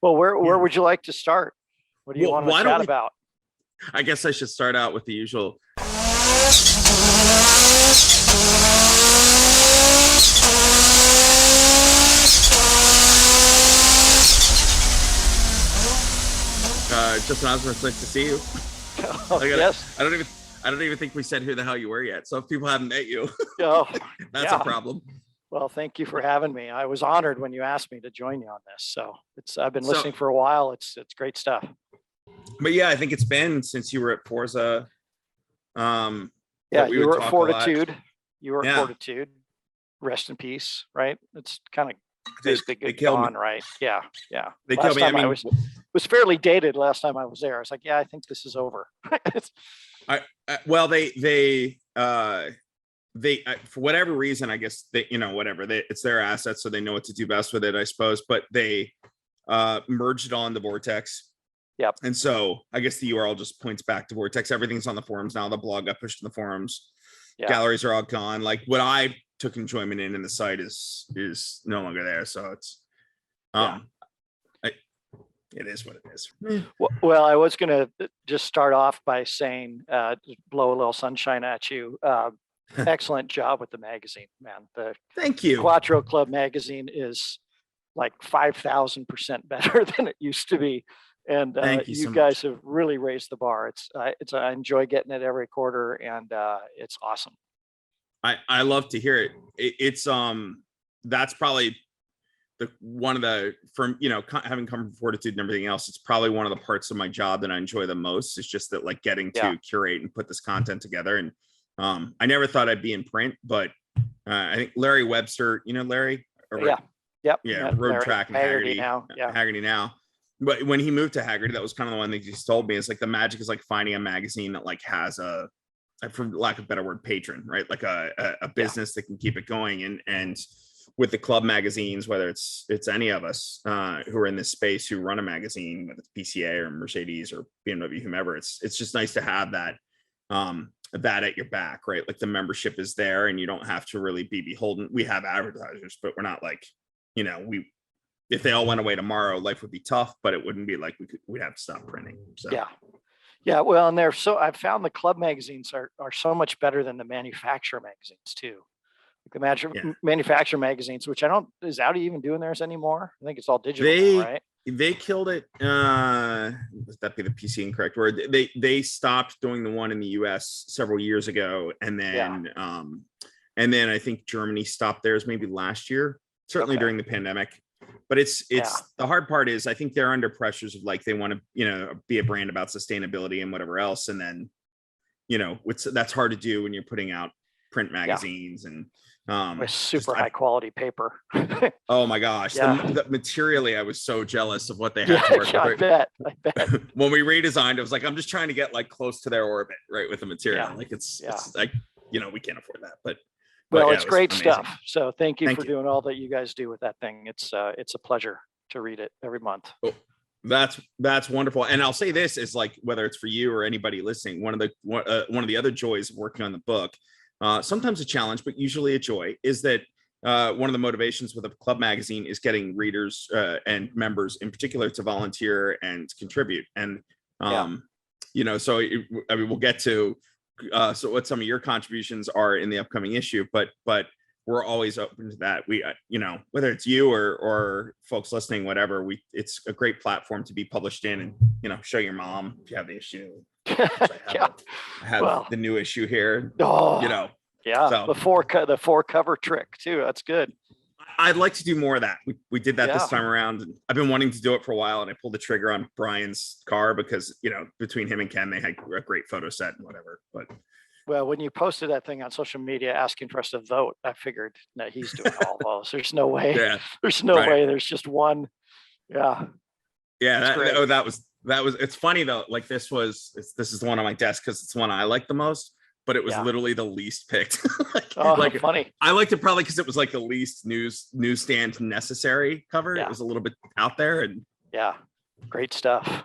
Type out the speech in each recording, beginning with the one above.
Well, where would you like to start? What do you want to chat about? I guess I should start out with the usual. Justin Osmer, it's nice to see you. Yes. I don't even think we said who the hell you were yet. So if people haven't met you, that's a problem. Well, thank you for having me. I was honored when you asked me to join you on this. So I've been listening for a while. It's great stuff. But yeah, I think it's been since you were at Forza. You were at Fortitude. You were at Fortitude. Rest in peace, right? It's kind of basically gone, right? Yeah. They killed me. I mean, it was fairly dated last time I was there. I was like, yeah, I think this is over. They for whatever reason, I guess it's their assets, so they know what to do best with it, I suppose. But they merged it on the Vortex. Yep. And so I guess the URL just points back to Vortex. Everything's on the forums now. The blog got pushed to the forums. Yeah. Galleries are all gone. Like what I took enjoyment in the site is no longer there. So it's it is what it is. Well, I was going to just start off by saying, blow a little sunshine at you. Excellent job with the magazine, man. Thank you. Quattro Club magazine is like 5,000% better than it used to be. And you guys have really raised the bar. I enjoy getting it every quarter, and it's awesome. I love to hear it. It's that's probably having come from Fortitude and everything else, it's probably one of the parts of my job that I enjoy the most. It's just that like getting to curate and put this content together. And I never thought I'd be in print, but I think Larry Webster, Larry? Yep. Road Larry, Track and Haggerty now. Yeah. Haggerty now. But when he moved to Haggerty, that was kind of the one that he told me. It's like the magic is like finding a magazine that like has a, for lack of a better word, patron, right? Like a business that can keep it going. And with the club magazines, whether it's any of us who are in this space who run a magazine, whether it's PCA or Mercedes or BMW, whomever, it's just nice to have that at your back, right? Like the membership is there, and you don't have to really be beholden. We have advertisers, but we're not like, if they all went away tomorrow, life would be tough, but it wouldn't be like we'd have to stop printing. So. Yeah. Well, and I've found the club magazines are so much better than the manufacturer magazines too. Like the manufacturer magazines, which is Audi even doing theirs anymore? I think it's all digital now, right? They killed it. Would that be the PC incorrect word? They stopped doing the one in the US several years ago. And then, I think Germany stopped theirs maybe last year, certainly during the pandemic. But it's the hard part is I think they're under pressures of like they want to be a brand about sustainability and whatever else, and then that's hard to do when you're putting out print magazines and with super high quality paper. Oh my gosh, the materially I was so jealous of what they had to work with. I bet. When we redesigned, it was like I'm just trying to get like close to their orbit, right, with the material. Like it's like we can't afford that, but. Well, it's great stuff. So thank you for doing all that you guys do with that thing. It's a pleasure to read it every month. Oh, that's wonderful. And I'll say this is like, whether it's for you or anybody listening, one of the other joys of working on the book, sometimes a challenge, but usually a joy, is that one of the motivations with a club magazine is getting readers and members in particular to volunteer and contribute. And, so we'll get to so what some of your contributions are in the upcoming issue, but we're always open to that. We, whether it's you or folks listening, whatever, it's a great platform to be published in, and, show your mom if you have the issue. I have the new issue here, so. The four cover trick too. That's good. I'd like to do more of that. We did that this time around, and I've been wanting to do it for a while, and I pulled the trigger on Brian's car because, between him and Ken, they had a great photo set and whatever. But well, when you posted that thing on social media asking for us to vote, I figured that he's doing all those. There's no way. There's no way. There's just one. Yeah. That was. It's funny though. Like this is the one on my desk because it's the one I like the most. But it was literally the least picked. Funny. I liked it probably because it was like the least newsstand necessary cover. It was a little bit out there, and great stuff.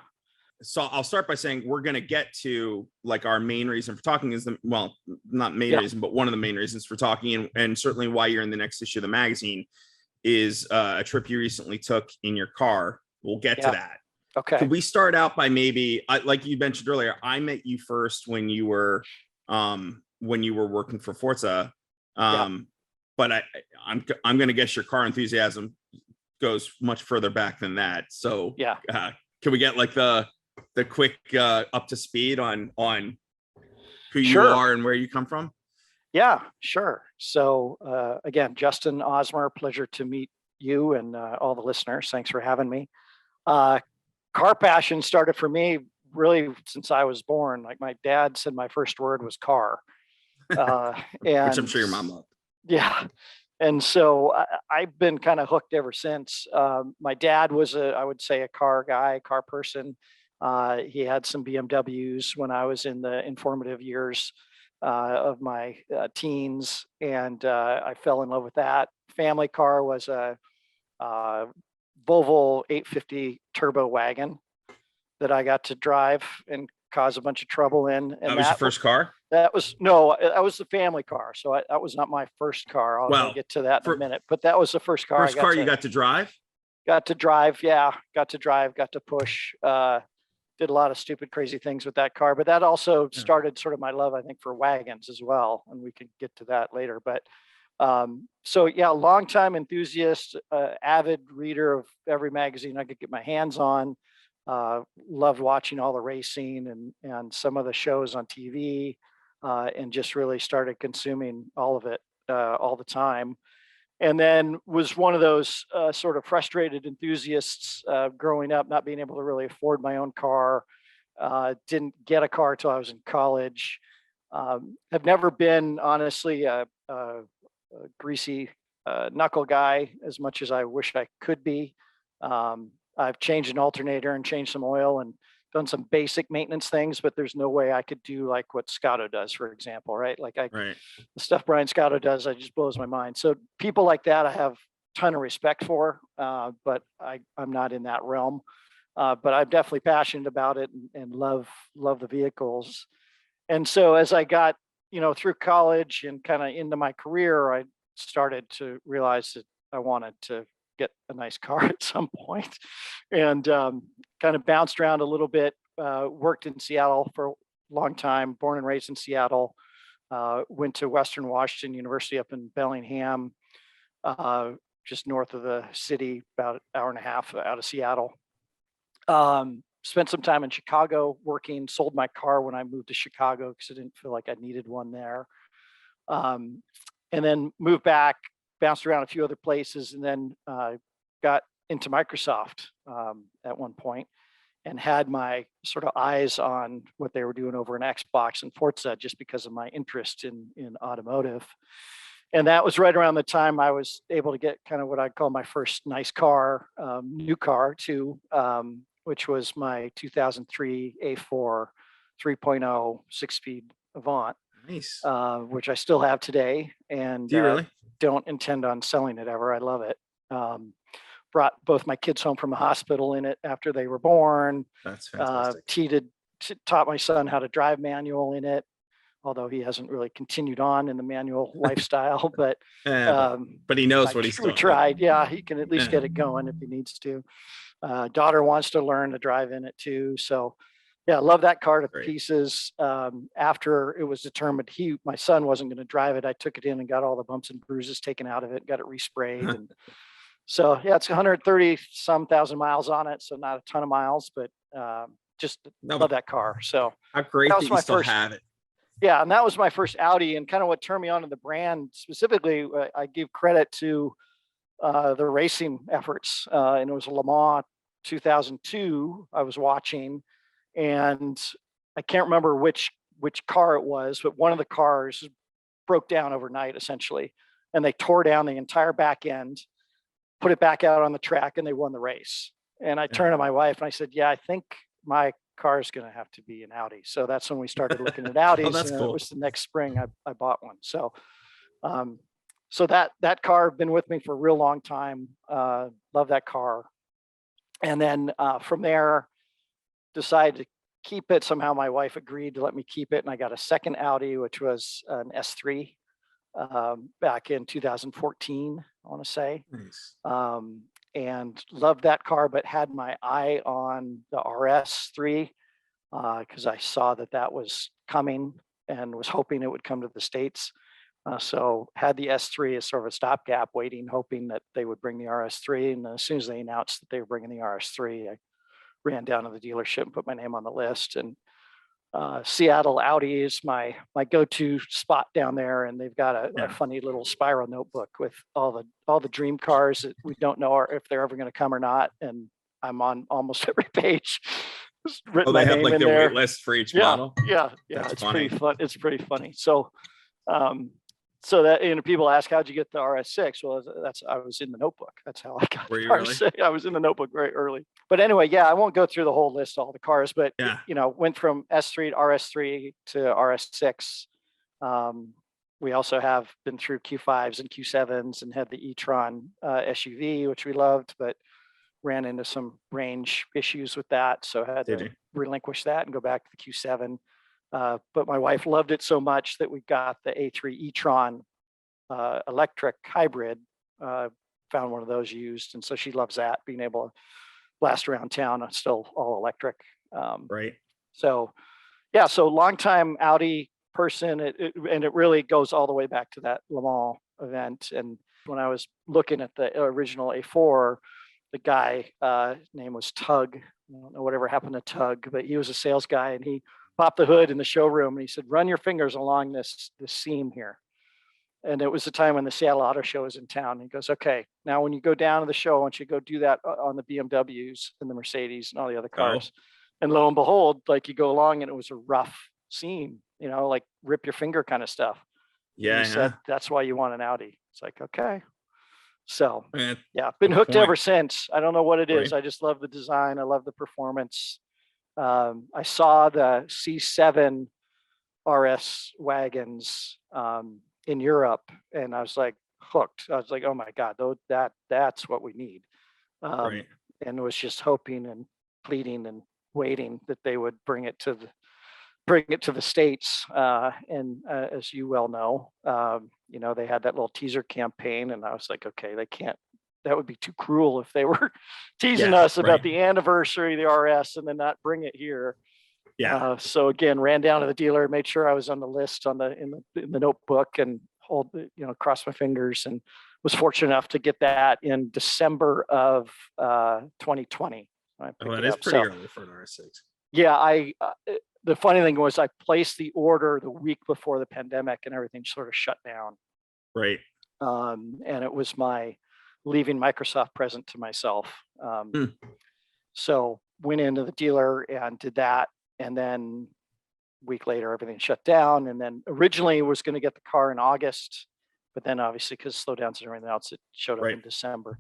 So I'll start by saying we're going to get to like our main reason for talking is not main reason, but one of the main reasons for talking, and certainly why you're in the next issue of the magazine is a trip you recently took in your car We'll get to Yeah. that. Okay. Could we start out by maybe, like you mentioned earlier, I met you first when you were working for Forza. But I'm going to guess your car enthusiasm goes much further back than that. So yeah. Can we get like the quick up to speed on who you Sure. are and where you come from? Yeah, sure. So again, Justin Osmer, pleasure to meet you and all the listeners. Thanks for having me. Car passion started for me really since I was born. Like my dad said, my first word was car, and Which I'm sure your mom loved. Yeah, and so I've been kind of hooked ever since. My dad was I would say, a car guy, car person. He had some BMWs when I was in the informative years of my teens, and I fell in love with that. Family car was a Volvo 850 turbo wagon that I got to drive and cause a bunch of trouble in. And that was your first car? That was the family car. So that was not my first car. I'll get to that in a minute, but that was the first car. You got to drive? Got to drive. Yeah. Got to drive, got to push, did a lot of stupid, crazy things with that car, but that also started sort of my love, I think, for wagons as well. And we can get to that later, but so yeah, longtime enthusiast, avid reader of every magazine I could get my hands on. Loved watching all the racing and some of the shows on TV, and just really started consuming all of it all the time. And then was one of those sort of frustrated enthusiasts growing up, not being able to really afford my own car. Didn't get a car till I was in college. Have never been, honestly, a greasy knuckle guy as much as I wish I could be. I've changed an alternator and changed some oil and done some basic maintenance things, but there's no way I could do like what Scotto does, for example, right? Like the stuff Brian Scotto does, it just blows my mind. So people like that, I have a ton of respect for, but I'm not in that realm. But I'm definitely passionate about it and love the vehicles. And so as I got, through college and kind of into my career, I started to realize that I wanted to get a nice car at some point, and kind of bounced around a little bit. Worked in Seattle for a long time, born and raised in Seattle. Went to Western Washington University up in Bellingham, just north of the city, about an hour and a half out of Seattle. Spent some time in Chicago working, sold my car when I moved to Chicago because I didn't feel like I needed one there. And then moved back, bounced around a few other places, and then got into Microsoft at one point and had my sort of eyes on what they were doing over in Xbox and Forza just because of my interest in automotive. And that was right around the time I was able to get kind of what I'd call my first nice car, new car too, which was my 2003 A4 3.0 6-speed Avant. Nice. Which I still have today, and do you really? Don't intend on selling it ever. I love it. Brought both my kids home from the hospital in it after they were born. That's fantastic. Taught my son how to drive manual in it, although he hasn't really continued on in the manual lifestyle. But he knows what he's doing. We tried. Yeah, he can at least get it going if he needs to. Daughter wants to learn to drive in it too. So yeah, I love that car to pieces. After it was determined my son wasn't going to drive it, I took it in and got all the bumps and bruises taken out of it, got it resprayed. And so yeah, it's 130 some thousand miles on it. So not a ton of miles, but just love that car. So how great that you still have it. Yeah, and that was my first Audi, and kind of what turned me on to the brand specifically. I give credit to the racing efforts, and it was Le Mans 2002 I was watching, and I can't remember which car it was, but one of the cars broke down overnight essentially, and they tore down the entire back end, put it back out on the track, and they won the race. And I turned to my wife and I said, yeah, I think my car is going to have to be an Audi. So that's when we started looking at Audis. That's cool. It was the next spring I bought one. So so that car been with me for a real long time. Love that car. And then from there, decided to keep it. Somehow my wife agreed to let me keep it, and I got a second Audi, which was an S3 back in 2014, I want to say. Nice. and loved that car, but had my eye on the RS3 because I saw that was coming and was hoping it would come to the States. So had the S3 as sort of a stopgap, waiting, hoping that they would bring the RS3. And as soon as they announced that they were bringing the RS3, I ran down to the dealership and put my name on the list. And Seattle Audi is my go-to spot down there, and they've got a funny little spiral notebook with all the dream cars that we don't know if they're ever going to come or not. And I'm on almost every page. Oh, they have like their wait list for each model. Yeah. That's It's funny. pretty fun. It's pretty funny. So, so that, people ask, how'd you get the RS6? Well, I was in the notebook. That's how I got the RS6. Really? I was in the notebook very early. But anyway, I won't go through the whole list of all the cars, but went from S3 to RS3 to RS6. We also have been through Q5s and Q7s and had the e-tron SUV, which we loved, but ran into some range issues with that. So I had to relinquish that and go back to the Q7. But my wife loved it so much that we got the A3 e-tron electric hybrid, found one of those used. And so she loves that, being able to blast around town. It's still all electric. Right. So, so longtime Audi person, and it really goes all the way back to that Le Mans event. And when I was looking at the original A4, the guy, his name was Tug. I don't know whatever happened to Tug, but he was a sales guy, and he popped the hood in the showroom and he said, run your fingers along this seam here. And it was the time when the Seattle Auto Show was in town. And he goes, okay, now when you go down to the show, I want you to go do that on the BMWs and the Mercedes and all the other cars. And lo and behold, like you go along and it was a rough seam, like rip your finger kind of stuff. Yeah. He said, that's why you want an Audi. It's like, okay. So been hooked ever since. I don't know what it is. I just love the design. I love the performance. I saw the C7 RS wagons in Europe, and I was like hooked. I was like, oh my God, that's what we need. And was just hoping and pleading and waiting that they would bring it to the States. And as you well know, they had that little teaser campaign, and I was like, okay, they can't. That would be too cruel if they were teasing us about the anniversary of the RS and then not bring it here. So again, ran down to the dealer, made sure I was on the list in the notebook, and crossed my fingers, and was fortunate enough to get that in December of 2020. That is pretty early for an RS6. Yeah, the funny thing was I placed the order the week before the pandemic and everything sort of shut down. Right. And it was my leaving Microsoft present to myself. So went into the dealer and did that. And then a week later, everything shut down. And then originally was going to get the car in August, but then obviously because slowdowns and everything else, it showed up in December.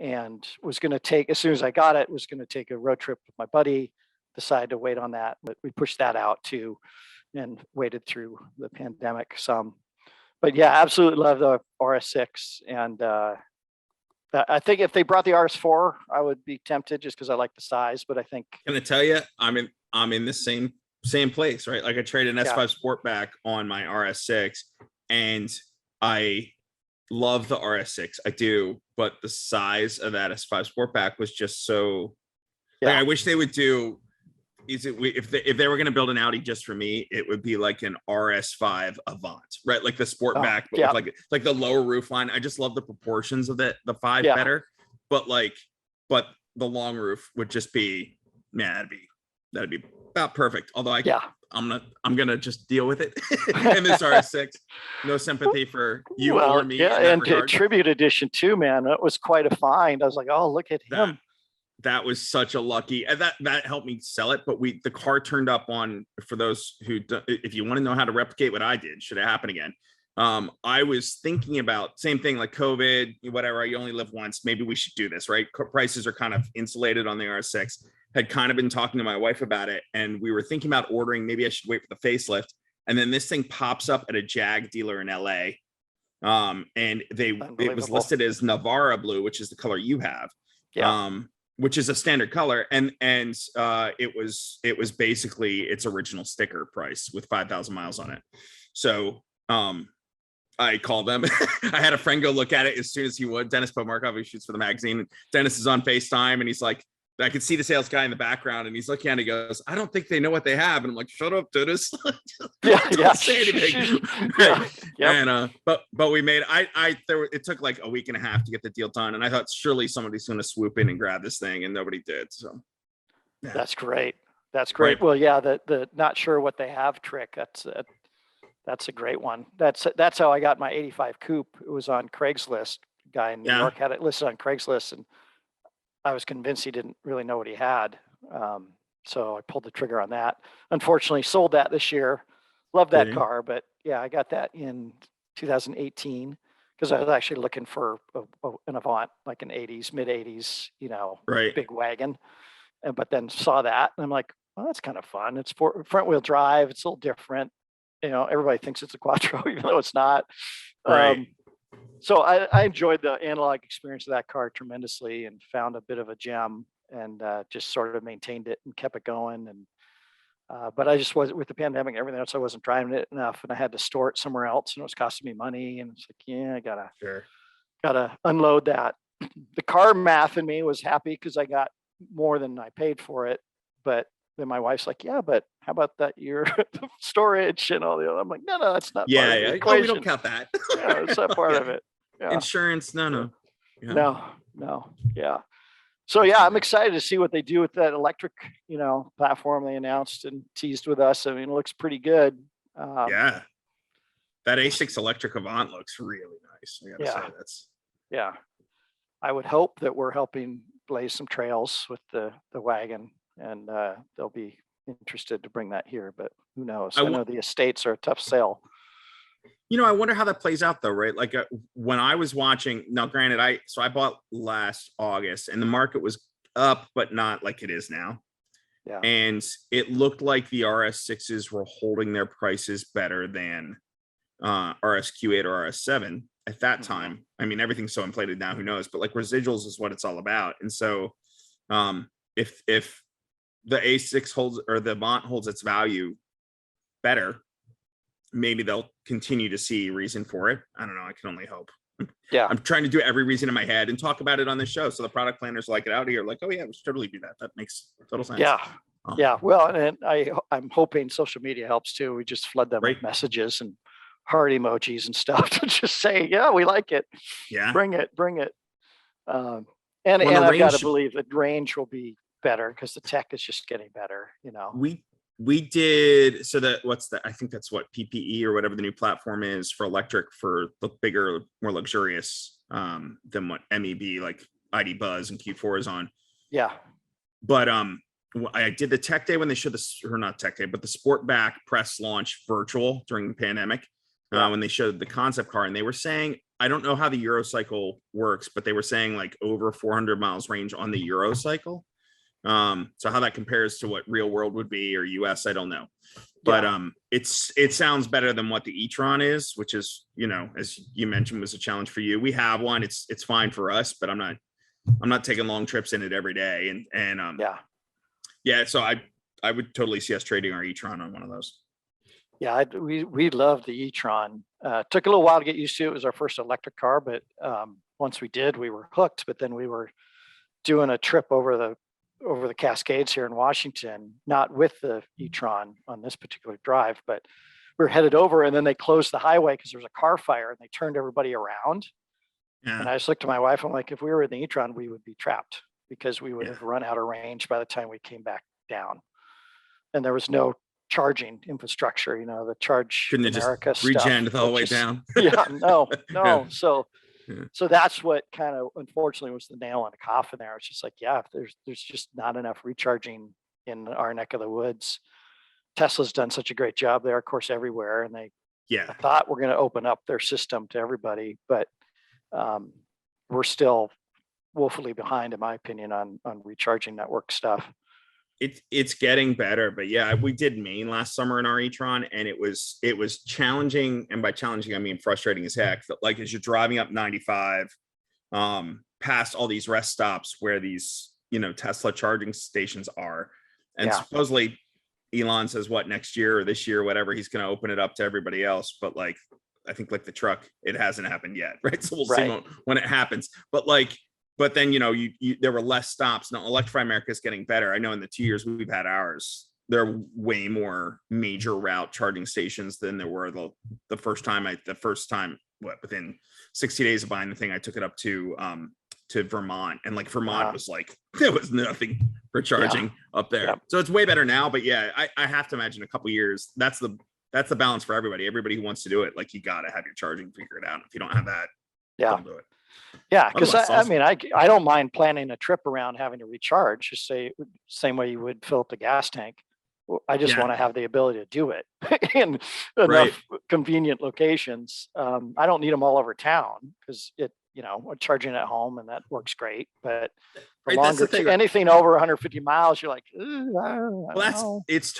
And was going to take, as soon as I got it, was going to take a road trip with my buddy, decided to wait on that, but we pushed that out too and waited through the pandemic some. But absolutely love the RS6. And I think if they brought the RS4, I would be tempted just because I like the size. But I think, can I tell you, I'm in the same place, right? Like I traded an S5 Sportback on my RS6, and I love the RS6. I do, but the size of that S5 Sportback was just so. Like, I wish they would do. If they were going to build an Audi just for me, it would be like an RS5 Avant, right? Like the Sportback, but with like the lower roof line. I just love the proportions of the 5 better, but the long roof would just be, that'd be about perfect. Although I'm gonna just deal with it in this RS6. No sympathy for you or me. And tribute edition too, man. That was quite a find. I was like, oh, look at him. That was such a lucky, and that helped me sell it. But the car turned up on, for those who, if you want to know how to replicate what I did, should it happen again. I was thinking about same thing, like COVID, whatever. You only live once. Maybe we should do this, right? Prices are kind of insulated on the RS6. Had kind of been talking to my wife about it, and we were thinking about ordering. Maybe I should wait for the facelift. And then this thing pops up at a Jag dealer in LA. And it was listed as Navarra blue, which is the color you have. Which is a standard color, and it was basically its original sticker price with 5,000 miles on it. So I called them. I had a friend go look at it as soon as he would. Dennis Pomarkov, who shoots for the magazine. Dennis is on FaceTime and he's like, I could see the sales guy in the background and he's looking at it and he goes, I don't think they know what they have. And I'm like, shut up, Dennis. Don't say anything. Yeah. Yep. And but we made it took like a week and a half to get the deal done. And I thought surely somebody's gonna swoop in and grab this thing, and nobody did. So yeah. That's great. That's great. Right. Well, yeah, the not sure what they have trick. That's a great one. That's how I got my 85 coupe. It was on Craigslist. A guy in New York had it listed on Craigslist, and I was convinced he didn't really know what he had. So I pulled the trigger on that. Unfortunately, sold that this year. Love that car, but yeah, I got that in 2018 because I was actually looking for an Avant, like an 80s, mid 80s, big wagon. But then saw that and I'm like, well, that's kind of fun. It's front wheel drive. It's a little different. Everybody thinks it's a quattro, even though it's not. Right. So I enjoyed the analog experience of that car tremendously and found a bit of a gem and just sort of maintained it and kept it going. And but I just wasn't, with the pandemic and everything else, I wasn't driving it enough and I had to store it somewhere else and it was costing me money. And it's like, yeah, I gotta unload that. The car math in me was happy because I got more than I paid for it. But then my wife's like, yeah, but how about that year storage and all the other? I'm like, no, that's not part of the equation. We don't count that. Yeah, it's not part of it. Yeah. Insurance, no. Yeah. No. Yeah. So yeah, I'm excited to see what they do with that electric, platform they announced and teased with us. I mean, it looks pretty good. That A6 electric Avant looks really nice. I gotta say that's. Yeah. I would hope that we're helping blaze some trails with the wagon, and they'll be interested to bring that here, but who knows? I know the estates are a tough sell. I wonder how that plays out though, right? Like when I was watching, now granted, I bought last August and the market was up, but not like it is now. Yeah. And it looked like the RS6s were holding their prices better than RSQ8 or RS7 at that time. I mean, everything's so inflated now, who knows? But like residuals is what it's all about. And so if the A6 holds or the Avant holds its value better, maybe they'll continue to see reason for it. I don't know. I can only hope. Yeah. I'm trying to do every reason in my head and talk about it on this show. So the product planners like it out here, like, oh yeah, we should totally do that. That makes total sense. Yeah. Yeah. Well, and I'm hoping social media helps too. We just flood them with messages and heart emojis and stuff to just say, yeah, we like it. Yeah. Bring it. And I've got to believe that range will be better because the tech is just getting better, We did I think that's what PPE or whatever the new platform is for electric for the bigger, more luxurious than what MEB like ID Buzz and Q4 is on. Yeah. But I did the tech day when they showed not tech day, but the Sportback press launch virtual during the pandemic when they showed the concept car, and they were saying, I don't know how the Eurocycle works, but they were saying like over 400 miles range on the Eurocycle. So how that compares to what real world would be or US, I don't know, but it sounds better than what the e-tron is, which is, as you mentioned, was a challenge for you. We have one. It's fine for us, but I'm not taking long trips in it every day. So I would totally see us trading our e-tron on one of those. Yeah, we love the e-tron. Took a little while to get used to. It was our first electric car, but once we did, we were hooked. But then we were doing a trip over the Cascades here in Washington, not with the e-tron on this particular drive, but we were headed over and then they closed the highway because there was a car fire and they turned everybody around. Yeah. And I just looked at my wife. I'm like, if we were in the e-tron, we would be trapped because we would have run out of range by the time we came back down. And there was no charging infrastructure, the charge couldn't America just regen the whole way down. No. Yeah. So that's what kind of unfortunately was the nail in the coffin there. It's just like, if there's just not enough recharging in our neck of the woods. Tesla's done such a great job there, of course, everywhere. And I thought we're going to open up their system to everybody, but we're still woefully behind, in my opinion, on recharging network stuff. It's getting better, but we did Maine last summer in our e-tron, and it was challenging, and by challenging I mean frustrating as heck. Like as you're driving up 95, past all these rest stops where these Tesla charging stations are, and supposedly Elon says next year or this year or whatever he's going to open it up to everybody else, but like I think like the truck, it hasn't happened yet, right? So we'll Right. see when it happens. But then, there were less stops. Now, Electrify America is getting better. I know in the 2 years we've had ours, there are way more major route charging stations than there were the first time, within 60 days of buying the thing, I took it up to Vermont, and like Vermont was like, there was nothing for charging up there. Yep. So it's way better now, but yeah, I have to imagine a couple years, that's the balance for everybody who wants to do it. Like, you got to have your charging figured out. If you don't have that, don't do it. Yeah, because I mean, I don't mind planning a trip around having to recharge, just say same way you would fill up the gas tank. I just want to have the ability to do it in enough convenient locations. I don't need them all over town, because charging at home, and that works great. But the longer anything over 150 miles, you're like, it's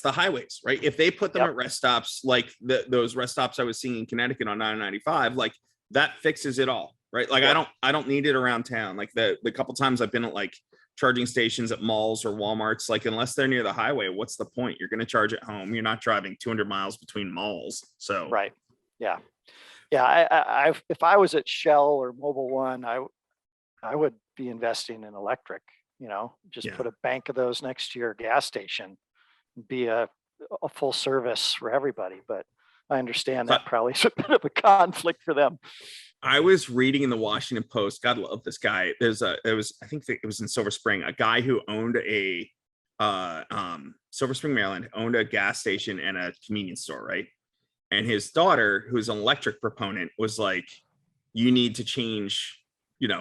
the highways, right? If they put them at rest stops, like those rest stops I was seeing in Connecticut on 995, like that fixes it all, right? Like I don't need it around town. Like the couple times I've been at like charging stations at malls or Walmarts, like unless they're near the highway, what's the point? You're going to charge at home. You're not driving 200 miles between malls. So right. Yeah. If I was at Shell or Mobil One, I would be investing in electric, just put a bank of those next to your gas station, be a full service for everybody. But I understand that probably is a bit of a conflict for them. I was reading in the Washington Post, God love this guy. I think it was in Silver Spring, a guy who owned Silver Spring, Maryland, owned a gas station and a convenience store, right? And his daughter, who's an electric proponent, was like, you need to change,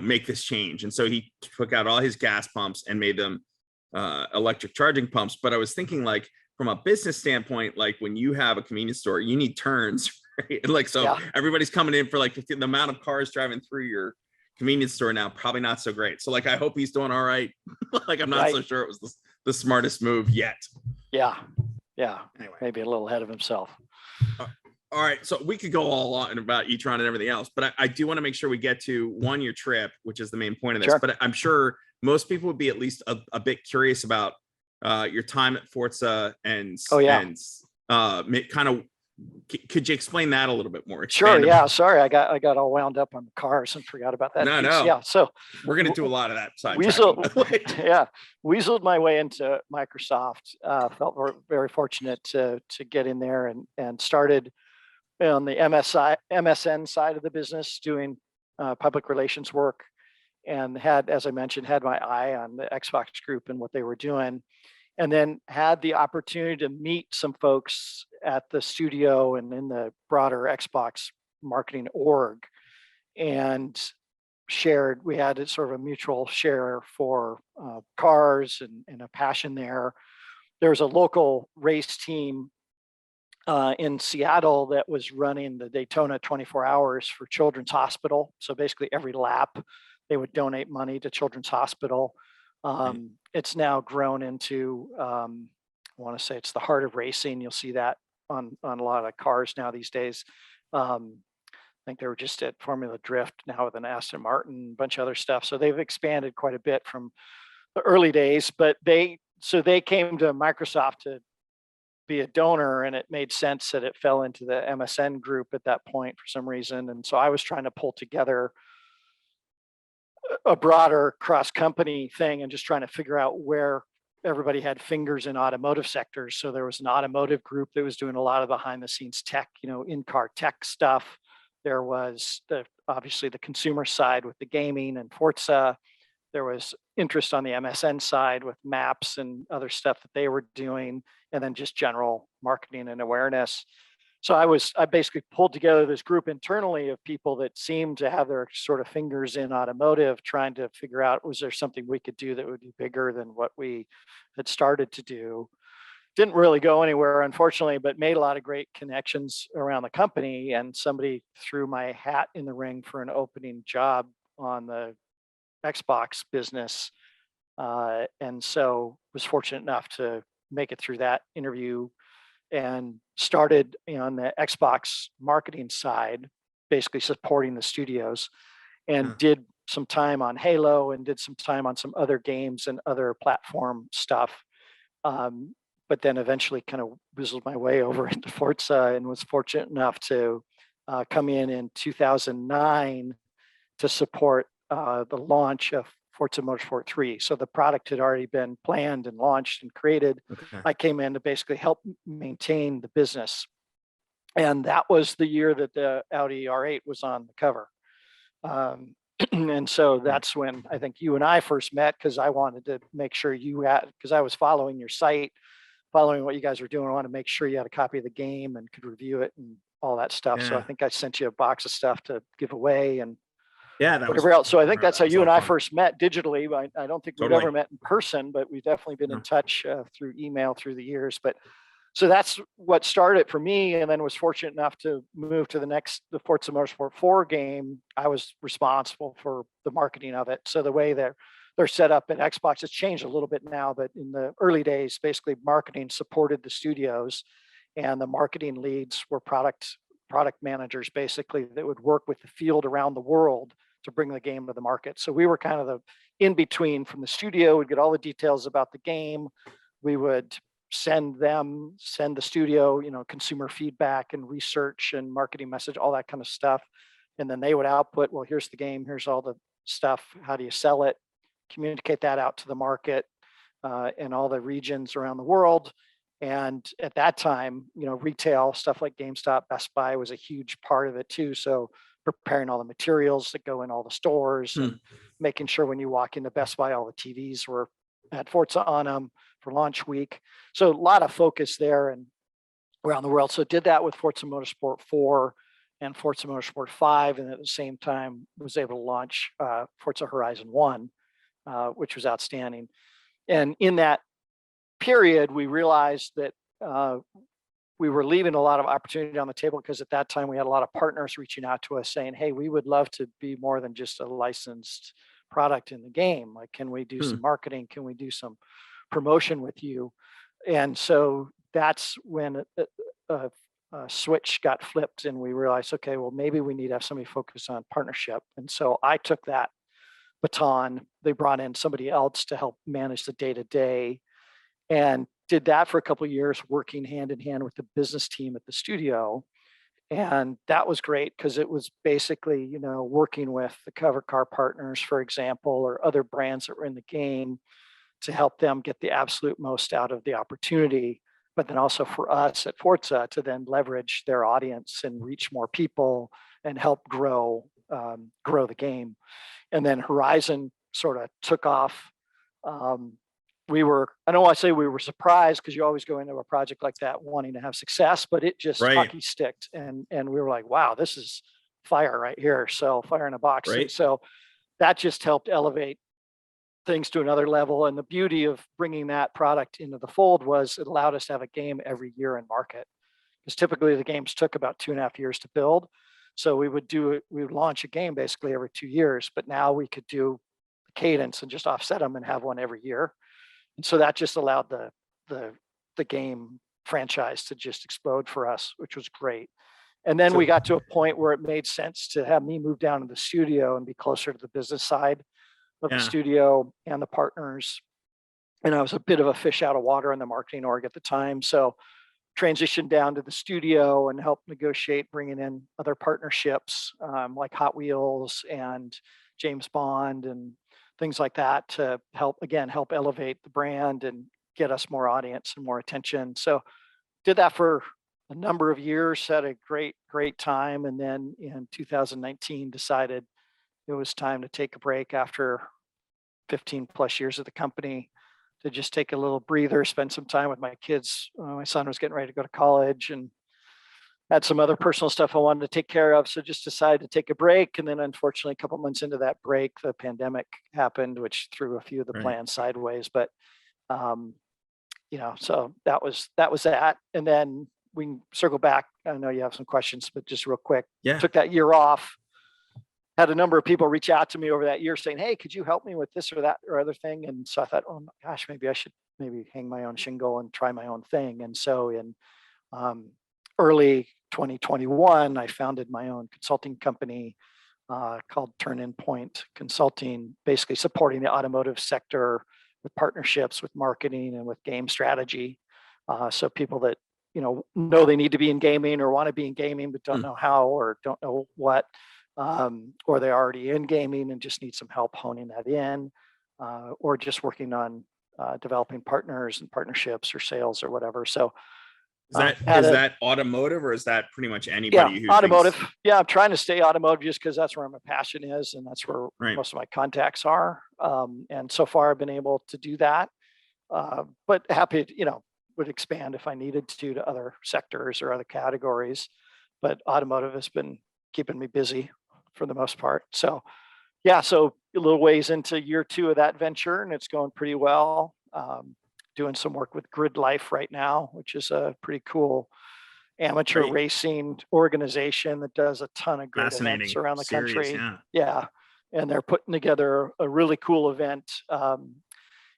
make this change. And so he took out all his gas pumps and made them electric charging pumps. But I was thinking, like, from a business standpoint, like when you have a convenience store, you need turns, right? And like, so everybody's coming in for like the amount of cars driving through your convenience store now, probably not so great. So like, I hope he's doing all right. Like, I'm not so sure it was the smartest move yet. Yeah. Anyway, maybe a little ahead of himself. All right, so we could go all on about e-tron and everything else, but I do want to make sure we get to your trip, which is the main point of this. Sure. But I'm sure most people would be at least a bit curious about your time at Forza and kind of, could you explain that a little bit more? Sure. Yeah. Sorry, I got all wound up on the cars and forgot about that. No. Yeah. So we're gonna do a lot of that. Weaseled my way into Microsoft. Felt very fortunate to get in there and started on the MSN side of the business, doing public relations work, and had, as I mentioned, had my eye on the Xbox group and what they were doing, and then had the opportunity to meet some folks at the studio and in the broader Xbox marketing org, and we had sort of a mutual share for cars and a passion there. There was a local race team in Seattle that was running the Daytona 24 hours for Children's Hospital. So basically every lap they would donate money to Children's Hospital. It's now grown into, I want to say it's the heart of racing. You'll see that on a lot of cars now these days. I think they were just at Formula Drift now with an Aston Martin, a bunch of other stuff. So they've expanded quite a bit from the early days, but they came to Microsoft to be a donor, and it made sense that it fell into the MSN group at that point for some reason. And so I was trying to pull together a broader cross company thing and just trying to figure out where everybody had fingers in automotive sectors. So there was an automotive group that was doing a lot of behind the scenes tech, in-car tech stuff. There was obviously the consumer side with the gaming and Forza. There was interest on the MSN side with maps and other stuff that they were doing, and then just general marketing and awareness. So I basically pulled together this group internally of people that seemed to have their sort of fingers in automotive, trying to figure out, was there something we could do that would be bigger than what we had started to do? Didn't really go anywhere, unfortunately, but made a lot of great connections around the company. And somebody threw my hat in the ring for an opening job on the Xbox business. And so was fortunate enough to make it through that interview and started on the Xbox marketing side, basically supporting the studios, and did some time on Halo and did some time on some other games and other platform stuff. but then eventually kind of whizzled my way over into Forza and was fortunate enough to come in 2009 to support the launch of Forza Motorsport 3. So the product had already been planned and launched and created. Okay. I came in to basically help maintain the business. And that was the year that the Audi R8 was on the cover. And so that's when I think you and I first met, because I wanted to make sure you had, because I was following your site, following what you guys were doing. I wanted to make sure you had a copy of the game and could review it and all that stuff. So I think I sent you a box of stuff to give away and whatever else. So I think that's how you and I first met digitally. I don't think we've ever met in person, but we've definitely been in touch through email through the years. But so that's what started for me, and then was fortunate enough to move to the Forza Motorsport 4 game. I was responsible for the marketing of it. So the way they're set up at Xbox, it's changed a little bit now, but in the early days, basically marketing supported the studios, and the marketing leads were product managers, basically, that would work with the field around the world to bring the game to the market. So we were kind of the in between from the studio. We'd get all the details about the game. We would send the studio, consumer feedback and research and marketing message, all that kind of stuff. And then they would output, well, here's the game, here's all the stuff. How do you sell it? Communicate that out to the market in all the regions around the world. And at that time, retail stuff like GameStop, Best Buy was a huge part of it too. So preparing all the materials that go in all the stores and making sure when you walk into Best Buy, all the TVs were at Forza on them for launch week. So a lot of focus there and around the world. So did that with Forza Motorsport 4 and Forza Motorsport 5. And at the same time was able to launch Forza Horizon 1, which was outstanding. And in that period, we realized that we were leaving a lot of opportunity on the table, because at that time we had a lot of partners reaching out to us saying, hey, we would love to be more than just a licensed product in the game. Like, can we do some marketing? Can we do some promotion with you? And so that's when a switch got flipped, and we realized, okay, well, maybe we need to have somebody focus on partnership. And so I took that baton. They brought in somebody else to help manage the day-to-day, and did that for a couple of years, working hand in hand with the business team at the studio. And that was great, because it was basically, working with the cover car partners, for example, or other brands that were in the game, to help them get the absolute most out of the opportunity. But then also for us at Forza to then leverage their audience and reach more people and help grow the game. And then Horizon sort of took off. I don't want to say we were surprised, because you always go into a project like that wanting to have success, but it just hockey sticked. And we were like, wow, this is fire right here. So fire in a box. And so that just helped elevate things to another level. And the beauty of bringing that product into the fold was it allowed us to have a game every year in market, because typically the games took about 2.5 years to build. So we would launch a game basically every 2 years, but now we could do the cadence and just offset them and have one every year. And so that just allowed the game franchise to just explode for us, which was great. And then we got to a point where it made sense to have me move down to the studio and be closer to the business side of the studio and the partners. And I was a bit of a fish out of water in the marketing org at the time. So transitioned down to the studio and helped negotiate bringing in other partnerships like Hot Wheels and James Bond and things like that, to help elevate the brand and get us more audience and more attention. So did that for a number of years, had a great time. And then in 2019 decided it was time to take a break after 15 plus years of the company, to just take a little breather, spend some time with my kids. My son was getting ready to go to college and had some other personal stuff I wanted to take care of. So just decided to take a break. And then unfortunately, a couple months into that break, the pandemic happened, which threw a few of the plans sideways. But, so that was that. And then we can circle back. I know you have some questions, but just real quick, took that year off. Had a number of people reach out to me over that year saying, hey, could you help me with this or that or other thing? And so I thought, oh my gosh, maybe I should hang my own shingle and try my own thing. And so in early 2021, I founded my own consulting company called Turn-In Point Consulting, basically supporting the automotive sector with partnerships, with marketing, and with game strategy. So people that, know they need to be in gaming or want to be in gaming, but don't know how or don't know what, or they're already in gaming and just need some help honing that in, or just working on developing partners and partnerships or sales or whatever. So Is that automotive, or is that pretty much anybody who automotive? thinks... Yeah, I'm trying to stay automotive just because that's where my passion is, and that's where Right. most of my contacts are. And so far, I've been able to do that. But happy, would expand if I needed to other sectors or other categories. But automotive has been keeping me busy for the most part. So yeah, so a little ways into year 2 of that venture, and it's going pretty well. Doing some work with Grid Life right now, which is a pretty cool amateur racing organization that does a ton of great events around the country. Yeah. And they're putting together a really cool event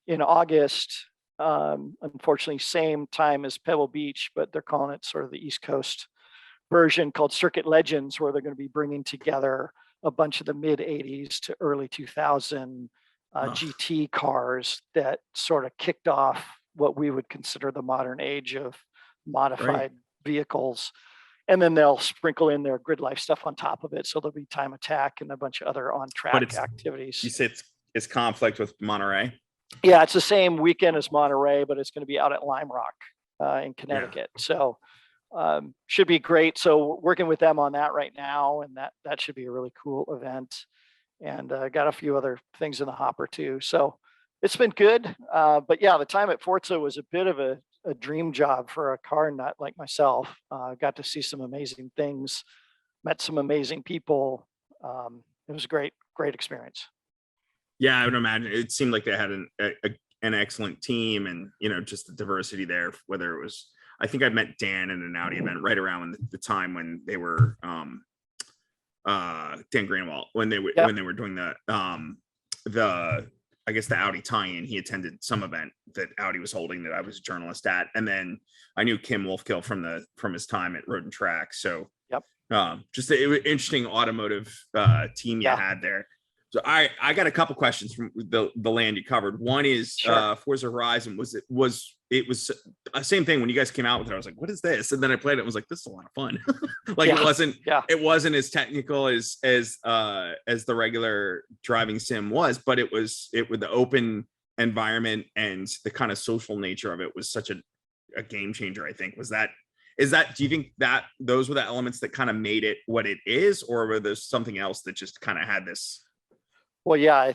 in August. Unfortunately, same time as Pebble Beach, but they're calling it sort of the East Coast version, called Circuit Legends, where they're going to be bringing together a bunch of the mid 80s to early 2000 GT cars that sort of kicked off what we would consider the modern age of modified vehicles. And then they'll sprinkle in their Grid Life stuff on top of it. So there'll be Time Attack and a bunch of other on-track activities. You said it's conflict with Monterey? Yeah, it's the same weekend as Monterey, but it's going to be out at Lime Rock in Connecticut. Yeah. So should be great. So working with them on that right now, and that should be a really cool event. And got a few other things in the hopper too. So it's been good. But yeah, the time at Forza was a bit of a dream job for a car nut like myself. Got to see some amazing things, met some amazing people. It was a great experience. Yeah, I would imagine it seemed like they had an excellent team, and just the diversity there. Whether it was, I think I met Dan in an Audi event right around the time when they were Dan Greenwald when they were doing the I guess the Audi tie-in. He attended some event that Audi was holding that I was a journalist at, and then I knew Kim Wolfkill from his time at Road and Track. So just an interesting automotive team you had there. So I got a couple questions from the land you covered. One is Forza Horizon. It was the same thing when you guys came out with it. I was like, what is this? And then I played it and was like, this is a lot of fun. It wasn't as technical as the regular driving sim was, but it was the open environment and the kind of social nature of it was such a game changer, I think. Do you think that those were the elements that kind of made it what it is, or were there something else that just kind of had this? Well, yeah,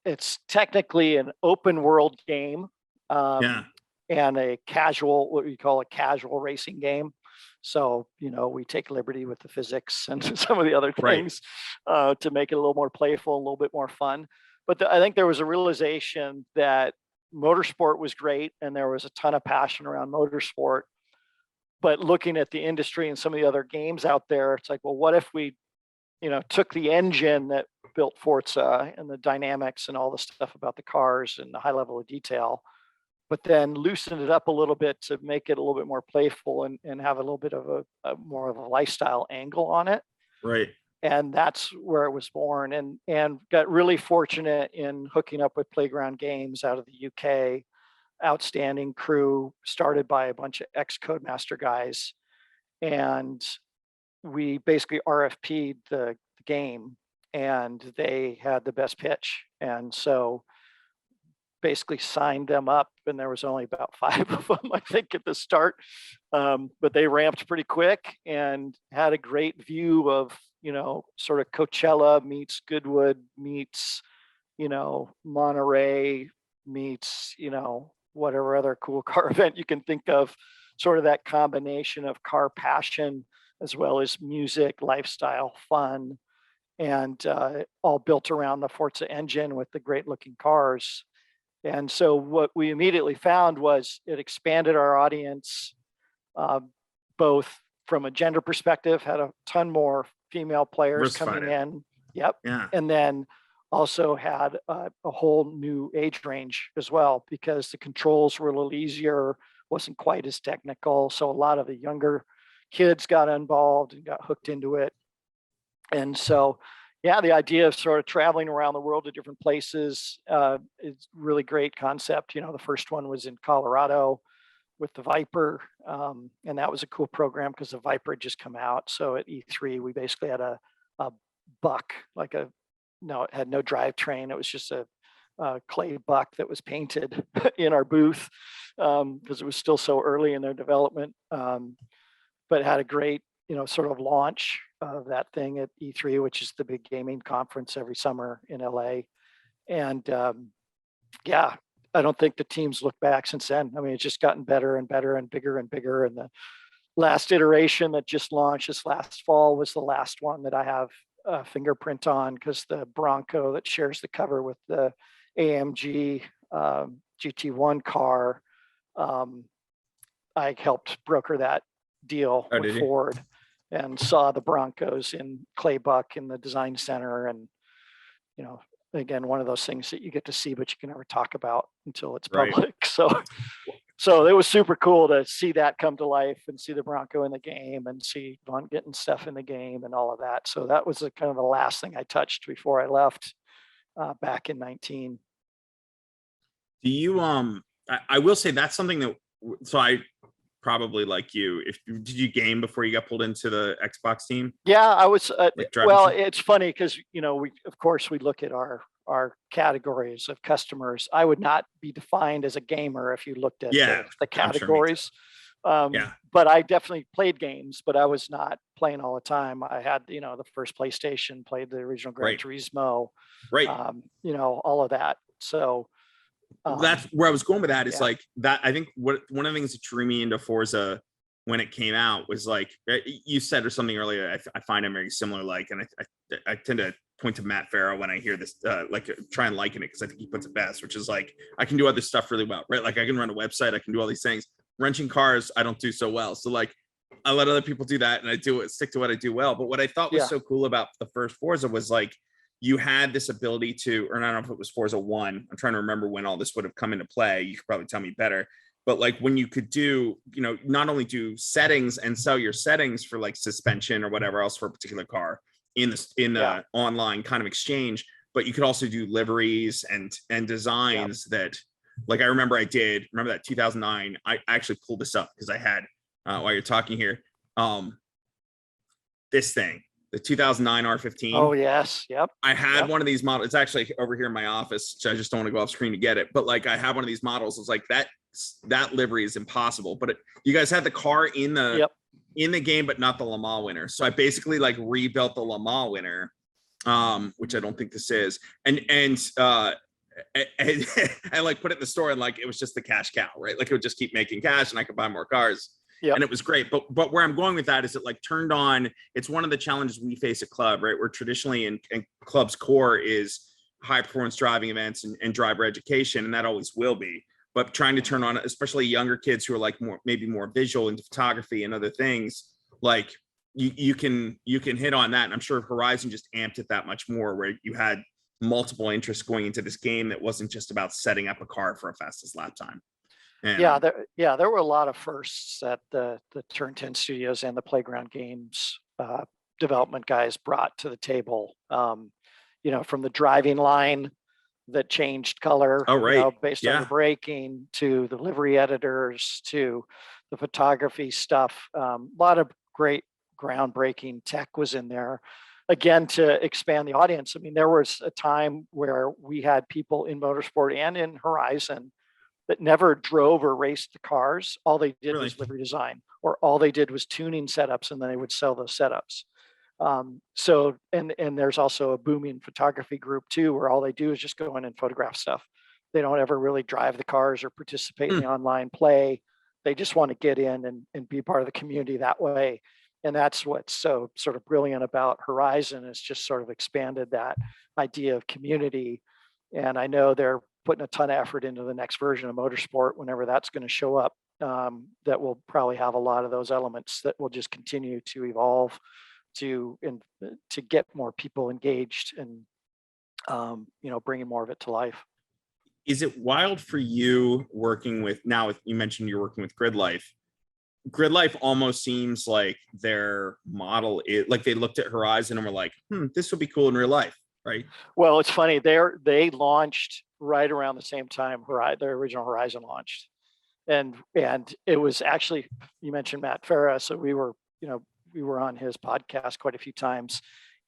it's technically an open world game, and a casual, what we call a casual racing game. So, we take liberty with the physics and some of the other things to make it a little more playful, a little bit more fun. But I think there was a realization that motorsport was great, and there was a ton of passion around motorsport. But looking at the industry and some of the other games out there, it's like, well, what if we took the engine that built Forza and the dynamics and all the stuff about the cars and the high level of detail, but then loosened it up a little bit to make it a little bit more playful and have a little bit of a more of a lifestyle angle on it. Right. And that's where it was born, and got really fortunate in hooking up with Playground Games out of the UK. Outstanding crew, started by a bunch of ex-Codemaster guys. And we basically RFP'd the game, and they had the best pitch. And so basically signed them up, and there was only about 5 of them, I think, at the start. But they ramped pretty quick and had a great view of, sort of Coachella meets Goodwood meets, Monterey meets, whatever other cool car event you can think of, sort of that combination of car passion as well as music, lifestyle, fun, and all built around the Forza engine with the great looking cars. And so what we immediately found was it expanded our audience, both from a gender perspective, had a ton more female players coming in. Yep. Yeah. And then also had a whole new age range as well, because the controls were a little easier, wasn't quite as technical. So a lot of the younger kids got involved and got hooked into it. And so, yeah, the idea of sort of traveling around the world to different places is really great concept. The first one was in Colorado. with the Viper, and that was a cool program because the Viper had just come out. So at E3, we basically had a buck, like it had no drivetrain. It was just a clay buck that was painted in our booth because it was still so early in their development, but had a great, sort of launch of that thing at E3, which is the big gaming conference every summer in LA. And yeah, I don't think the teams look back since then. I mean, it's just gotten better and better and bigger and bigger. And the last iteration that just launched this last fall was the last one that I have a fingerprint on, because the Bronco that shares the cover with the AMG GT1 car, I helped broker that deal with Ford, and saw the Broncos in Claybuck in the design center. And, again, one of those things that you get to see, but you can never talk about until it's public. Right. So it was super cool to see that come to life and see the Bronco in the game and see Avant getting stuff in the game and all of that. So that was kind of the last thing I touched before I left back in 19. Do you, I will say that's something that, so I probably, like you, did you game before you got pulled into the Xbox team? Yeah, I was, well, it's funny because, of course we look at our categories of customers. I would not be defined as a gamer if you looked at the categories. Sure, but I definitely played games, but I was not playing all the time. I had, the first PlayStation, played the original Gran Turismo, all of that. So that's where I was going with that. Is like that. I think one of the things that drew me into Forza when it came out was like you said or something earlier. I find it very similar. Like, and I tend to point to Matt Farrow when I hear this, like try and liken it, because I think he puts it best, which is like, I can do other stuff really well, right? Like I can run a website, I can do all these things. Wrenching cars, I don't do so well. So like I let other people do that, and I stick to what I do well. But what I thought was so cool about the first Forza was like, you had this ability to, or I don't know if it was Forza 1. I'm trying to remember when all this would have come into play. You could probably tell me better. But like when you could do, not only do settings and sell your settings for like suspension or whatever else for a particular car in the online kind of exchange, but you could also do liveries and designs that, like I remember that 2009. I actually pulled this up because I had while you're talking here, this thing, the 2009 R15. Oh yes, yep. I had one of these models. It's actually over here in my office, so I just don't want to go off screen to get it. But like I have one of these models. It's like that livery is impossible. But you guys had the car in the game, but not the Le Mans winner. So I basically like rebuilt the Le Mans winner, which I don't think this is, and I like put it in the store, and like it was just the cash cow, right? Like it would just keep making cash, and I could buy more cars. Yep. And it was great. But where I'm going with that is it like turned on, it's one of the challenges we face at club, right? Where traditionally in club's core is high performance driving events and driver education, and that always will be. But trying to turn on, especially younger kids who are like maybe more visual into photography and other things, like you can hit on that. And I'm sure Horizon just amped it that much more, where you had multiple interests going into this game that wasn't just about setting up a car for a fastest lap time. And there were a lot of firsts that the Turn 10 Studios and the Playground Games development guys brought to the table. From the driving line that changed color, based on the braking, to the livery editors, to the photography stuff. A lot of great groundbreaking tech was in there. Again, to expand the audience. I mean, there was a time where we had people in motorsport and in Horizon that never drove or raced the cars. All they did was livery design, or all they did was tuning setups, and then they would sell those setups. So there's also a booming photography group too, where all they do is just go in and photograph stuff. They don't ever really drive the cars or participate in the online play. They just want to get in and be part of the community that way. And that's what's so sort of brilliant about Horizon, is just sort of expanded that idea of community. And I know they're putting a ton of effort into the next version of Motorsport, whenever that's going to show up, that will probably have a lot of those elements that will just continue to evolve to get more people engaged and, bringing more of it to life. Is it wild for you working with, you mentioned you're working with Grid Life. Grid Life almost seems like their model is like they looked at Horizon and were like, this would be cool in real life, right? Well, it's funny. They launched right around the same time their original Horizon launched. and it was actually, you mentioned Matt Farah, so we were on his podcast quite a few times.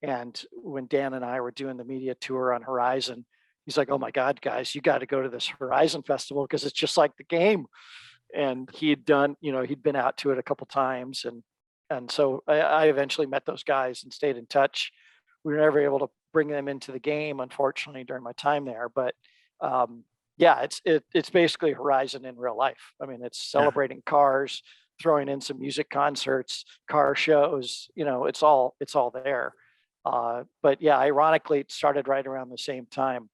And when Dan and I were doing the media tour on Horizon, he's like, "Oh my God, guys, you got to go to this Horizon festival because it's just like the game." And he'd been out to it a couple times, and so I eventually met those guys and stayed in touch. We were never able to bring them into the game, unfortunately, during my time there. But yeah, it's basically Horizon in real life. I mean, it's celebrating cars, throwing in some music concerts, car shows. It's all there. But yeah, ironically, it started right around the same time.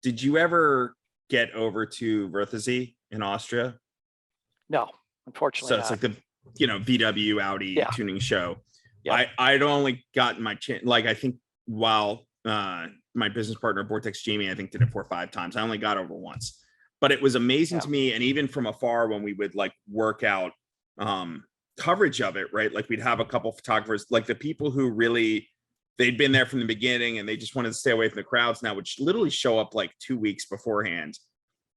Did you ever get over to Wörthersee in Austria? No, unfortunately. So it's like the VW Audi tuning show. Yeah. I'd only gotten my chance, like I think while my business partner Vortex Jamie, I think did it 4 or 5 times. I only got over once, but it was amazing to me. And even from afar, when we would like work out coverage of it, right? Like we'd have a couple photographers, like the people who really, they'd been there from the beginning and they just wanted to stay away from the crowds now, which literally show up like 2 weeks beforehand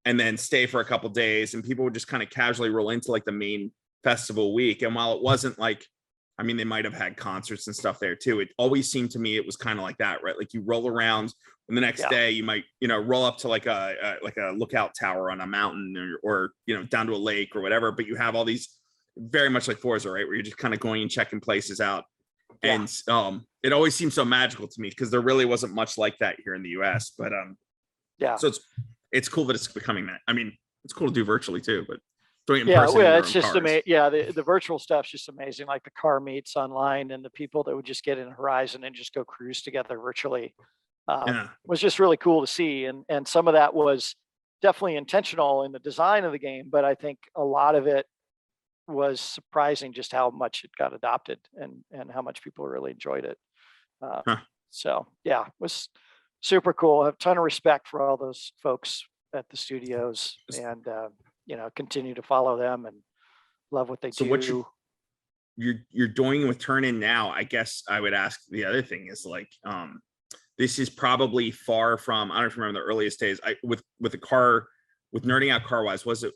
and then stay for a couple days. And people would just kind of casually roll into like the main festival week. And while it wasn't like, I mean, they might have had concerts and stuff there too. It always seemed to me it was kind of like that, right? Like you roll around and the next day you might, roll up to like a lookout tower on a mountain or down to a lake or whatever. But you have all these very much like Forza, right? Where you're just kind of going and checking places out. And it always seems so magical to me because there really wasn't much like that here in the US. But so it's cool that it's becoming that. I mean, it's cool to do virtually too, but doing it in person. Yeah, it's just amazing. Yeah, the virtual stuff's just amazing. Like the car meets online and the people that would just get in Horizon and just go cruise together virtually was just really cool to see. And some of that was definitely intentional in the design of the game, but I think a lot of it was surprising just how much it got adopted and how much people really enjoyed it. So yeah, it was super cool. I have a ton of respect for all those folks at the studios and continue to follow them and love what they do. What you're doing with Turn In now, I guess I would ask the other thing is like this is probably far from, I don't know if you remember the earliest days with the car, with nerding out car wise, was it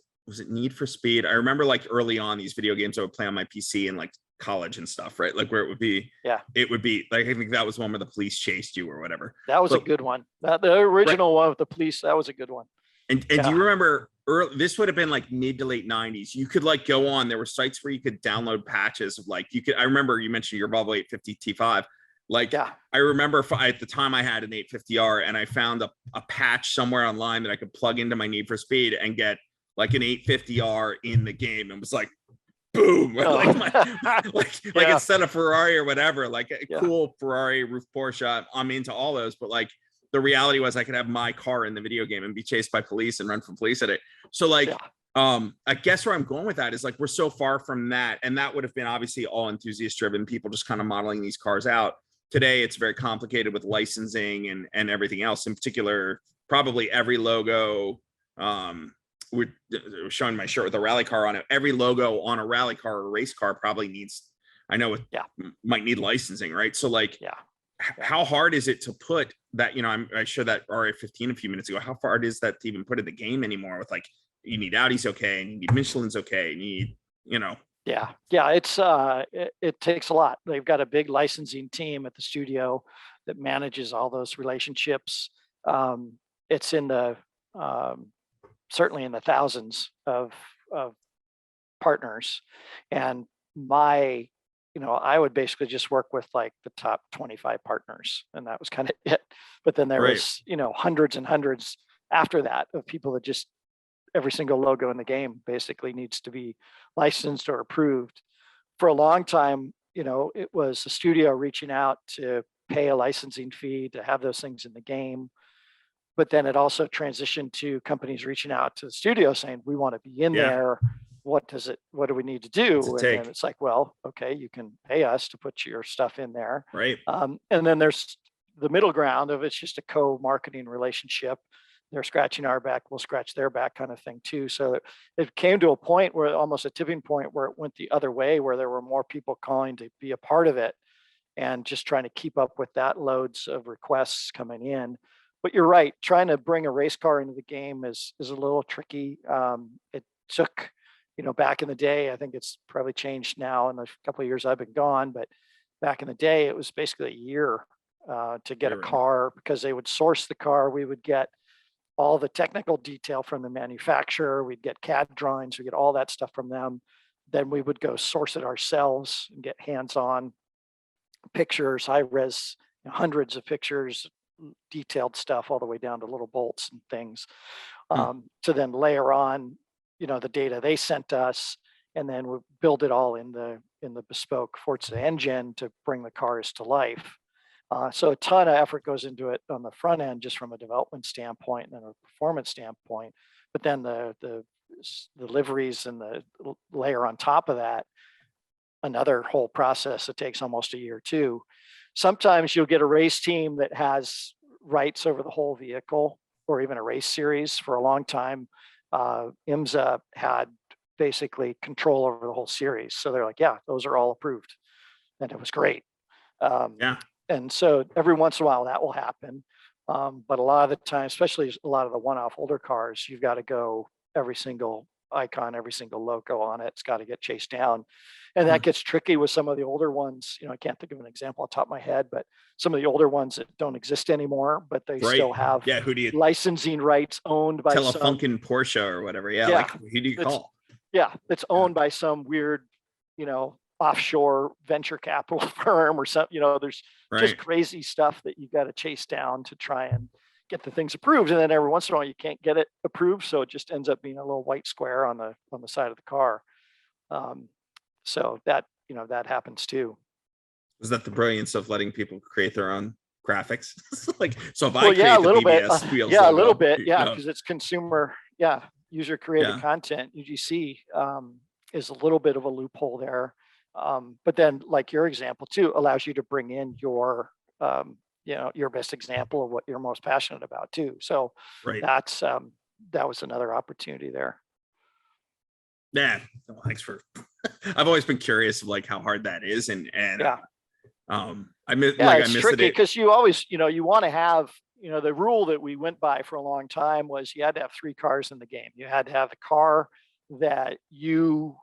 Need for Speed? I remember like early on these video games I would play on my PC in like college and stuff, right? Like where it would be like, I think that was one where the police chased you or whatever. That was a good one. The original one with the police, that was a good one. And do you remember this would have been like mid to late 90s. You could like go on, there were sites where you could download patches of like, I remember you mentioned your Volvo 850 T5. Like, I remember at the time I had an 850R and I found a patch somewhere online that I could plug into my Need for Speed and get like an 850R in the game, and was like, boom, like instead of Ferrari or whatever, like a cool Ferrari roof Porsche. I'm into all those, but like the reality was I could have my car in the video game and be chased by police and run from police at it. So like, I guess where I'm going with that is like, we're so far from that. And that would have been obviously all enthusiast driven, people just kind of modeling these cars out. Today, it's very complicated with licensing and everything else. In particular, probably every logo, we're showing my shirt with a rally car on it. Every logo on a rally car or a race car probably needs, I know it might need licensing, right? So like, how hard is it to put that, I showed that RA15 a few minutes ago. How hard is that to even put in the game anymore with like, you need Audi's okay, and you need Michelin's okay, and you need, Yeah, it's it takes a lot. They've got a big licensing team at the studio that manages all those relationships. It's in the certainly in the thousands of partners, and I would basically just work with like the top 25 partners, and that was kind of it. But then there was hundreds and hundreds after that of people that just, every single logo in the game basically needs to be licensed or approved. For a long time, it was the studio reaching out to pay a licensing fee to have those things in the game. But then it also transitioned to companies reaching out to the studio saying, we want to be in there. What do we need to do? And then it's like, well, okay, you can pay us to put your stuff in there. Right. And then there's the middle ground of it's just a co-marketing relationship. They're scratching our back, we'll scratch their back kind of thing too. So it came to a point where almost a tipping point where it went the other way, where there were more people calling to be a part of it and just trying to keep up with that loads of requests coming in. But you're right, trying to bring a race car into the game is a little tricky. took, back in the day, I think it's probably changed now in the couple of years I've been gone, but back in the day, it was basically a year to get a You're right. car, because they would source the car. We would get all the technical detail from the manufacturer. We'd get CAD drawings. We get all that stuff from them. Then we would go source it ourselves and get hands-on pictures, high res, hundreds of pictures, detailed stuff, all the way down to little bolts and things, to then layer on, the data they sent us, and then we build it all in the bespoke Forza engine to bring the cars to life. So a ton of effort goes into it on the front end, just from a development standpoint and then a performance standpoint. But then the liveries and the layer on top of that, another whole process that takes almost a year too. Sometimes you'll get a race team that has rights over the whole vehicle, or even a race series. For a long time, IMSA had basically control over the whole series. So they're like, yeah, those are all approved. And it was great. Yeah. And so every once in a while that will happen. But a lot of the time, especially a lot of the one-off older cars, you've got to go every single icon, every single logo on it. It's got to get chased down. And that gets tricky with some of the older ones. I can't think of an example off the top of my head, but some of the older ones that don't exist anymore, but they still have who do you licensing rights owned by some Telefunken Porsche or whatever? Yeah. Yeah. Like, who do you call? It's owned by some weird, offshore venture capital firm or something. There's just crazy stuff that you've got to chase down to try and get the things approved. And then every once in a while you can't get it approved, so it just ends up being a little white square on the side of the car. So that that happens too. Is that the brilliance of letting people create their own graphics? Like, so if I Well, create a little the bit, BBS wheels a logo, little bit, because it's consumer, user created Yeah. content. UGC is a little bit of a loophole there. But then, like your example too, allows you to bring in your your best example of what you're most passionate about too. So that's that was another opportunity there. Yeah. Well, thanks for I've always been curious of like how hard that is, and I miss it's tricky because you always, you want to have, the rule that we went by for a long time was you had to have 3 cars in the game. You had to have the car that you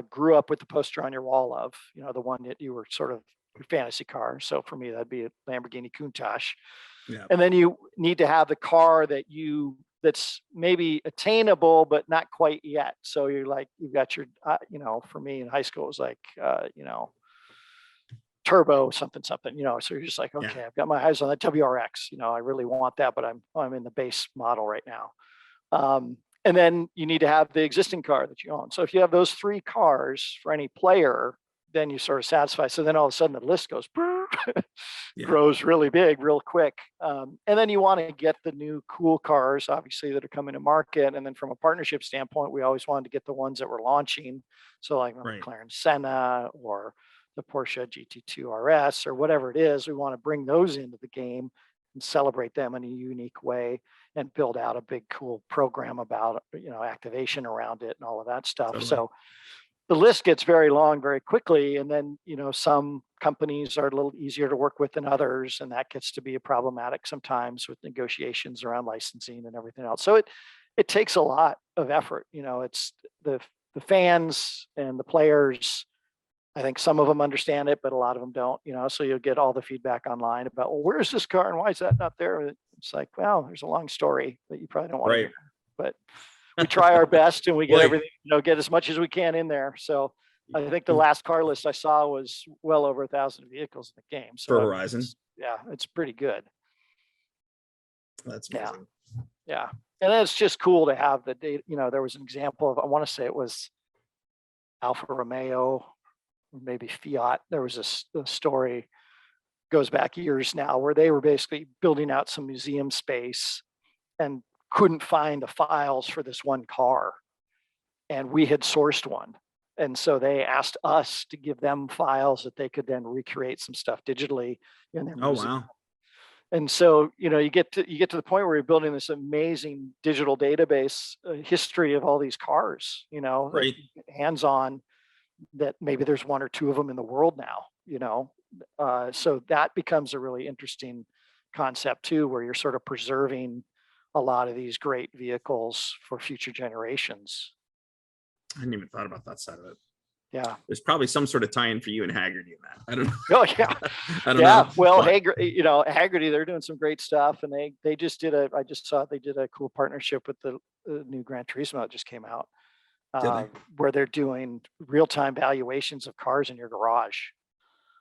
grew up with the poster on your wall of, the one that you were sort of your fantasy car. So for me, that'd be a Lamborghini Countach. Yeah. And then you need to have the car that's maybe attainable, but not quite yet. So you're like, you've got your, for me in high school, it was like, turbo something, so you're just like, okay, I've got my eyes on that WRX, I really want that, but I'm in the base model right now. And then you need to have the existing car that you own. So if you have those 3 cars for any player, then you sort of satisfy. So then all of a sudden the list goes, grows really big, real quick. And then you want to get the new cool cars, obviously, that are coming to market. And then from a partnership standpoint, we always wanted to get the ones that were launching. So like the McLaren Senna or the Porsche GT2 RS or whatever it is, we want to bring those into the game and celebrate them in a unique way and build out a big, cool program about, activation around it and all of that stuff. Totally. So the list gets very long very quickly. And then, some companies are a little easier to work with than others. And that gets to be problematic sometimes with negotiations around licensing and everything else. So it takes a lot of effort. It's the fans and the players. I think some of them understand it, but a lot of them don't, so you'll get all the feedback online about, well, where's this car and why is that not there? It's like, well, there's a long story that you probably don't want to hear, but we try our best and we get everything, get as much as we can in there. So I think the last car list I saw was well over 1,000 vehicles in the game. So for Horizon. It's pretty good. That's amazing. Yeah. And it's just cool to have the data. There was an example of, I want to say it was Alfa Romeo, maybe Fiat. There was a story, goes back years now, where they were basically building out some museum space and couldn't find the files for this one car, and we had sourced one, and so they asked us to give them files that they could then recreate some stuff digitally in their museum. Wow. And so you get to the point where you're building this amazing digital database history of all these cars, hands-on, that maybe there's 1 or 2 of them in the world now, so that becomes a really interesting concept too, where you're sort of preserving a lot of these great vehicles for future generations. I hadn't even thought about that side of it. Yeah. There's probably some sort of tie-in for you and Haggerty in that. I don't know. Oh yeah. I don't know. Well, Haggerty, they're doing some great stuff, and they just did I just saw they did a cool partnership with the new Gran Turismo that just came out, where they're doing real-time valuations of cars in your garage.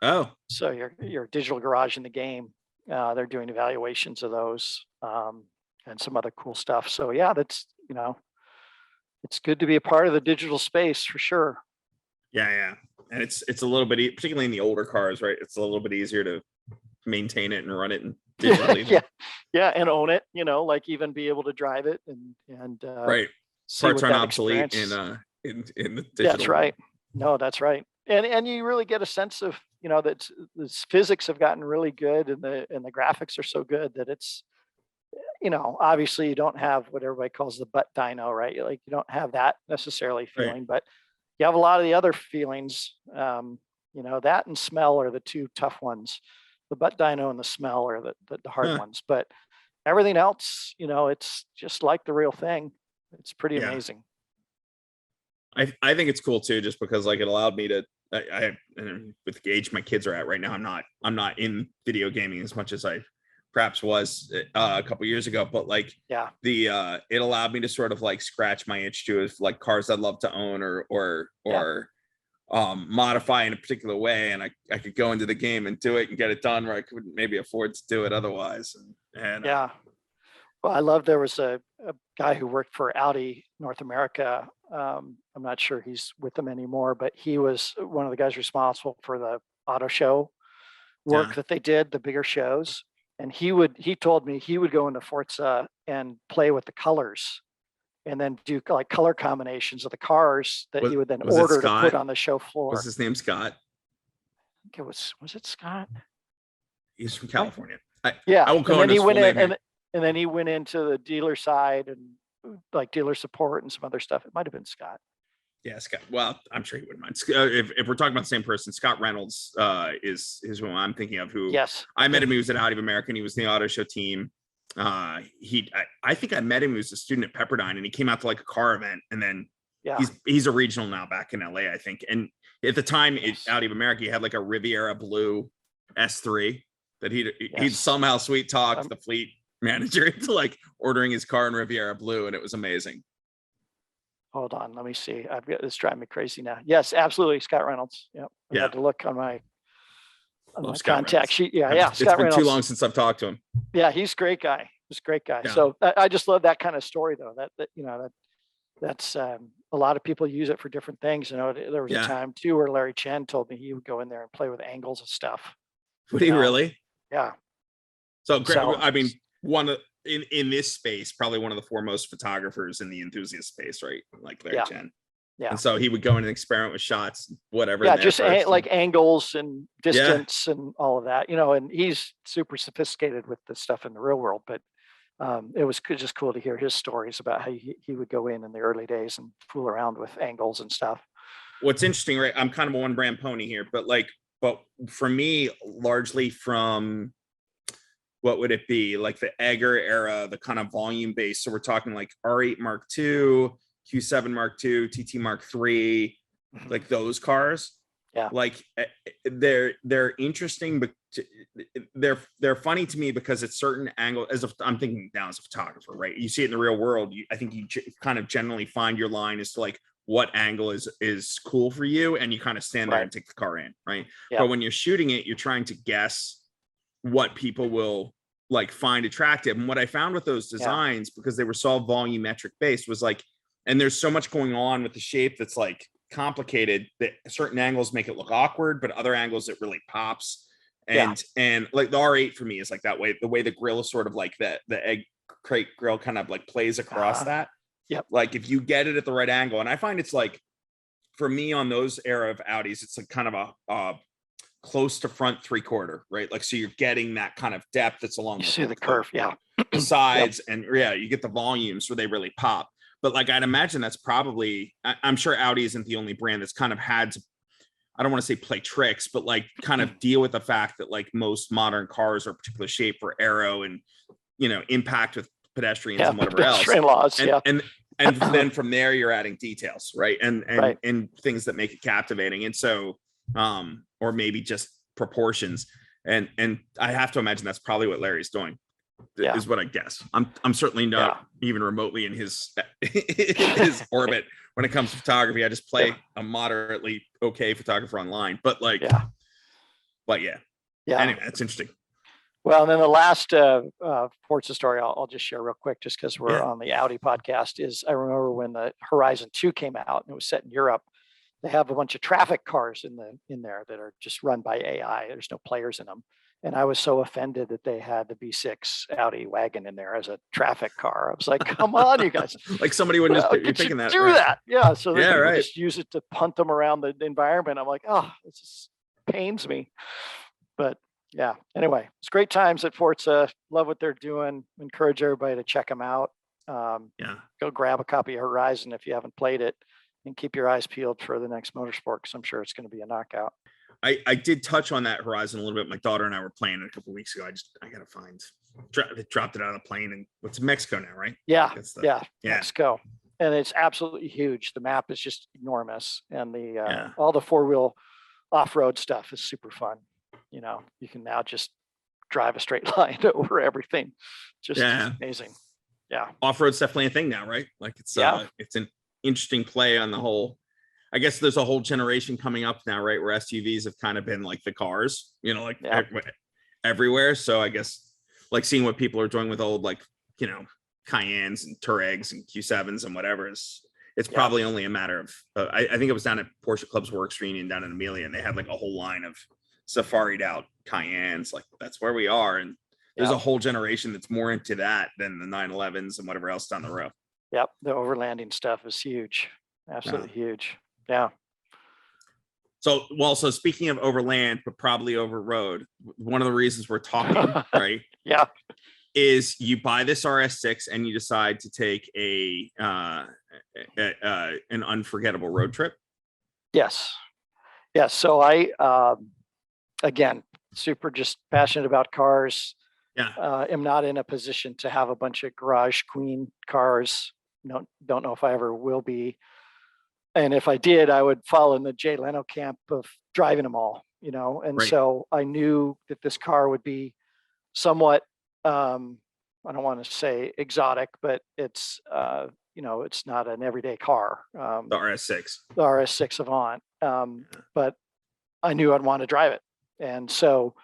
Oh. So your digital garage in the game, they're doing evaluations of those, and some other cool stuff. So yeah, that's, it's good to be a part of the digital space for sure. Yeah. And it's a little bit, particularly in the older cars, right? It's a little bit easier to maintain it and run it digitally. Yeah, and own it, like even be able to drive it and right. Parts aren't obsolete in the digital. That's right. No, that's right. And you really get a sense of, that the physics have gotten really good, and the graphics are so good that it's, obviously you don't have what everybody calls the butt dyno, right? Like you don't have that necessarily feeling, but you have a lot of the other feelings. That and smell are the two tough ones. The butt dyno and the smell are the hard ones, but everything else, it's just like the real thing. It's pretty amazing. I think it's cool too, just because like it allowed me to, with the age my kids are at right now, I'm not in video gaming as much as I perhaps was a couple years ago, but like it allowed me to sort of like scratch my itch to like cars I'd love to own or modify in a particular way, and I could go into the game and do it and get it done where I couldn't maybe afford to do it otherwise. And well, I love, there was a guy who worked for Audi North America. I'm not sure he's with them anymore, but he was one of the guys responsible for the auto show work that they did, the bigger shows. And he told me he would go into Forza and play with the colors and then do like color combinations of the cars that he would then order to put on the show floor. Was his name Scott? I think it was it Scott? He's from California. I won't go into his full name. And then he went into the dealer side and like dealer support and some other stuff. It might have been Scott. Yeah, Scott. Well, I'm sure he wouldn't mind. If we're talking about the same person, Scott Reynolds is who I'm thinking of. Who I met him. He was at Audi of America, and he was in the auto show team. I think I met him. He was a student at Pepperdine, and he came out to like a car event, and then he's a regional now back in LA, I think. And at the time, Audi of America, he had like a Riviera Blue S3 that he'd somehow sweet talked the fleet manager into like ordering his car in Riviera Blue, and it was amazing. Hold on, let me see. I've got this driving me crazy now. Yes, absolutely, Scott Reynolds. I had to look on my contact sheet. Scott Reynolds. It's been too long since I've talked to him. Yeah, he's a great guy. He's a great guy. So I just love that kind of story, though. That's a lot of people use it for different things. There was a time too where Larry Chen told me he would go in there and play with angles and stuff. Would he really? Yeah. So I mean, in this space, probably one of the foremost photographers in the enthusiast space, right? Like Larry Chen. Yeah. And so he would go in and experiment with shots, whatever. Yeah, just like angles and distance and all of that, and he's super sophisticated with the stuff in the real world. But it was just cool to hear his stories about how he would go in the early days and fool around with angles and stuff. What's interesting, right? I'm kind of a one brand pony here, but for me, largely from, what would it be, like the Egger era, the kind of volume base. So we're talking like R8 Mark II, Q7 Mark II, TT Mark III, like those cars. Yeah, like they're interesting, but they're funny to me because it's certain angle. I'm thinking now as a photographer, right? You see it in the real world. I think you kind of generally find your line as to like what angle is cool for you, and you kind of stand there and take the car in, right? Yeah. But when you're shooting it, you're trying to guess what people will like find attractive. And what I found with those designs, because they were so volumetric based, was like, and there's so much going on with the shape that's like complicated that certain angles make it look awkward, but other angles it really pops. And like the R8 for me is like that way, the way the grill is sort of like the egg crate grill kind of like plays across that. Yep. Like if you get it at the right angle, and I find it's like, for me on those era of Audis, it's like kind of a close to front 3/4, right? Like, so you're getting that kind of depth that's along the curve, the sides, and you get the volumes where they really pop. But like, I'd imagine that's probably, I'm sure Audi isn't the only brand that's kind of had to, I don't want to say play tricks, but like kind of deal with the fact that like most modern cars are a particular shape for aero and, impact with pedestrians and whatever else. Laws, And then from there you're adding details, right? And Right. and things that make it captivating. And so or maybe just proportions. And I have to imagine that's probably what Larry's doing, Yeah. is what I guess. I'm certainly not even remotely in his his orbit when it comes to photography. I just play a moderately okay photographer online, but like but yeah. Anyway, that's interesting. Well, and then the last Forza story I'll just share real quick, just because we're on the Audi podcast, is I remember when the Horizon 2 came out and it was set in Europe. They have a bunch of traffic cars in there that are just run by AI. There's no players in them. And I was so offended that they had the B6 Audi wagon in there as a traffic car. I was like, come on, you guys. Like somebody wouldn't just be thinking that. Do that. Yeah. So then people right. just use it to punt them around the environment. I'm like, oh, this just pains me. But yeah, anyway, it's great times at Forza. Love what they're doing. Encourage everybody to check them out. Go grab a copy of Horizon if you haven't played it, and keep your eyes peeled for the next motorsport, because I'm sure it's going to be a knockout. I did touch on that Horizon a little bit. My daughter and I were playing it a couple of weeks ago. I gotta find dropped it out of the plane, and it's Mexico now, right? Yeah, Mexico, and it's absolutely huge. The map is just enormous, and the all the 4-wheel off-road stuff is super fun. You know, you can now just drive a straight line over everything. Just amazing. Yeah, off-road's definitely a thing now, right? Like it's an interesting play on the whole. I guess there's a whole generation coming up now, right, where SUVs have kind of been like the cars, you know, like everywhere. So I guess like seeing what people are doing with old, like, you know, Cayennes and Touaregs and Q7s and whatever it's probably only a matter of I think it was down at Porsche Club's Works Reunion down in Amelia, and they had like a whole line of safaried out Cayennes. Like that's where we are, and there's a whole generation that's more into that than the 911s and whatever else down the road. Yep, the overlanding stuff is huge, absolutely huge. Yeah. So speaking of overland, but probably over road, one of the reasons we're talking, right? Is you buy this RS6 and you decide to take an unforgettable road trip. Yes. So I, again, super just passionate about cars. Am not in a position to have a bunch of garage queen cars. Don't know if I ever will be. And if I did, I would fall in the Jay Leno camp of driving them all, you know? And so I knew that this car would be somewhat, I don't want to say exotic, but it's, you know, it's not an everyday car. The RS6 Avant. But I knew I'd want to drive it. And so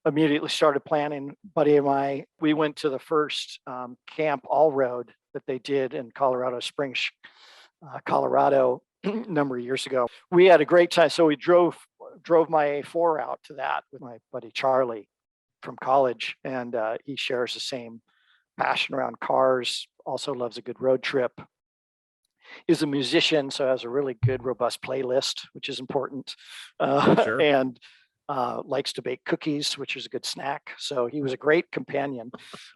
immediately started planning. Buddy and I, we went to the first camp all road that they did in Colorado Springs, Colorado, a number of years ago. We had a great time. So we drove my A4 out to that with my buddy Charlie from college, and he shares the same passion around cars, also loves a good road trip, is a musician, so has a really good robust playlist, which is important, and likes to bake cookies, which is a good snack. So he was a great companion.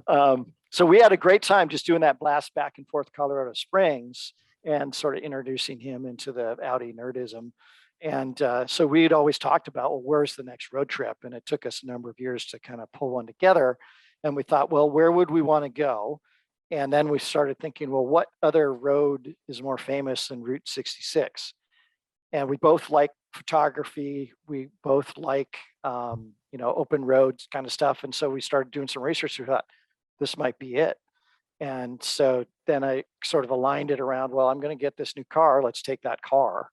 So we had a great time just doing that blast back and forth Colorado Springs and sort of introducing him into the Audi nerdism. And so we'd always talked about, well, where's the next road trip? And it took us a number of years to kind of pull one together. And we thought, well, where would we want to go? And then we started thinking, well, what other road is more famous than Route 66? And we both like photography. We both like, you know, open roads kind of stuff. And so we started doing some research. We thought this might be it. And so then I sort of aligned it around, well, I'm going to get this new car. Let's take that car.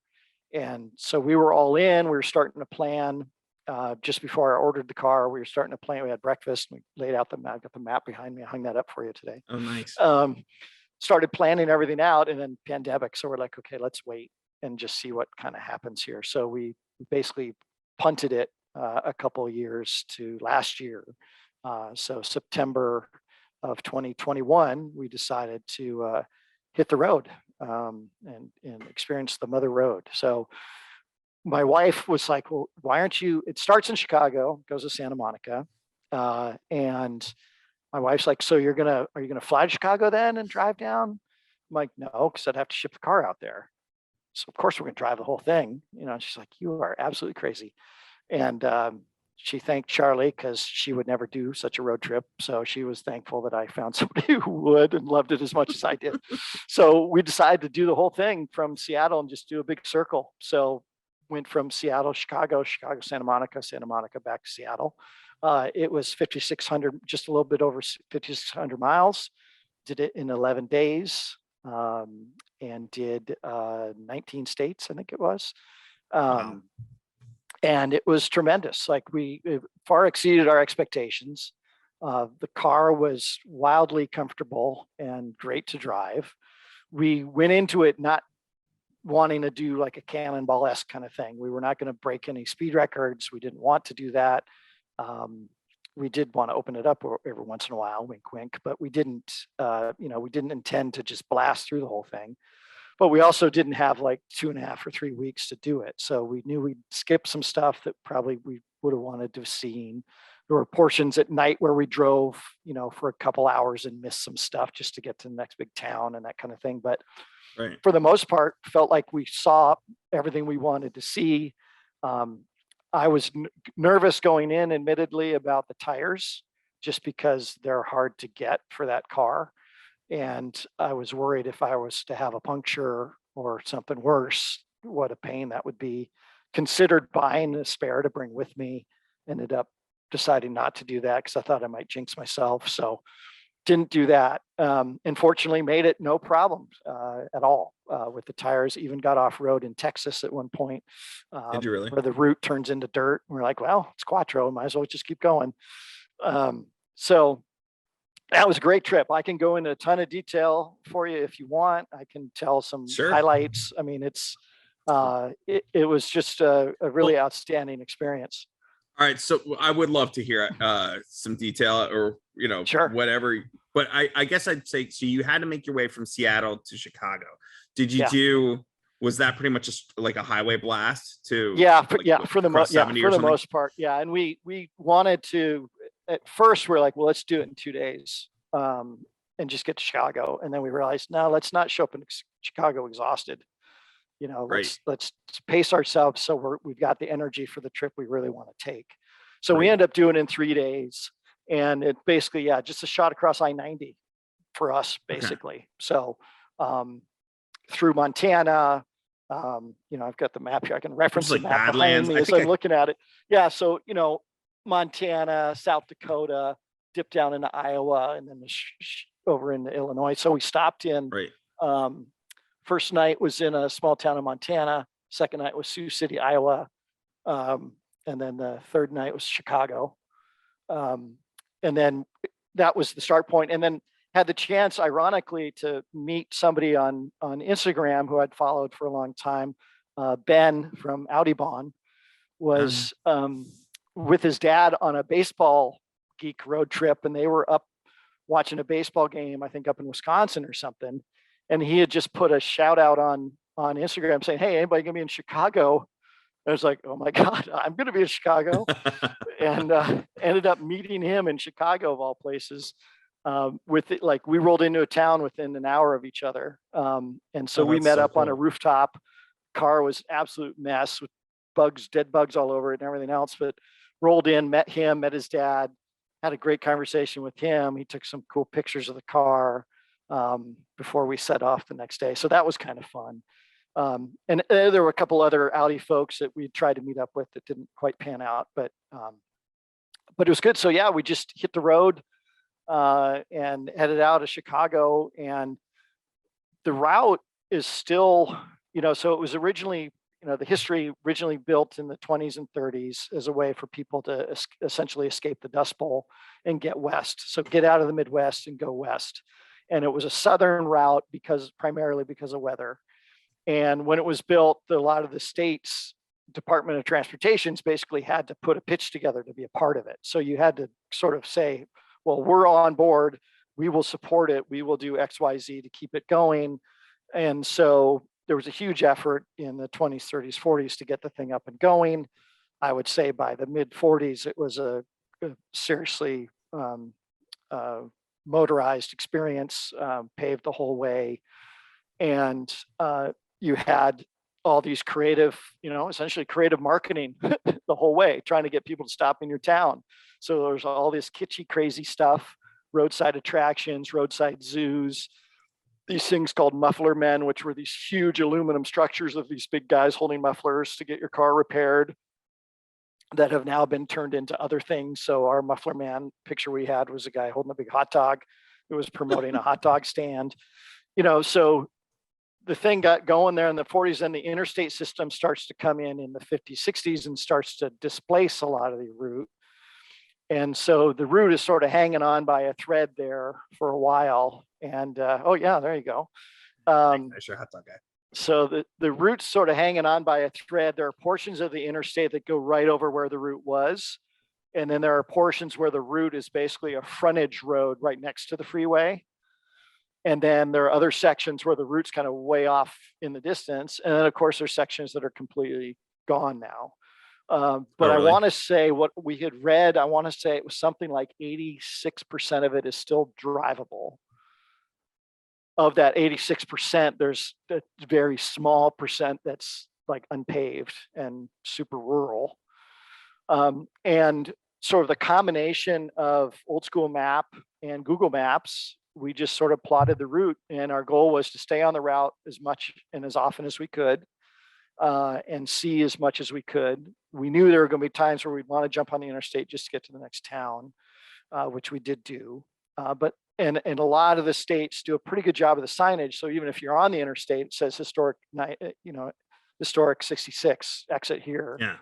And so we were all in. We were starting to plan. Just before I ordered the car, we were starting to plan. We had breakfast. We laid out the map. I've got the map behind me. I hung that up for you today. Oh, nice. Started planning everything out, and then pandemic. So we're like, okay, let's wait and just see what kind of happens here. So we basically punted it a couple of years to last year. So September of 2021, we decided to hit the road and experience the mother road. So my wife was like, well, why aren't you, it starts in Chicago, goes to Santa Monica. And my wife's like, so are you gonna fly to Chicago then and drive down? I'm like, no, because I'd have to ship the car out there. So of course we're gonna drive the whole thing. You know, she's like, you are absolutely crazy. And she thanked Charlie because she would never do such a road trip. So she was thankful that I found somebody who would and loved it as much as I did. So we decided to do the whole thing from Seattle and just do a big circle. So went from Seattle, Chicago, Santa Monica back to Seattle. It was 5,600, just a little bit over 5,600 miles. Did it in 11 days and did 19 states, I think it was. Wow. And it was tremendous. Like it far exceeded our expectations. The car was wildly comfortable and great to drive. We went into it not wanting to do like a cannonball-esque kind of thing. We were not going to break any speed records. We didn't want to do that. We did want to open it up every once in a while, wink, wink, but we didn't, we didn't intend to just blast through the whole thing. But we also didn't have like 2.5 or 3 weeks to do it. So we knew we'd skip some stuff that probably we would have wanted to have seen. There were portions at night where we drove, for a couple hours and missed some stuff just to get to the next big town and that kind of thing. But right. For the most part, felt like we saw everything we wanted to see. I was nervous going in, admittedly, about the tires, just because they're hard to get for that car. And I was worried if I was to have a puncture or something worse, what a pain that would be. Considered buying a spare to bring with me. Ended up deciding not to do that because I thought I might jinx myself. So didn't do that. Unfortunately, made it no problem at all with the tires. Even got off road in Texas at one point, Did you really? where the route turns into dirt. We're like, well, it's quattro, might as well just keep going. So that was a great trip. I can go into a ton of detail for you if you want. I can tell some highlights. I mean, it was just a really outstanding experience. All right, so I would love to hear some detail or Sure. whatever. But I guess I'd say, so you had to make your way from Seattle to Chicago. Did you do? Was that pretty much just like a highway blast to? For the most part, yeah. And we wanted to. At first, we're like, well, let's do it in 2 days and just get to Chicago. And then we realized, no, let's not show up in Chicago exhausted. Let's pace ourselves so we've got the energy for the trip we really want to take. So we end up doing it in 3 days, and it basically, just a shot across I-90 for us, basically. Okay. So through Montana, I've got the map here. I can reference the map behind me as I'm looking at it. Yeah, so Montana, South Dakota, dip down into Iowa, and then over into Illinois. So we stopped in. First night was in a small town in Montana. Second night was Sioux City, Iowa. And then the third night was Chicago. And then that was the start point. And then had the chance, ironically, to meet somebody on Instagram who I'd followed for a long time. Ben from Audubon was with his dad on a baseball geek road trip. And they were up watching a baseball game, I think up in Wisconsin or something. And he had just put a shout out on Instagram saying, hey, anybody gonna be in Chicago? I was like, oh my God, I'm gonna be in Chicago. And ended up meeting him in Chicago of all places. With it, like we rolled into a town within an hour of each other. And so we met up on a rooftop. Car was absolute mess with dead bugs all over it and everything else, but rolled in, met him, met his dad, had a great conversation with him. He took some cool pictures of the car before we set off the next day. So that was kind of fun. And there were a couple other Audi folks that we tried to meet up with that didn't quite pan out, but it was good. So yeah, we just hit the road and headed out of Chicago, and the route is still, so it was originally, the history originally built in the 20s and 30s as a way for people to essentially escape the Dust Bowl and get west. So get out of the Midwest and go west. And it was a southern route primarily because of weather. And when it was built, a lot of the states' Department of Transportations basically had to put a pitch together to be a part of it. So you had to sort of say, well, we're on board. We will support it. We will do X, Y, Z to keep it going. And so there was a huge effort in the 20s, 30s, 40s to get the thing up and going. I would say by the mid 40s, it was a seriously motorized experience, paved the whole way. And you had all these creative, essentially creative marketing the whole way, trying to get people to stop in your town. So there's all this kitschy, crazy stuff, roadside attractions, roadside zoos, these things called muffler men, which were these huge aluminum structures of these big guys holding mufflers to get your car repaired, that have now been turned into other things. So our muffler man picture we had was a guy holding a big hot dog. It was promoting a hot dog stand. So the thing got going there in the 40s, and the interstate system starts to come in the 50s, 60s, and starts to displace a lot of the route. And so the route is sort of hanging on by a thread there for a while. And oh yeah, there you go. There's your hot dog guy. So the route's sort of hanging on by a thread. There are portions of the interstate that go right over where the route was. And then there are portions where the route is basically a frontage road right next to the freeway. And then there are other sections where the route's kind of way off in the distance. And then of course there's sections that are completely gone now. But really? I want to say what we had read, I want to say it was something like 86% of it is still drivable. Of that 86%, there's a very small percent that's like unpaved and super rural. And sort of the combination of old school map and Google Maps, we just sort of plotted the route, and our goal was to stay on the route as much and as often as we could, and see as much as we could. We knew there were going to be times where we'd want to jump on the interstate just to get to the next town, which we did do. And a lot of the states do a pretty good job of the signage. So even if you're on the interstate, it says historic 66 exit here. Yeah.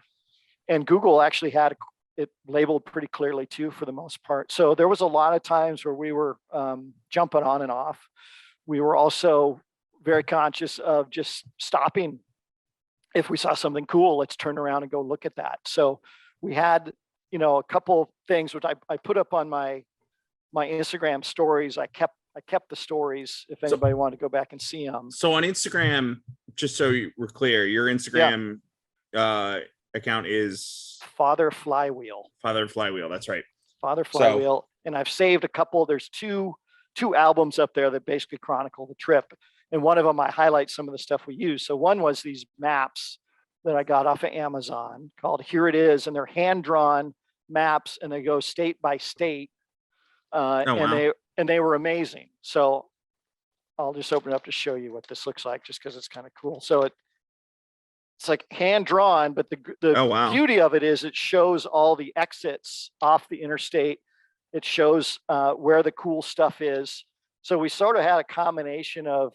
And Google actually had it labeled pretty clearly too, for the most part. So there was a lot of times where we were jumping on and off. We were also very conscious of just stopping. If we saw something cool, let's turn around and go look at that. So we had, a couple things which I put up on my Instagram stories. I kept the stories if anybody wanted to go back and see them. So on Instagram, just so we're clear, your Instagram account is Father Flywheel. That's right. Father Flywheel. And I've saved a couple. There's two albums up there that basically chronicle the trip. And one of them, I highlight some of the stuff we use. So one was these maps that I got off of Amazon called Here It Is. And they're hand-drawn maps, and they go state by state. Wow. And they were amazing. So I'll just open it up to show you what this looks like, just because it's kind of cool. So it's like hand drawn, but the beauty of it is it shows all the exits off the interstate. It shows where the cool stuff is. So we sort of had a combination of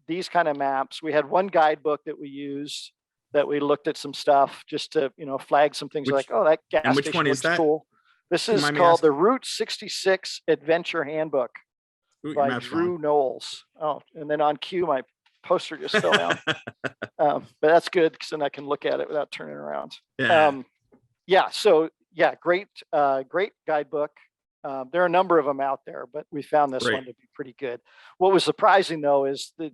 these kind of maps. We had one guidebook that we used, that we looked at some stuff just to flag some things. Like, oh, that gas which station one looks is that? Cool. This is called the Route 66 Adventure Handbook by Drew Knowles. Oh, and then on cue, my poster just fell down. But that's good, because then I can look at it without turning around. Yeah. So great guidebook. There are a number of them out there, but we found this one to be pretty good. What was surprising though is the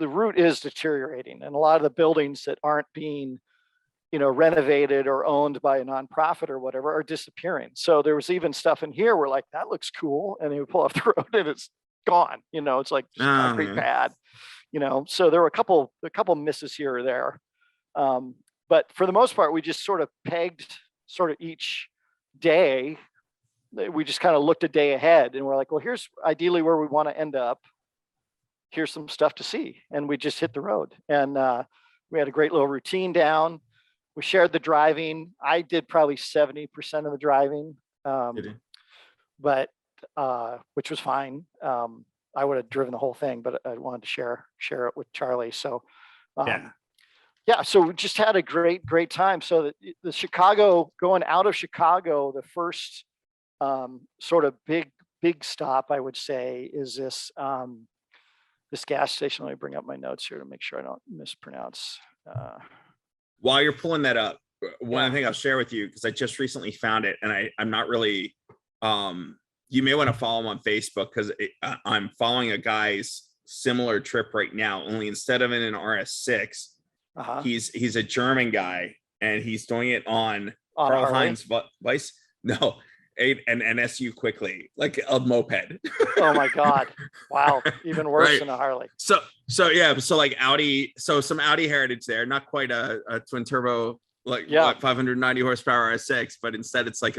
route is deteriorating, and a lot of the buildings that aren't being renovated or owned by a nonprofit or whatever are disappearing. So there was even stuff in here where like, that looks cool. And then we pull off the road and it's gone, it's like just concrete pad, so there were a couple misses here or there. But for the most part, we just sort of pegged sort of each day. We just kind of looked a day ahead, and we're like, well, here's ideally where we want to end up. Here's some stuff to see. And we just hit the road, and we had a great little routine down. We shared the driving. I did probably 70% of the driving, but which was fine. I would have driven the whole thing, but I wanted to share it with Charlie. So, so we just had a great time. So the Chicago, going out of Chicago, the first sort of big stop, I would say, is this this gas station. Let me bring up my notes here to make sure I don't mispronounce. While you're pulling that up, one thing I'll share with you, because I just recently found it, and I'm not really, you may want to follow him on Facebook, because I'm following a guy's similar trip right now, only instead of in an RS6, he's a German guy, and he's doing it on Karl Heinz Weiss. No, an NSU quickly, like a moped. Oh my God. Wow. Even worse Right. than a Harley. So yeah, so like Audi, so some Audi heritage there, not quite a twin turbo, like 590 horsepower S6, but instead it's like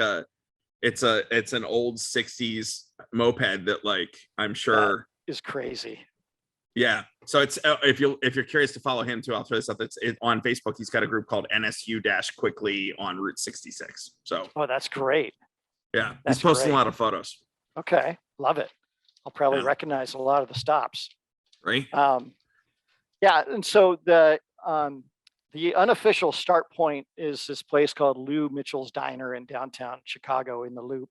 it's an old 60s moped that, like, I'm sure is crazy. Yeah. So it's if you're curious to follow him too, I'll throw this up. It's on Facebook. He's got a group called NSU-Quickly on Route 66. So that's great. Yeah, he's posting a lot of photos. Okay, love it. I'll probably recognize a lot of the stops. Right. Yeah, and so the unofficial start point is this place called Lou Mitchell's Diner in downtown Chicago in the Loop,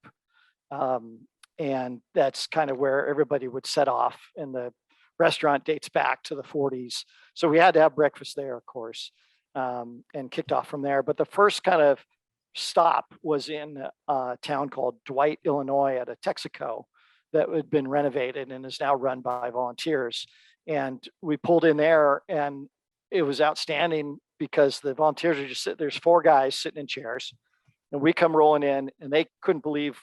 and that's kind of where everybody would set off. And the restaurant dates back to the 40s, so we had to have breakfast there, of course, and kicked off from there. But the first kind of stop was in a town called Dwight, Illinois, at a Texaco that had been renovated and is now run by volunteers. And we pulled in there, and it was outstanding because the volunteers are just sitting, there's 4 guys sitting in chairs, and we come rolling in, and they couldn't believe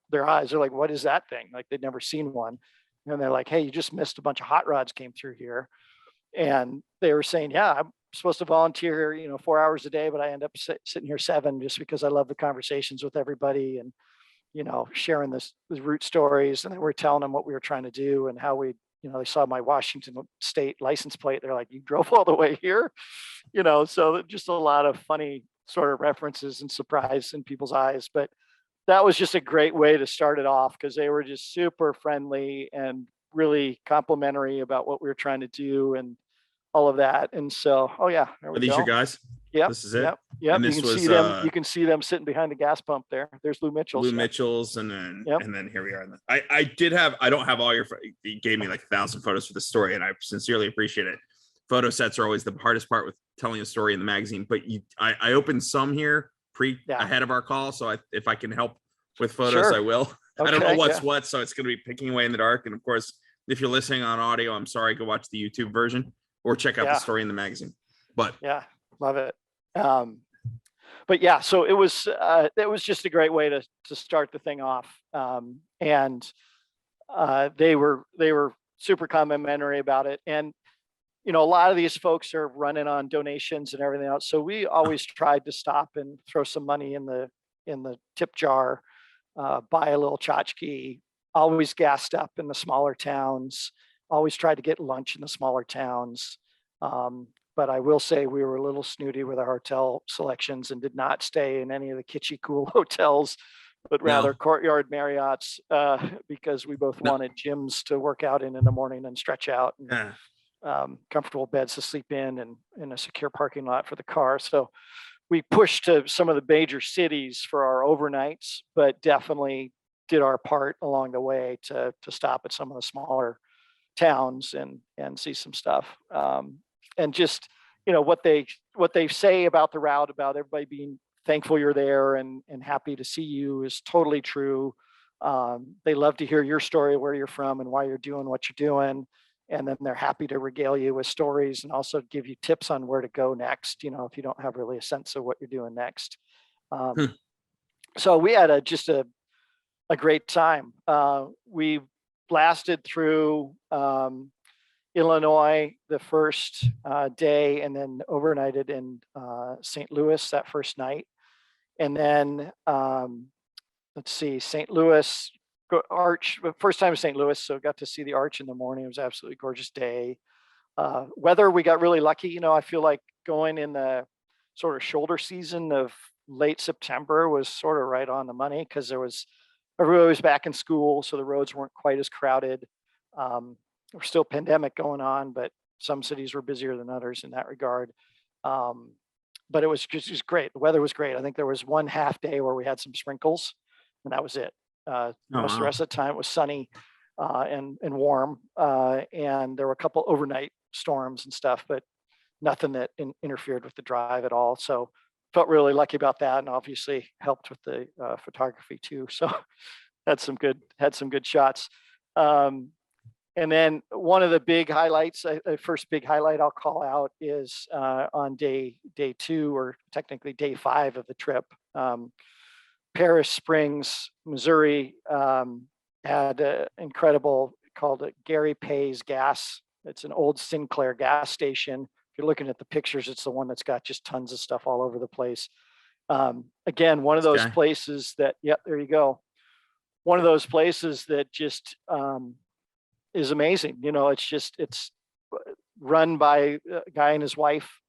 their eyes. They're like, what is that thing? Like, they'd never seen one. And they're like, hey, you just missed a bunch of hot rods came through here. And they were saying, yeah, I'm supposed to volunteer, 4 hours a day, but I end up sitting here 7 just because I love the conversations with everybody and, sharing the route stories. And then we're telling them what we were trying to do and how we, they saw my Washington state license plate. They're like, you drove all the way here, so just a lot of funny sort of references and surprise in people's eyes. But that was just a great way to start it off because they were just super friendly and really complimentary about what we were trying to do and all of that. And so, there we go. Are these your guys? Yeah, this is it. Yeah, and you can see them. You can see them sitting behind the gas pump there. There's Lou Mitchell's. Lou Mitchell's, and then here we are. I don't have all your. You gave me like 1,000 photos for the story, and I sincerely appreciate it. Photo sets are always the hardest part with telling a story in the magazine. But I opened some here ahead of our call, so if I can help with photos, I will. Okay, I don't know what's what, so it's going to be picking away in the dark. And of course, if you're listening on audio, I'm sorry. Go watch the YouTube version or check out the story in the magazine. But love it. But yeah, so it was just a great way to start the thing off. And they were super complimentary about it. And a lot of these folks are running on donations and everything else. So we always tried to stop and throw some money in the tip jar, buy a little tchotchke, always gassed up in the smaller towns, always tried to get lunch in the smaller towns. But I will say we were a little snooty with our hotel selections and did not stay in any of the kitschy cool hotels, but rather Courtyard Marriott's, because we both wanted gyms to work out in the morning and stretch out, and comfortable beds to sleep in, and in a secure parking lot for the car. So we pushed to some of the major cities for our overnights, but definitely did our part along the way to stop at some of the smaller towns and see some stuff. And just, what they say about the route, about everybody being thankful you're there and happy to see you, is totally true. They love to hear your story, where you're from and why you're doing what you're doing. And then they're happy to regale you with stories and also give you tips on where to go next, if you don't have really a sense of what you're doing next. So we had just a great time. We blasted through Illinois the first day, and then overnighted in St. Louis that first night. And then let's see, St. Louis Arch, first time in St. Louis, so got to see the Arch in the morning. It was absolutely gorgeous day. Weather, we got really lucky. I feel like going in the sort of shoulder season of late September was sort of right on the money, because everybody was back in school, so the roads weren't quite as crowded. There's still pandemic going on, but some cities were busier than others in that regard. But it was just great. The weather was great. I think there was one half day where we had some sprinkles, and that was it. Most of the rest of the time it was sunny and warm. And there were a couple overnight storms and stuff, but nothing that interfered with the drive at all. So felt really lucky about that, and obviously helped with the photography too. So had some good shots. And then one of the big highlights, first big highlight I'll call out, is on day 2, or technically day 5 of the trip. Paris Springs, Missouri, had an incredible called it Gary Pay's Gas. It's an old Sinclair gas station. If you're looking at the pictures, it's the one that's got just tons of stuff all over the place. Again, one of those places that, yep, there you go. One of those places that just is amazing. You know, it's run by a guy and his wife.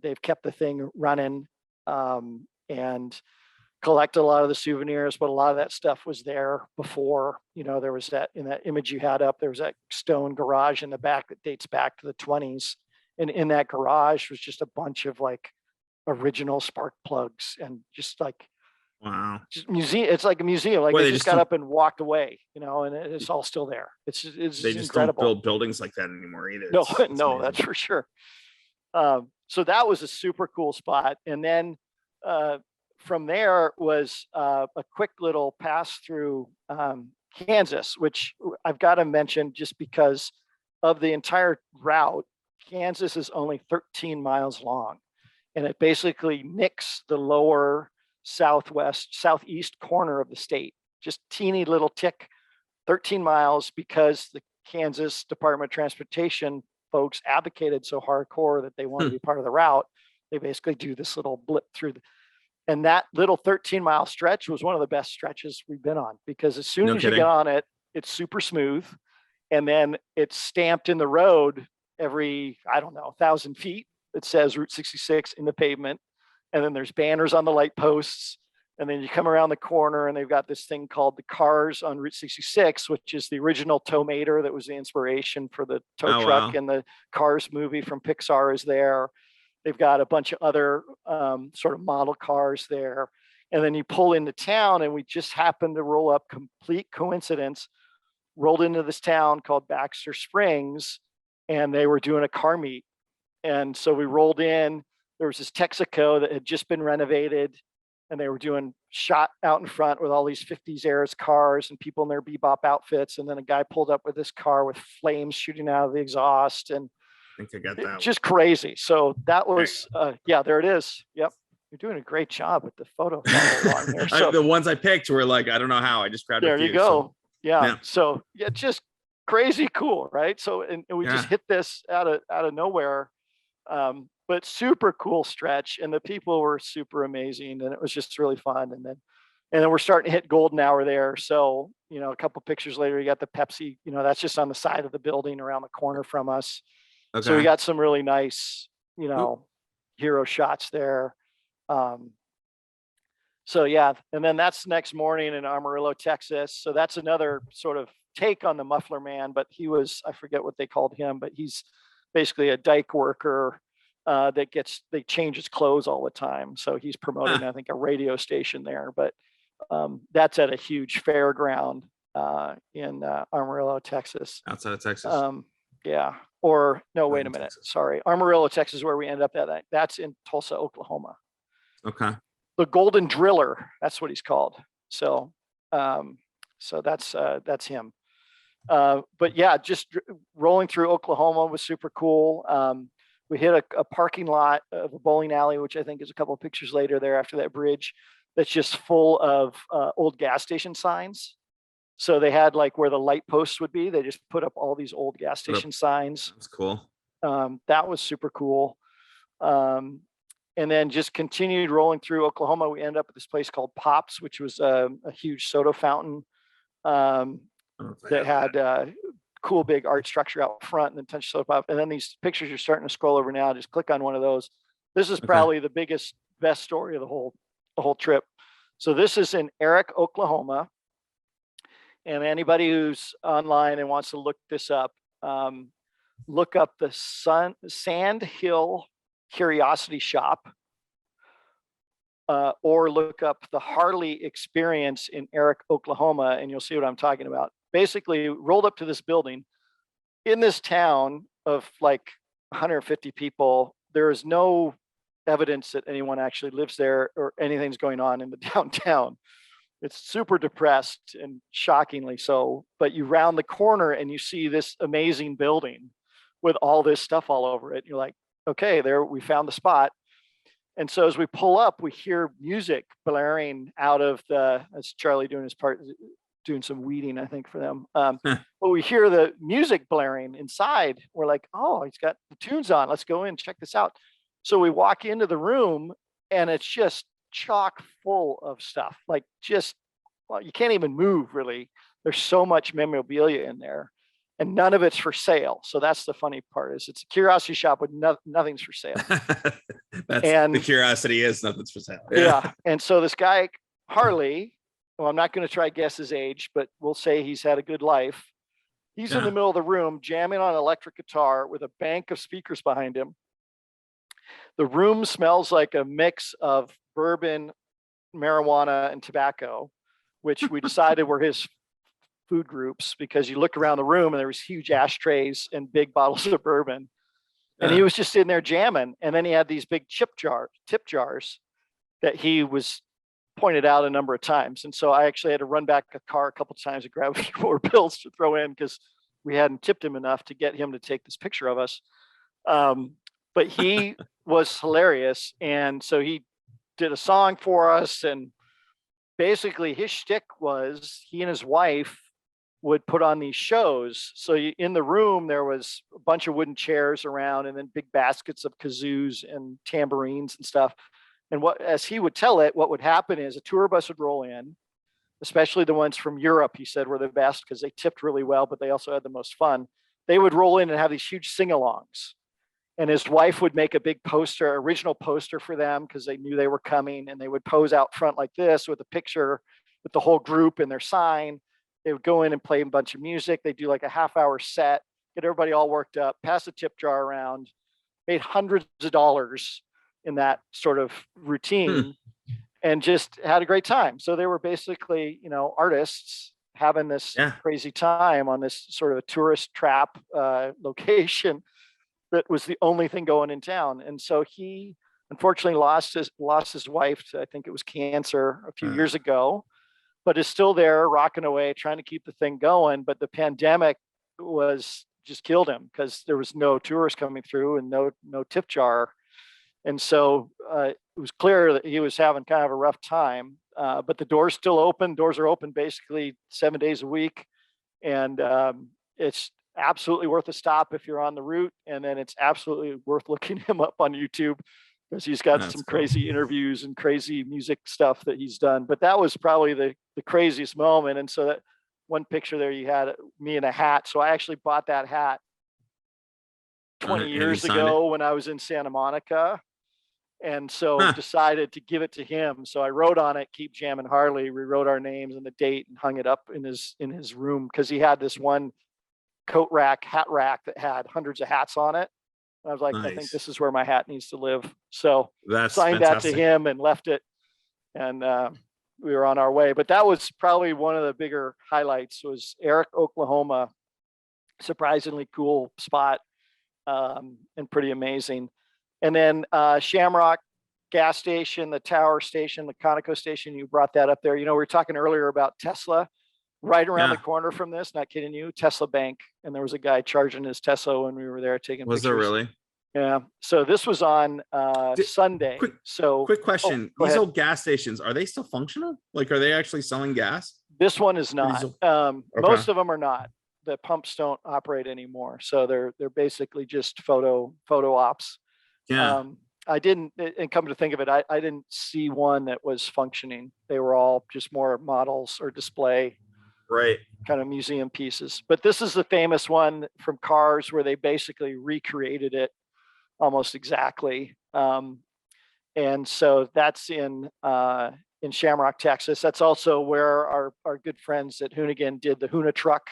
They've kept the thing running and collect a lot of the souvenirs, but a lot of that stuff was there before. You know, there was that in that image you had up, there was that stone garage in the back that dates back to the 20s. And in that garage was just a bunch of like original spark plugs and just like, wow, just museum. It's like a museum. Like they just got up and walked away, you know, and it's all still there. It's they just incredible. Don't build buildings like that anymore either. No, it's no, amazing. that's for sure. So that was a super cool spot. And then from there was a quick little pass through Kansas, which I've got to mention just because of the entire route. Kansas is only 13 miles long, and it basically nicks the lower southeast corner of the state. Just teeny little tick, 13 miles, because the Kansas Department of Transportation folks advocated so hardcore that they wanted to be part of the route. They basically do this little blip through and that little 13-mile stretch was one of the best stretches we've been on, because as soon as you get on it, it's super smooth. And then it's stamped in the road every, I don't know, 1,000 feet. It says Route 66 in the pavement. And then there's banners on the light posts. And then you come around the corner and they've got this thing called the Cars on Route 66, which is the original Towmater that was the inspiration for the tow truck. And the Cars movie from Pixar is there. They've got a bunch of other sort of model cars there. And then you pull into town, and we just happened to roll up, complete coincidence, rolled into this town called Baxter Springs, and they were doing a car meet. And so we rolled in. There was this Texaco that had just been renovated, and they were doing shot out in front with all these 50s era cars and people in their bebop outfits. And then a guy pulled up with this car with flames shooting out of the exhaust, and I think I got that. Just crazy. So that was, yeah, there it is. Yep. You're doing a great job with the photo along here. So the ones I picked were like, I don't know how. I just grabbed there a few. You go. So, yeah. So yeah, just crazy cool, right? So and we just hit this out of nowhere. But super cool stretch, and the people were super amazing, and it was just really fun. And then we're starting to hit golden hour there. So, you know, a couple pictures later, you got the Pepsi, you know, that's just on the side of the building around the corner from us. Okay. So we got some really nice, you know, hero shots there. So yeah, and then that's next morning in Amarillo, Texas. So that's another sort of take on the Muffler Man, but he was, I forget what they called him, but he's basically a dike worker they change his clothes all the time. So he's promoting, I think, a radio station there, but that's at a huge fairground in Amarillo, Texas. Outside of Texas. Yeah. Or no, wait a minute. Texas. Sorry. Amarillo, Texas, where we end up at. That's in Tulsa, Oklahoma. Okay. The Golden Driller. That's what he's called. So, so that's him. But yeah, just rolling through Oklahoma was super cool. We hit a parking lot of a bowling alley, which I think is a couple of pictures later there after that bridge. That's just full of old gas station signs. So they had like where the light posts would be. They just put up all these old gas station signs. That's cool. That was super cool. And then just continued rolling through Oklahoma. We ended up at this place called Pops, which was a huge soda fountain that had cool big art structure out front, and then touch soda pop. And then these pictures you're starting to scroll over now. Just click on one of those. This is probably the best story of the whole trip. So this is in Eric, Oklahoma. And anybody who's online and wants to look this up, look up the Sand Hill Curiosity Shop, or look up the Harley Experience in Eric, Oklahoma, and you'll see what I'm talking about. Basically, rolled up to this building in this town of like 150 people. There is no evidence that anyone actually lives there or anything's going on in the downtown. It's super depressed and shockingly so, but you round the corner and you see this amazing building with all this stuff all over it. You're like, okay, there, we found the spot. And so as we pull up, we hear music blaring out of that's Charlie doing his part, doing some weeding, I think, for them. But we hear the music blaring inside. We're like, oh, he's got the tunes on. Let's go in, check this out. So we walk into the room, and it's just chock full of stuff. Like, just, well, you can't even move, really. There's so much memorabilia in there, and none of it's for sale. So that's the funny part, is it's a curiosity shop with nothing's for sale. And the curiosity is nothing's for sale. Yeah. And so this guy, Harley, well, I'm not going to try guess his age, but we'll say he's had a good life. He's in the middle of the room jamming on an electric guitar with a bank of speakers behind him. The room smells like a mix of bourbon, marijuana, and tobacco, which we decided were his food groups, because you looked around the room and there was huge ashtrays and big bottles of bourbon. And he was just in there jamming. And then he had these big tip jars that he was pointed out a number of times. And so I actually had to run back a car a couple of times and grab a few more bills to throw in, because we hadn't tipped him enough to get him to take this picture of us. But he was hilarious. And so he did a song for us. And basically his shtick was, he and his wife would put on these shows. So in the room, there was a bunch of wooden chairs around, and then big baskets of kazoos and tambourines and stuff. And as he would tell it, what would happen is a tour bus would roll in, especially the ones from Europe, he said, were the best, because they tipped really well, but they also had the most fun. They would roll in and have these huge sing-alongs. And his wife would make a big poster, original poster for them, because they knew they were coming, and they would pose out front like this with a picture with the whole group and their sign. They would go in and play a bunch of music. They'd do like a half-hour set, get everybody all worked up, pass a tip jar around, made hundreds of dollars in that sort of routine, and just had a great time. So they were basically, artists having this crazy time on this sort of a tourist trap location that was the only thing going in town. And so he unfortunately lost his wife to, I think it was cancer, a few years ago, but is still there rocking away, trying to keep the thing going. But the pandemic just killed him, because there was no tourists coming through and no tip jar. And so it was clear that he was having kind of a rough time, but the door's still open. Doors are open basically 7 days a week. And it's absolutely worth a stop if you're on the route. And then it's absolutely worth looking him up on YouTube, because he's got some crazy interviews and crazy music stuff that he's done. But that was probably the craziest moment. And so that one picture there, you had me in a hat. So I actually bought that hat 20 years ago when I was in Santa Monica. And so decided to give it to him. So I wrote on it, "Keep Jamming Harley," rewrote our names and the date, and hung it up in his room, because he had this one hat rack that had hundreds of hats on it. And I was like, I think this is where my hat needs to live. So signed that to him and left it. And we were on our way. But that was probably one of the bigger highlights, was Eric, Oklahoma. Surprisingly cool spot, and pretty amazing. And then Shamrock Gas Station, the Tower Station, the Conoco Station, you brought that up there. We were talking earlier about Tesla. Right around the corner from this, not kidding you, Tesla Bank. And there was a guy charging his Tesla when we were there taking pictures. Was there really? Yeah. So this was on Sunday. Quick question. These old gas stations, are they still functional? Like, are they actually selling gas? This one is not. Most of them are not. The pumps don't operate anymore. So they're basically just photo ops. Yeah. I didn't, and come to think of it, I didn't see one that was functioning. They were all just more models or display. Right. Kind of museum pieces. But this is the famous one from Cars, where they basically recreated it almost exactly. And so that's in Shamrock, Texas. That's also where our good friends at Hoonigan did the Hoona truck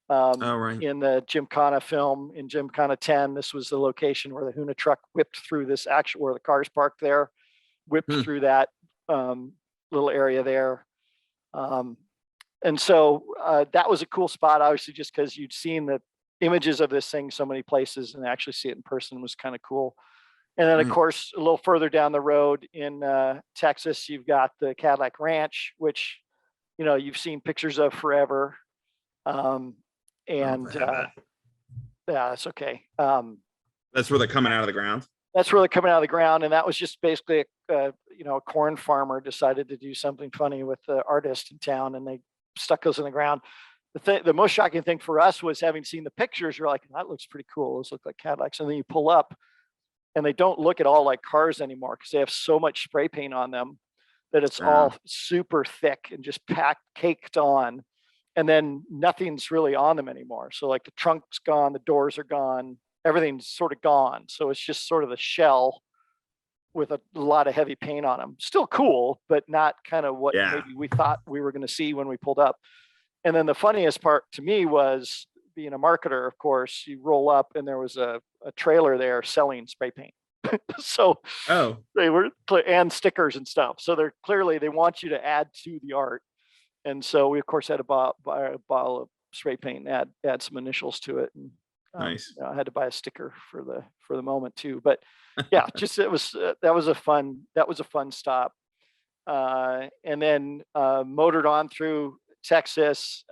in the Gymkhana film, in Gymkhana 10. This was the location where the Hoona truck whipped through this where the cars parked there, whipped through that little area there. And so that was a cool spot, obviously, just because you'd seen the images of this thing so many places, and actually see it in person was kind of cool. And then, of course, a little further down the road in Texas, you've got the Cadillac Ranch, which, you've seen pictures of forever. Yeah, it's okay. That's where they're coming out of the ground. That's really coming out of the ground. And that was just basically, a corn farmer decided to do something funny with the artist in town, and they stuck those in the ground. The most shocking thing for us was having seen the pictures. You're like, that looks pretty cool. Those look like Cadillacs. And then you pull up and they don't look at all like cars anymore because they have so much spray paint on them that it's all super thick and just caked on. And then nothing's really on them anymore. So like the trunk's gone, the doors are gone, everything's sort of gone. So it's just sort of the shell with a lot of heavy paint on them. Still cool, but not kind of what maybe we thought we were going to see when we pulled up. And then the funniest part to me was, being a marketer, of course, you roll up and there was a trailer there selling spray paint. So they were, and stickers and stuff. So they're clearly, they want you to add to the art. And so we of course had to buy a bottle of spray paint and add some initials to it. And nice. I had to buy a sticker for the moment too. But yeah, just that was a fun stop. And then motored on through Texas,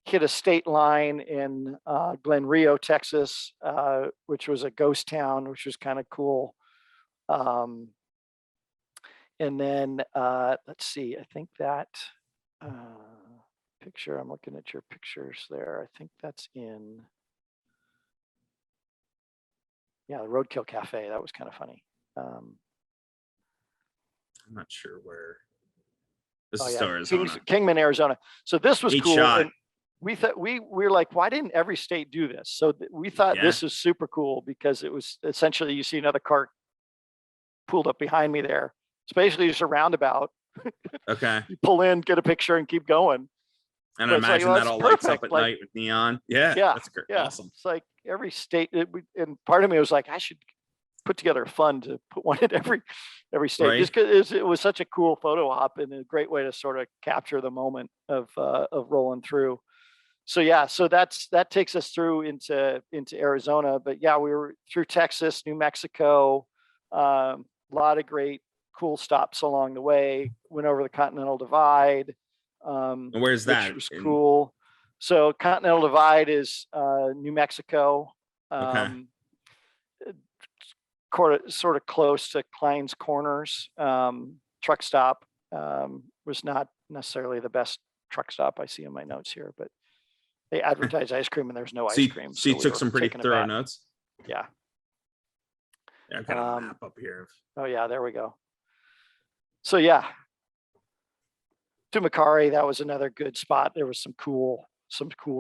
hit a state line in Glen Rio, Texas, which was a ghost town, which was kind of cool. And then let's see, I think that picture, I'm looking at your pictures there. I think that's in, the Roadkill Cafe. That was kind of funny. I'm not sure where. This is still Arizona. Kingman, Arizona. So this was cool. Shot. And we thought we were like, why didn't every state do this? So we thought this was super cool because it was essentially, you see another car pulled up behind me there. It's basically just a roundabout. Okay. You pull in, get a picture, and keep going. And I imagine that all lights up at night with neon. Yeah, that's great. Yeah, awesome. It's like every state, and part of me was like, I should put together a fund to put one at every state, just because it was such a cool photo op and a great way to sort of capture the moment of rolling through. So so that takes us through into Arizona. But yeah, we were through Texas, New Mexico, a lot of great cool stops along the way. Went over the Continental Divide. Where's that? Which was cool. So Continental Divide is New Mexico. Sort of close to Klein's Corners. Truck stop was not necessarily the best truck stop I see in my notes here, but they advertise ice cream and there's no ice cream. So you took some pretty thorough notes. Yeah. I've got a map up here. Oh yeah, there we go. So yeah, to Macari, that was another good spot. There was some cool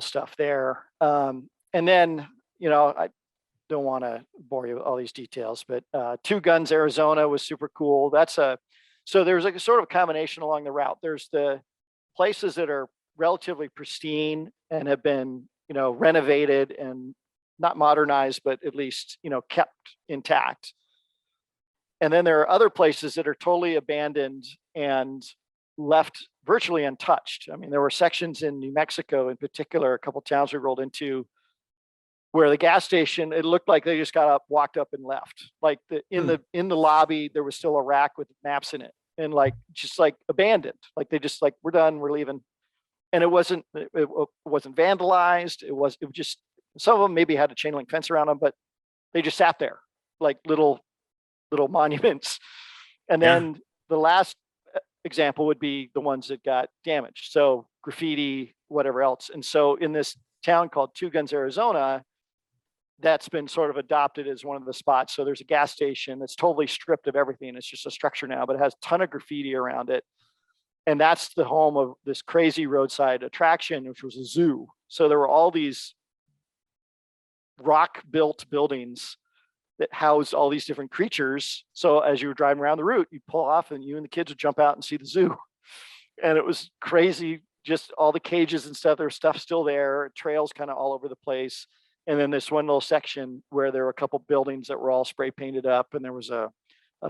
stuff there. And then, I don't want to bore you with all these details, but Two Guns, Arizona was super cool. So there's a sort of combination along the route. There's the places that are relatively pristine and have been, renovated and not modernized, but at least, kept intact. And then there are other places that are totally abandoned and left virtually untouched. I mean, there were sections in New Mexico in particular, a couple towns we rolled into, where the gas station, it looked like they just got up, walked up and left. Like in the lobby, there was still a rack with maps in it, and just abandoned. Like they just we're done, we're leaving. And it wasn't vandalized. It was just, some of them maybe had a chain link fence around them, but they just sat there like little monuments. And then the last example would be the ones that got damaged. So graffiti, whatever else. And so in this town called Two Guns, Arizona, that's been sort of adopted as one of the spots. So there's a gas station that's totally stripped of everything. It's just a structure now, but it has a ton of graffiti around it. And that's the home of this crazy roadside attraction, which was a zoo. So there were all these rock-built buildings that housed all these different creatures. So as you were driving around the route, you pull off and you and the kids would jump out and see the zoo. And it was crazy, just all the cages and stuff. There's stuff still there, trails kind of all over the place. And then this one little section where there were a couple buildings that were all spray painted up, and there was a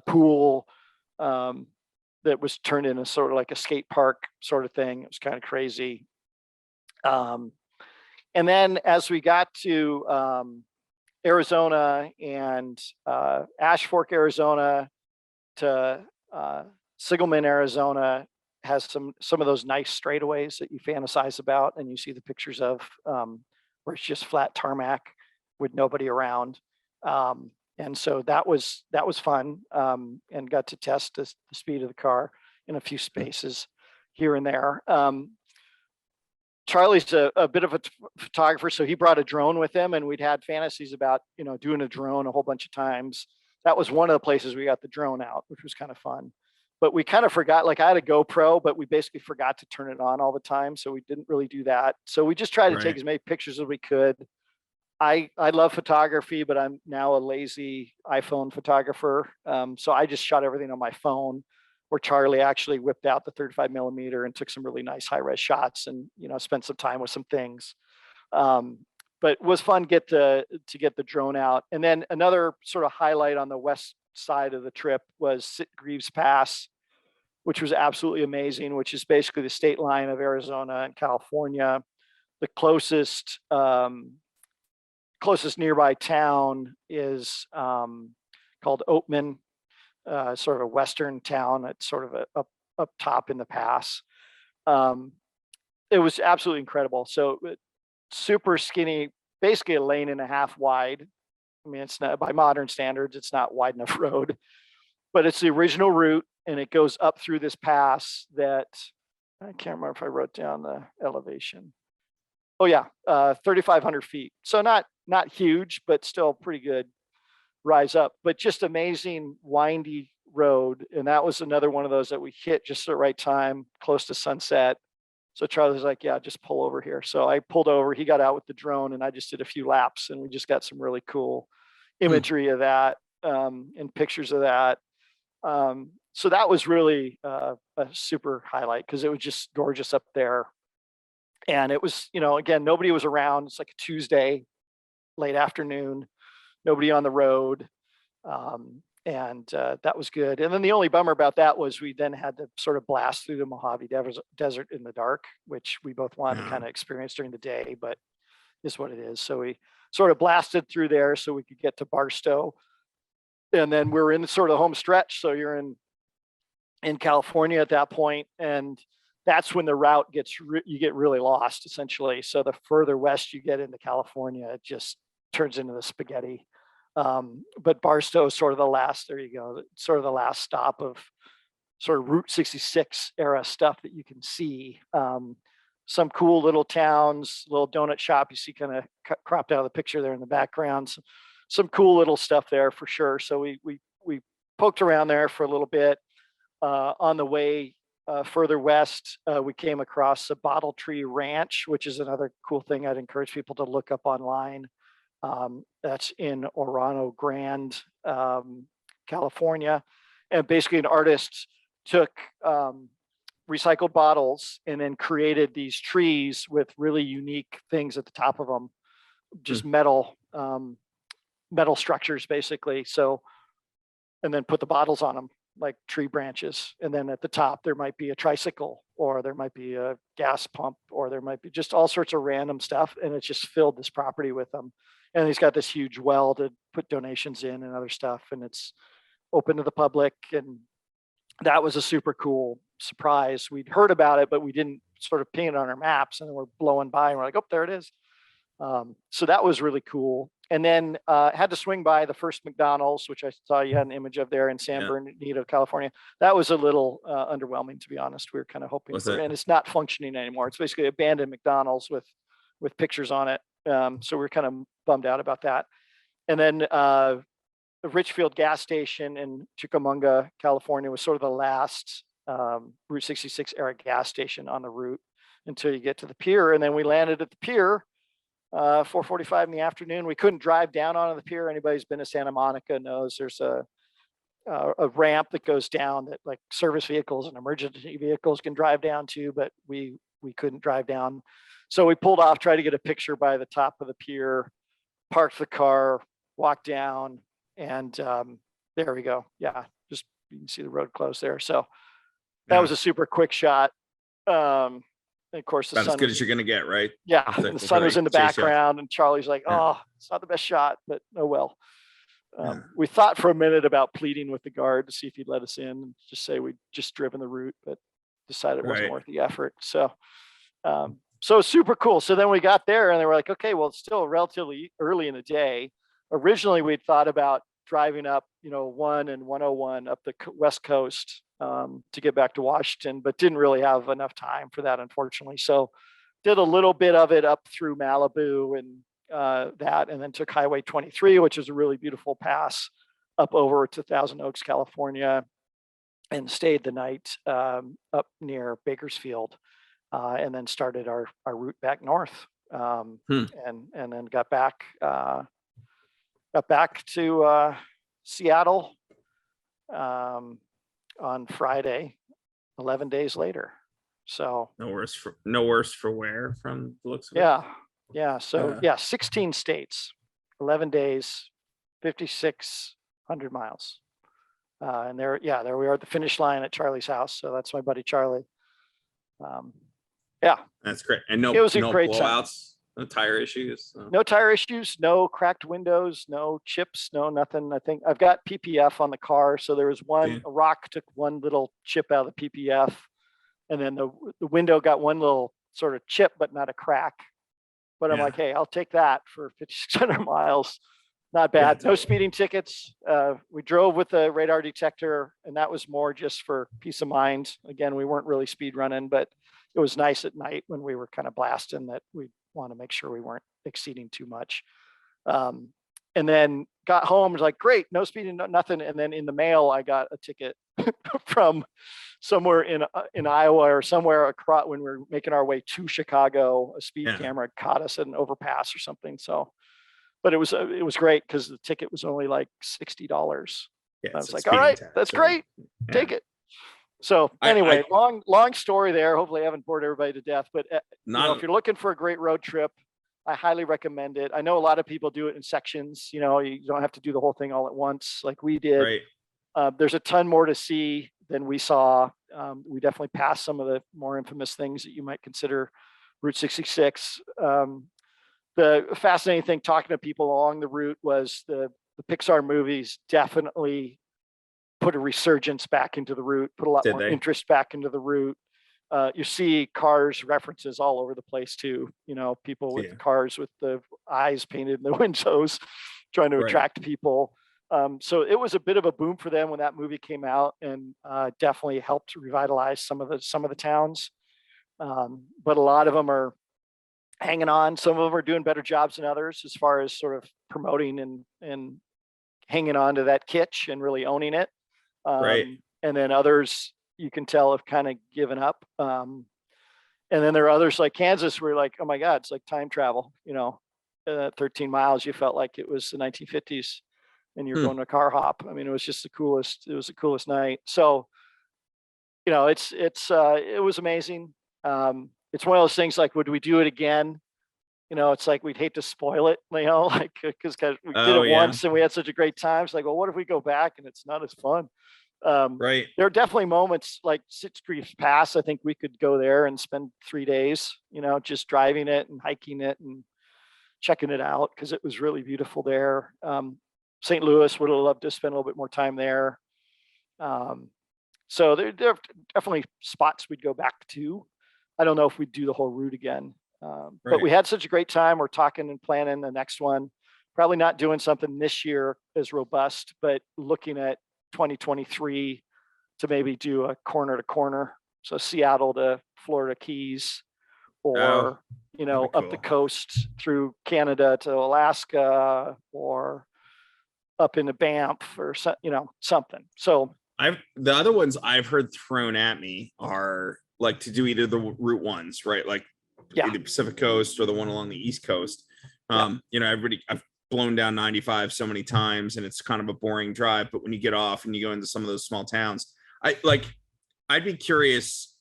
pool that was turned into sort of like a skate park sort of thing. It was kind of crazy. And then as we got to Arizona and Ash Fork, Arizona to Sigelman, Arizona has some of those nice straightaways that you fantasize about and you see the pictures of, where it's just flat tarmac with nobody around. And so that was fun, and got to test the speed of the car in a few spaces here and there. Charlie's a bit of a photographer, so he brought a drone with him, and we'd had fantasies about, doing a drone a whole bunch of times. That was one of the places we got the drone out, which was kind of fun. But we kind of forgot, like I had a GoPro, but we basically forgot to turn it on all the time. So we didn't really do that. So we just tried to take as many pictures as we could. I love photography, but I'm now a lazy iPhone photographer. So I just shot everything on my phone, where Charlie actually whipped out the 35 millimeter and took some really nice high res shots, and, spent some time with some things. But it was fun to get the drone out. And then another sort of highlight on the west side of the trip was Greaves Pass, which was absolutely amazing, which is basically the state line of Arizona and California. The closest nearby town is called Oatman, sort of a western town. It's sort of up top in the pass. It was absolutely incredible. So super skinny, basically a lane and a half wide. I mean, it's not, by modern standards, it's not wide enough road, but it's the original route, and it goes up through this pass that I can't remember if I wrote down the elevation. Oh yeah, 3,500 feet. So not huge, but still pretty good rise up, but just amazing windy road. And that was another one of those that we hit just at the right time, close to sunset. So Charlie was like, yeah, just pull over here. So I pulled over, he got out with the drone, and I just did a few laps, and we just got some really cool imagery of that, and pictures of that. So that was really a super highlight, because it was just gorgeous up there. And it was, again, nobody was around. It's like a Tuesday, late afternoon, nobody on the road. And that was good. And then the only bummer about that was we then had to sort of blast through the Mojave Desert in the dark, which we both wanted to kind of experience during the day, but is what it is. So we sort of blasted through there so we could get to Barstow. And then we're in sort of the home stretch. So you're in California at that point, and that's when the route you get really lost, essentially. So the further west you get into California, it just turns into the spaghetti. But Barstow is sort of the last, there you go, sort of the last stop of sort of Route 66 era stuff that you can see. Some cool little towns, little donut shop you see kind of cropped out of the picture there in the background. Some cool little stuff there for sure. So we poked around there for a little bit. On the way further west, we came across the Bottle Tree Ranch, which is another cool thing I'd encourage people to look up online. That's in Orano Grande, California. And basically an artist took recycled bottles and then created these trees with really unique things at the top of them, just metal structures basically. So, and then put the bottles on them like tree branches. And then at the top, there might be a tricycle, or there might be a gas pump, or there might be just all sorts of random stuff. And it's just filled this property with them. And he's got this huge well to put donations in and other stuff. And it's open to the public. And that was a super cool surprise. We'd heard about it, but we didn't sort of ping it on our maps, and then we're blowing by and we're like, oh, there it is. So that was really cool. And then had to swing by the first McDonald's, which I saw you had an image of there in San Bernardino, California. That was a little underwhelming, to be honest. We were kind of hoping and it's not functioning anymore. It's basically abandoned McDonald's with pictures on it. So we're kind of bummed out about that. And then the Richfield gas station in Chickamauga, California was sort of the last Route 66 era gas station on the route until you get to the pier. And then we landed at the pier 4:45 in the afternoon. We couldn't drive down onto the pier. Anybody who's been to Santa Monica knows there's a ramp that goes down that like service vehicles and emergency vehicles can drive down to, but we couldn't drive down. So we pulled off, tried to get a picture by the top of the pier, parked the car, walked down, and there we go. Yeah, just you can see the road closed there. So that was a super quick shot. And of course, about as good as you're going to get, right? Yeah, the sun was in the background, and Charlie's like, "Oh, it's not the best shot, but oh well." We thought for a minute about pleading with the guard to see if he'd let us in, and just say we'd just driven the route, but decided it wasn't worth the effort. So, so super cool. So then we got there, and they were like, "Okay, well, it's still relatively early in the day." Originally, we'd thought about driving up, 1 and 101 up the West Coast to get back to Washington, but didn't really have enough time for that, unfortunately. So did a little bit of it up through Malibu and that, and then took Highway 23, which is a really beautiful pass up over to Thousand Oaks, California, and stayed the night up near Bakersfield, and then started our route back north, and then got back to Seattle on Friday, 11 days later. So no worse for wear from the looks of it. Yeah. So 16 states, 11 days, 5,600 miles. And there we are at the finish line at Charlie's house. So that's my buddy Charlie. That's great. And it was a great blowouts, no tire issues. No tire issues, no cracked windows, no chips, no nothing. I think I've got PPF on the car. So there was a rock took one little chip out of the PPF, and then the window got one little sort of chip, but not a crack. But I'm like, hey, I'll take that for 5,600 miles. Not bad. No speeding tickets. We drove with a radar detector, and that was more just for peace of mind. Again, we weren't really speed running, but it was nice at night when we were kind of blasting that we want to make sure we weren't exceeding too much. And then got home, was like, great, no speeding, nothing. And then in the mail, I got a ticket from somewhere in Iowa or somewhere across when we were making our way to Chicago. A speed camera caught us at an overpass or something. So, but it was great because the ticket was only like $60. I was like, all right, that's great, take it. So anyway, long story there. Hopefully I haven't bored everybody to death, but if you're looking for a great road trip, I highly recommend it. I know a lot of people do it in sections. You don't have to do the whole thing all at once like we did. Right. There's a ton more to see than we saw. We definitely passed some of the more infamous things that you might consider Route 66. The fascinating thing talking to people along the route was the Pixar movies definitely put a resurgence back into the route, put a lot more interest back into the route. You see Cars references all over the place too. People with cars with the eyes painted in the windows, trying to attract people. So it was a bit of a boom for them when that movie came out, and definitely helped revitalize some of the towns. But a lot of them are hanging on. Some of them are doing better jobs than others as far as sort of promoting and hanging on to that kitsch and really owning it. And then others you can tell have kind of given up. And then there are others like Kansas where you're like, oh my God, it's like time travel. 13 miles, you felt like it was the 1950s and you're going to a car hop. I mean, it was just the coolest night. So, it was amazing. It's one of those things like, would we do it again? It's like, we'd hate to spoil it, because we did it once and we had such a great time. It's like, well, what if we go back and it's not as fun? There are definitely moments like Six Creeks Pass. I think we could go there and spend 3 days, just driving it and hiking it and checking it out because it was really beautiful there. St. Louis would have loved to spend a little bit more time there. So there are definitely spots we'd go back to. I don't know if we'd do the whole route again. But we had such a great time. We're talking and planning the next one. Probably not doing something this year as robust, but looking at 2023 to maybe do a corner to corner. So Seattle to Florida Keys, or, up the coast through Canada to Alaska, or up into Banff, or something. So the other ones I've heard thrown at me are like to do either the Route ones, right? Like the Pacific Coast or the one along the East Coast. I've blown down 95 so many times and it's kind of a boring drive, but when you get off and you go into some of those small towns, I'd be curious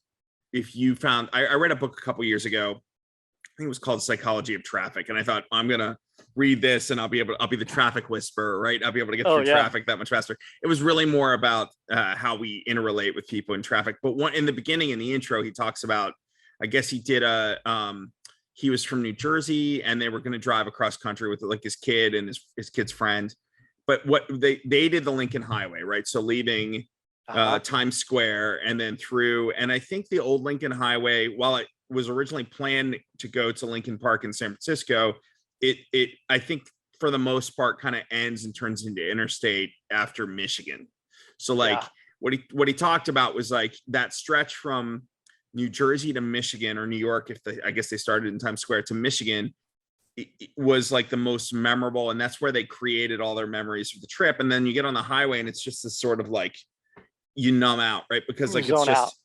if you found, I read a book a couple years ago. I think it was called Psychology of Traffic. And I thought, I'm going to read this and I'll be the traffic whisperer, right? I'll be able to get through traffic that much faster. It was really more about how we interrelate with people in traffic. But in the beginning, in the intro, he talks about, I guess he did he was from New Jersey and they were going to drive across country with like his kid and his kid's friend. But what they did the Lincoln Highway, right? So leaving Times Square and then through, and I think the old Lincoln Highway, while it was originally planned to go to Lincoln Park in San Francisco, I think for the most part kind of ends and turns into interstate after Michigan. So like what he talked about was like that stretch from New Jersey to Michigan, or New York, I guess they started in Times Square, to Michigan, it was like the most memorable, and that's where they created all their memories of the trip. And then you get on the highway and it's just this sort of like, you numb out, right? Because like it's just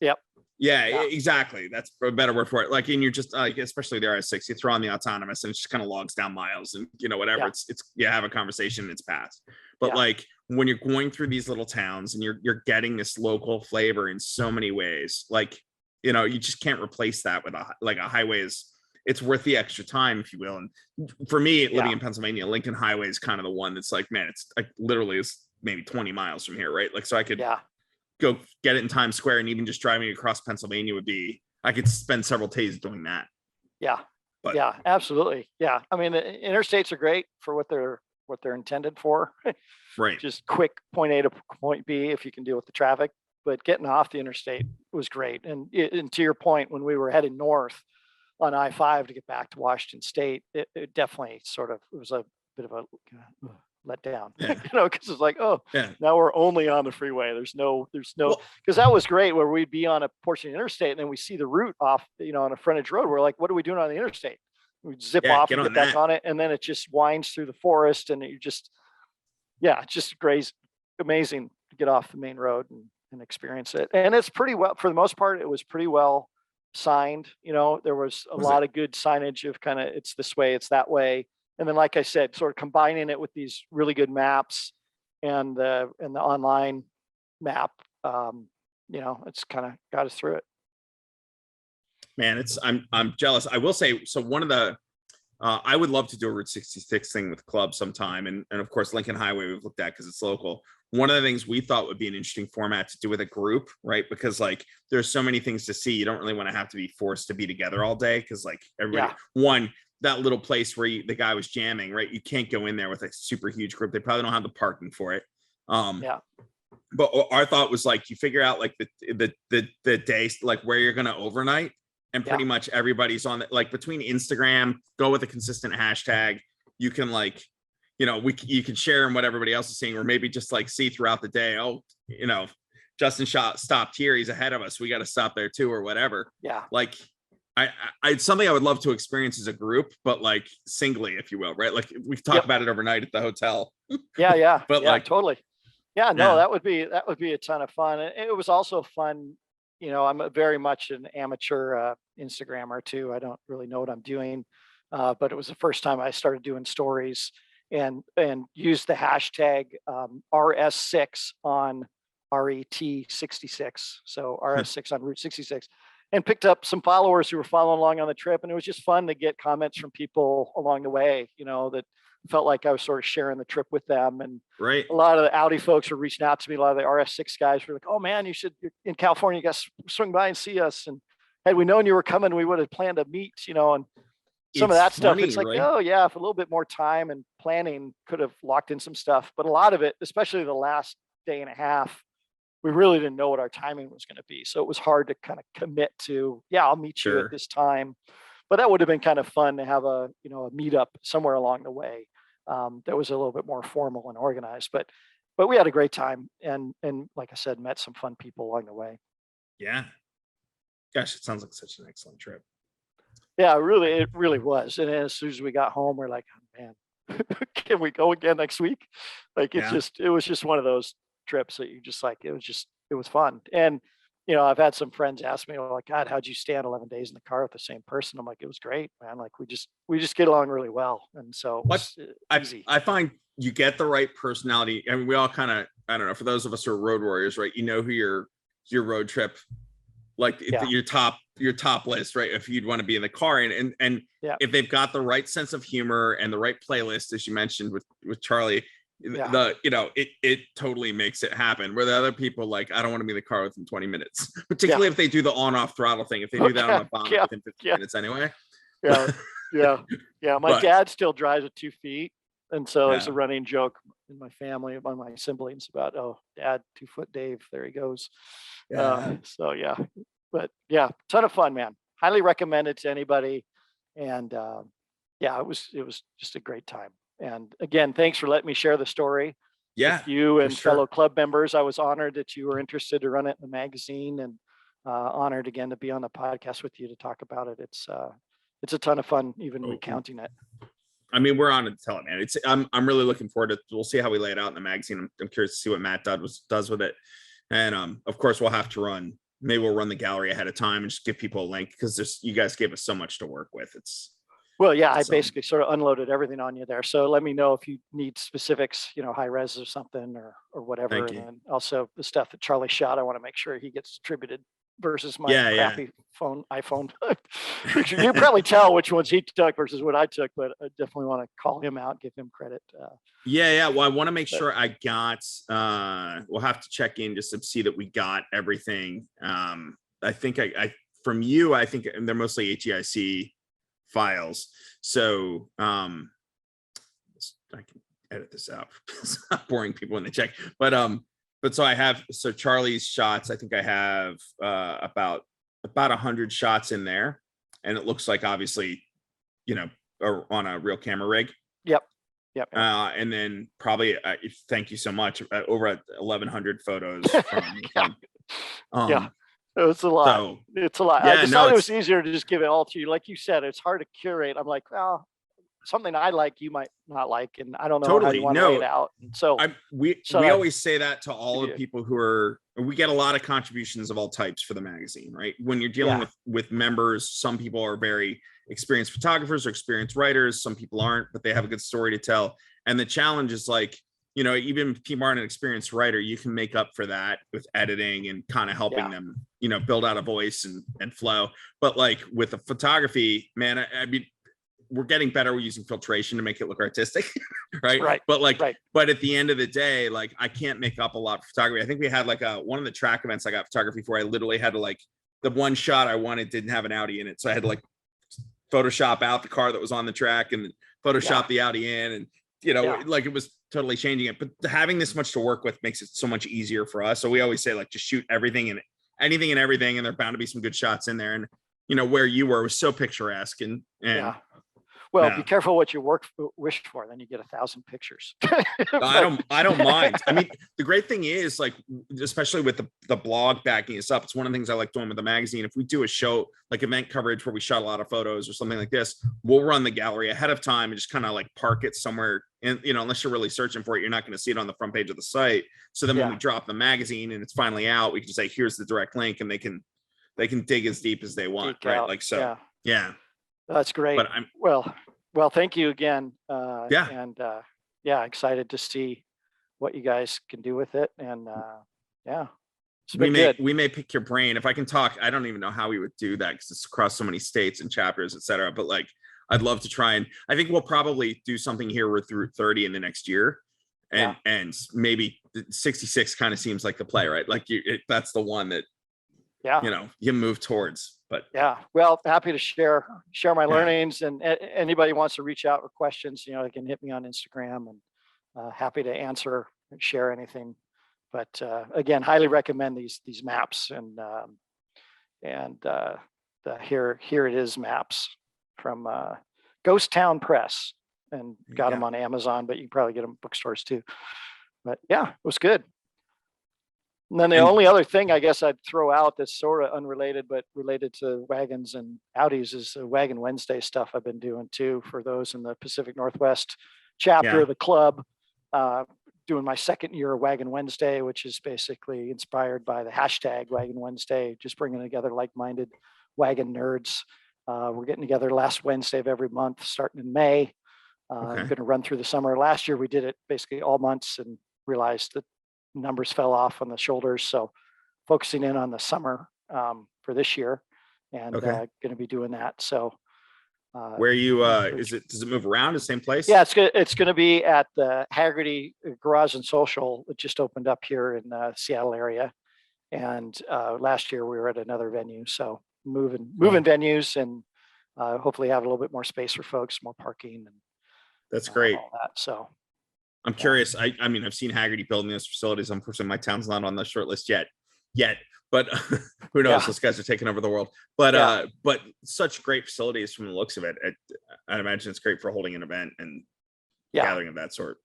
yeah, exactly, that's a better word for it. Like, and you're just like, especially the RS6, you throw on the autonomous and it just kind of logs down miles, and whatever, it's you have a conversation and it's passed. But like when you're going through these little towns and you're getting this local flavor in so many ways, like you just can't replace that with a highway. It's worth the extra time, if you will. And for me, living in Pennsylvania, Lincoln Highway is kind of the one that's like, man, it's like literally it's maybe 20 miles from here, right? Like, so I could go get it in Times Square, and even just driving across Pennsylvania I could spend several days doing that. But, yeah, absolutely. Yeah. I mean, the interstates are great for what they're intended for. Right. Just quick point A to point B if you can deal with the traffic. But getting off the interstate was great. And to your point, when we were heading north on I-5 to get back to Washington State, it definitely it was a bit of a let down, because it's like, now we're only on the freeway. There's no, because that was great where we'd be on a portion of the interstate and then we see the route off, on a frontage road. We're like, what are we doing on the interstate? We zip off and get back on it. And then it just winds through the forest, and it's just amazing to get off the main road and experience it. And it's pretty well, for the most part, it was pretty well signed. There was a lot of good signage of kind of, it's this way, it's that way. And then, like I said, sort of combining it with these really good maps and the online map, it's kind of got us through it. Man, I'm jealous. I will say, so one of the, I would love to do a Route 66 thing with clubs sometime. And of course, Lincoln Highway we've looked at because it's local. One of the things we thought would be an interesting format to do with a group, right? Because like there's so many things to see. You don't really want to have to be forced to be together all day, because like everybody, that little place where the guy was jamming, right? You can't go in there with a super huge group. They probably don't have the parking for it. But our thought was like, you figure out like the days, like where you're going to overnight, and pretty much everybody's on like between Instagram, go with a consistent hashtag. You can like, you can share in what everybody else is seeing, or maybe just like see throughout the day. Oh, Justin stopped here. He's ahead of us. We got to stop there too, or whatever. Yeah. Like, it's something I would love to experience as a group, but like singly, if you will, right? Like we've talked about it overnight at the hotel. But like totally. That would be a ton of fun. And it was also fun. I'm very much an amateur Instagrammer too. I don't really know what I'm doing, but it was the first time I started doing stories and used the hashtag RS6 on RET66. So RS6 on Route 66. And picked up some followers who were following along on the trip. And it was just fun to get comments from people along the way, that felt like I was sort of sharing the trip with them. And a lot of the Audi folks were reaching out to me. A lot of the RS6 guys were like, oh man, you're in California, you guys swing by and see us. And had we known you were coming, we would have planned to meet, and some of that stuff. It's like, if a little bit more time and planning could have locked in some stuff. But a lot of it, especially the last day and a half, we really didn't know what our timing was going to be. So it was hard to kind of commit to, I'll meet you at this time. But that would have been kind of fun to have a meetup somewhere along the way that was a little bit more formal and organized. But we had a great time. And like I said, met some fun people along the way. Yeah. Gosh, it sounds like such an excellent trip. Yeah, it really was. And as soon as we got home, we're like, oh, man, can we go again next week? Like, it was just one of those trips that you just like, it was fun. And I've had some friends ask me, like, God, how'd you stand 11 days in the car with the same person? I'm like, it was great, man. Like we just get along really well. And so easy. I find you get the right personality. I mean, we all kind of, I don't know, for those of us who are road warriors, right? Who your road trip, like your top list, right? If you'd want to be in the car, and if they've got the right sense of humor and the right playlist, as you mentioned with Charlie, it totally makes it happen. Where the other people, like, I don't want to be in the car within 20 minutes, particularly if they do the on-off throttle thing. If they do that on the bomb within 15 minutes anyway. My dad still drives with 2 feet, and so there's a running joke in my family among my siblings about, oh, Dad, 2 foot Dave, there he goes. But ton of fun, man. Highly recommended to anybody, and it was just a great time. And again, thanks for letting me share the story. Yeah, with you and sure. fellow club members. I was honored that you were interested to run it in the magazine, and honored again to be on the podcast with you to talk about it. It's a ton of fun, even recounting it. I mean, we're on to tell it, man. I'm really looking forward to. We'll see how we lay it out in the magazine. I'm curious to see what Matt does with it, and of course we'll have to run. Maybe we'll run the gallery ahead of time and just give people a link, because you guys gave us so much to work with. Well, yeah, I basically sort of unloaded everything on you there. So let me know if you need specifics, high res or something or whatever. And then also the stuff that Charlie shot, I want to make sure he gets distributed versus my crappy iPhone picture. You probably tell which ones he took versus what I took, but I definitely want to call him out, give him credit. Well, I want to make sure I got, we'll have to check in just to see that we got everything. I think I from you, I think they're mostly HEIC files. So I can edit this out. It's not boring people when they check. But so Charlie's shots, I think I have about 100 shots in there. And it looks like obviously, on a real camera rig. Yep. And then probably thank you so much, over 1,100 photos from it's a lot. So, it's a lot. I decided it was easier to just give it all to you. Like you said, it's hard to curate. I'm like, well, something I like, you might not like, and I don't know how you want to lay it out. And so we always say that to all the people we get a lot of contributions of all types for the magazine, right? When you're dealing with members, some people are very experienced photographers or experienced writers. Some people aren't, but they have a good story to tell. And the challenge is like, even if people aren't an experienced writer, you can make up for that with editing and kind of helping them, build out a voice and flow. But like with the photography, man, I mean, we're getting better with using filtration to make it look artistic, right? But at the end of the day, like I can't make up a lot of photography. I think we had like one of the track events I got photography for. I literally had to the one shot I wanted didn't have an Audi in it, so I had to Photoshop out the car that was on the track and Photoshop the Audi in, and it was totally changing it. But having this much to work with makes it so much easier for us. So we always say just shoot everything and anything and everything, and there are bound to be some good shots in there. And where you were was so picturesque and well, be careful what you wish for. Then you get 1,000 pictures. I don't mind. I mean, the great thing is especially with the blog backing us up, it's one of the things I like doing with the magazine. If we do a show like event coverage where we shot a lot of photos or something like this, we'll run the gallery ahead of time and just kind of park it somewhere. And unless you're really searching for it, you're not going to see it on the front page of the site. So then when we drop the magazine and it's finally out, we can just say, here's the direct link, and they can dig as deep as they want. Yeah. That's great. But well, thank you again. And excited to see what you guys can do with it. And we may pick your brain. If I can talk, I don't even know how we would do that because it's across so many states and chapters, etc. But I'd love to try, and I think we'll probably do something here with Route 30 in the next year. And maybe 66 kind of seems like the play, right? That's the one that you move towards. But well, happy to share my learnings, and anybody wants to reach out with questions, they can hit me on Instagram, and happy to answer and share anything. But again, highly recommend these maps, and the here it is maps from Ghost Town Press, and got them on Amazon, but you can probably get them bookstores too. But it was good. And then the only other thing I guess I'd throw out that's sort of unrelated but related to wagons and Audis is the Wagon Wednesday stuff I've been doing too for those in the Pacific Northwest chapter of the club. Doing my second year of Wagon Wednesday, which is basically inspired by the hashtag Wagon Wednesday, just bringing together like-minded wagon nerds. We're getting together last Wednesday of every month starting in May. I'm going to run through the summer. Last year we did it basically all months and realized that numbers fell off on the shoulders, so focusing in on the summer for this year, and going to be doing that. So where you does it move around the same place? It's going to be at the Haggerty Garage and Social. It just opened up here in the Seattle area, and last year we were at another venue, so moving venues, and hopefully have a little bit more space for folks, more parking, and that's great. All that. So I'm curious. I mean, I've seen Haggerty building those facilities. Unfortunately, my town's not on the short list yet. But who knows? Those guys are taking over the world. But such great facilities from the looks of it. I'd imagine it's great for holding an event, and gathering of that sort.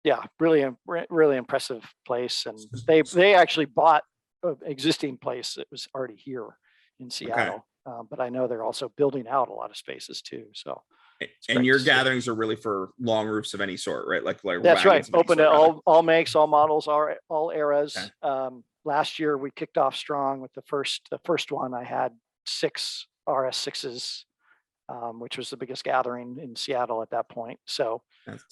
Yeah, really impressive place. And they actually bought an existing place that was already here in Seattle. But I know they're also building out a lot of spaces too. So and your gatherings are really for long roofs of any sort, right? Like that's right. Open to all makes, all models, all eras. Okay. Last year we kicked off strong with the first one. I had 6 RS6s, which was the biggest gathering in Seattle at that point. So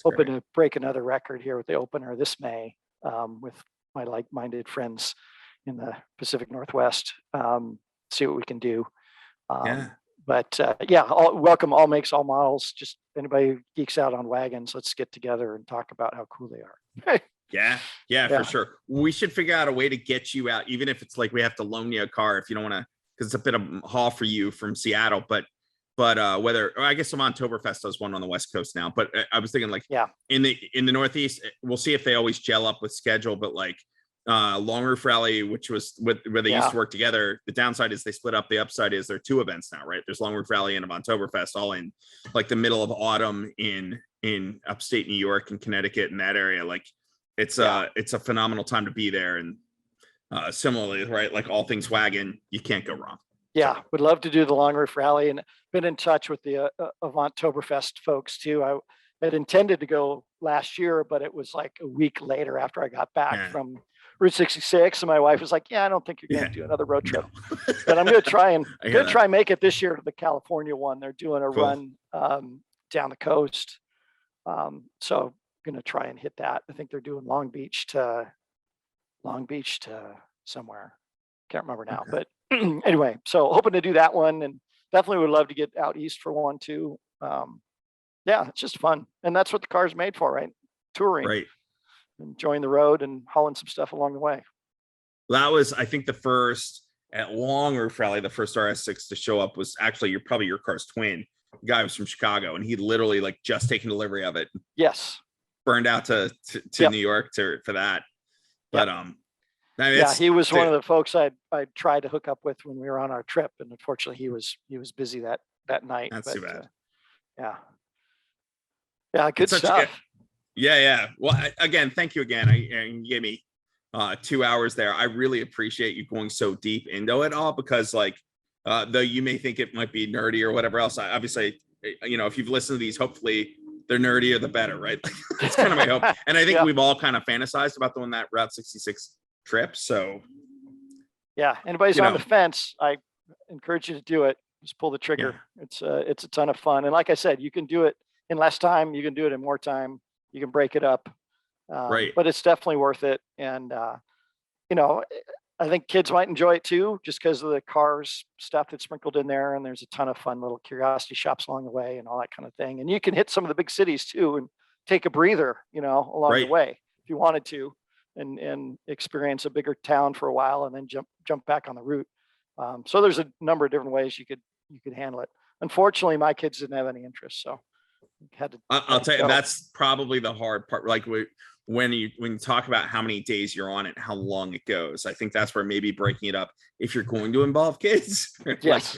hoping to break another record here with the opener this May, with my like-minded friends in the Pacific Northwest. See what we can do. But welcome all makes, all models. Just anybody who geeks out on wagons, let's get together and talk about how cool they are. Yeah, for sure. We should figure out a way to get you out, even if it's like we have to loan you a car if you don't want to, because it's a bit of a haul for you from Seattle. But I guess some Oktoberfest does one on the West Coast now. But I was thinking in the Northeast, we'll see if they always gel up with schedule. But like Long Roof Rally, which was where they used to work together. The downside is they split up. The upside is there are 2 events now, right? There's Long Roof Rally and Oktoberfest, all in like the middle of autumn in upstate New York and Connecticut and that area. Like it's a phenomenal time to be there. And similarly, right? Like all things wagon, you can't go wrong. Yeah, would love to do the Long Roof Rally, and been in touch with the Avanttoberfest folks too. I had intended to go last year, but it was like a week later after I got back from Route 66, and my wife was like, "Yeah, I don't think you're going to do another road trip." No. But I'm going to try and make it this year to the California one. They're doing a run down the coast, so going to try and hit that. I think they're doing Long Beach to somewhere. Can't remember now, but anyway, so hoping to do that one, and definitely would love to get out east for one too. It's just fun, and that's what the car's made for, right? Touring, right? Enjoying the road and hauling some stuff along the way. That was, I think, the first at Long Roof Rally. The first RS6 to show up was actually your car's twin. The guy was from Chicago, and he literally like just taken delivery of it. Yes, burned out to New York for that, but he was one of the folks I tried to hook up with when we were on our trip, and unfortunately he was busy that night. That's too bad. Good stuff. Well, again, thank you again. You gave me 2 hours there. I really appreciate you going so deep into it all, because like though you may think it might be nerdy or whatever else, obviously if you've listened to these, hopefully they're nerdier the better, right? That's kind of my hope. And I think we've all kind of fantasized about doing that Route 66 trip. So anybody's on the fence, I encourage you to do it. Just pull the trigger. It's a ton of fun, and like I said, you can do it in less time, you can do it in more time, you can break it up, but it's definitely worth it. And I think kids might enjoy it too, just because of the cars stuff that's sprinkled in there, and there's a ton of fun little curiosity shops along the way and all that kind of thing. And you can hit some of the big cities too and take a breather along the way if you wanted to, and experience a bigger town for a while and then jump back on the route. So there's a number of different ways you could handle it. Unfortunately, my kids didn't have any interest, so had to. I'll tell you, that's probably the hard part. Like when you talk about how many days you're on it, how long it goes, I think that's where maybe breaking it up, if you're going to involve kids. Yes.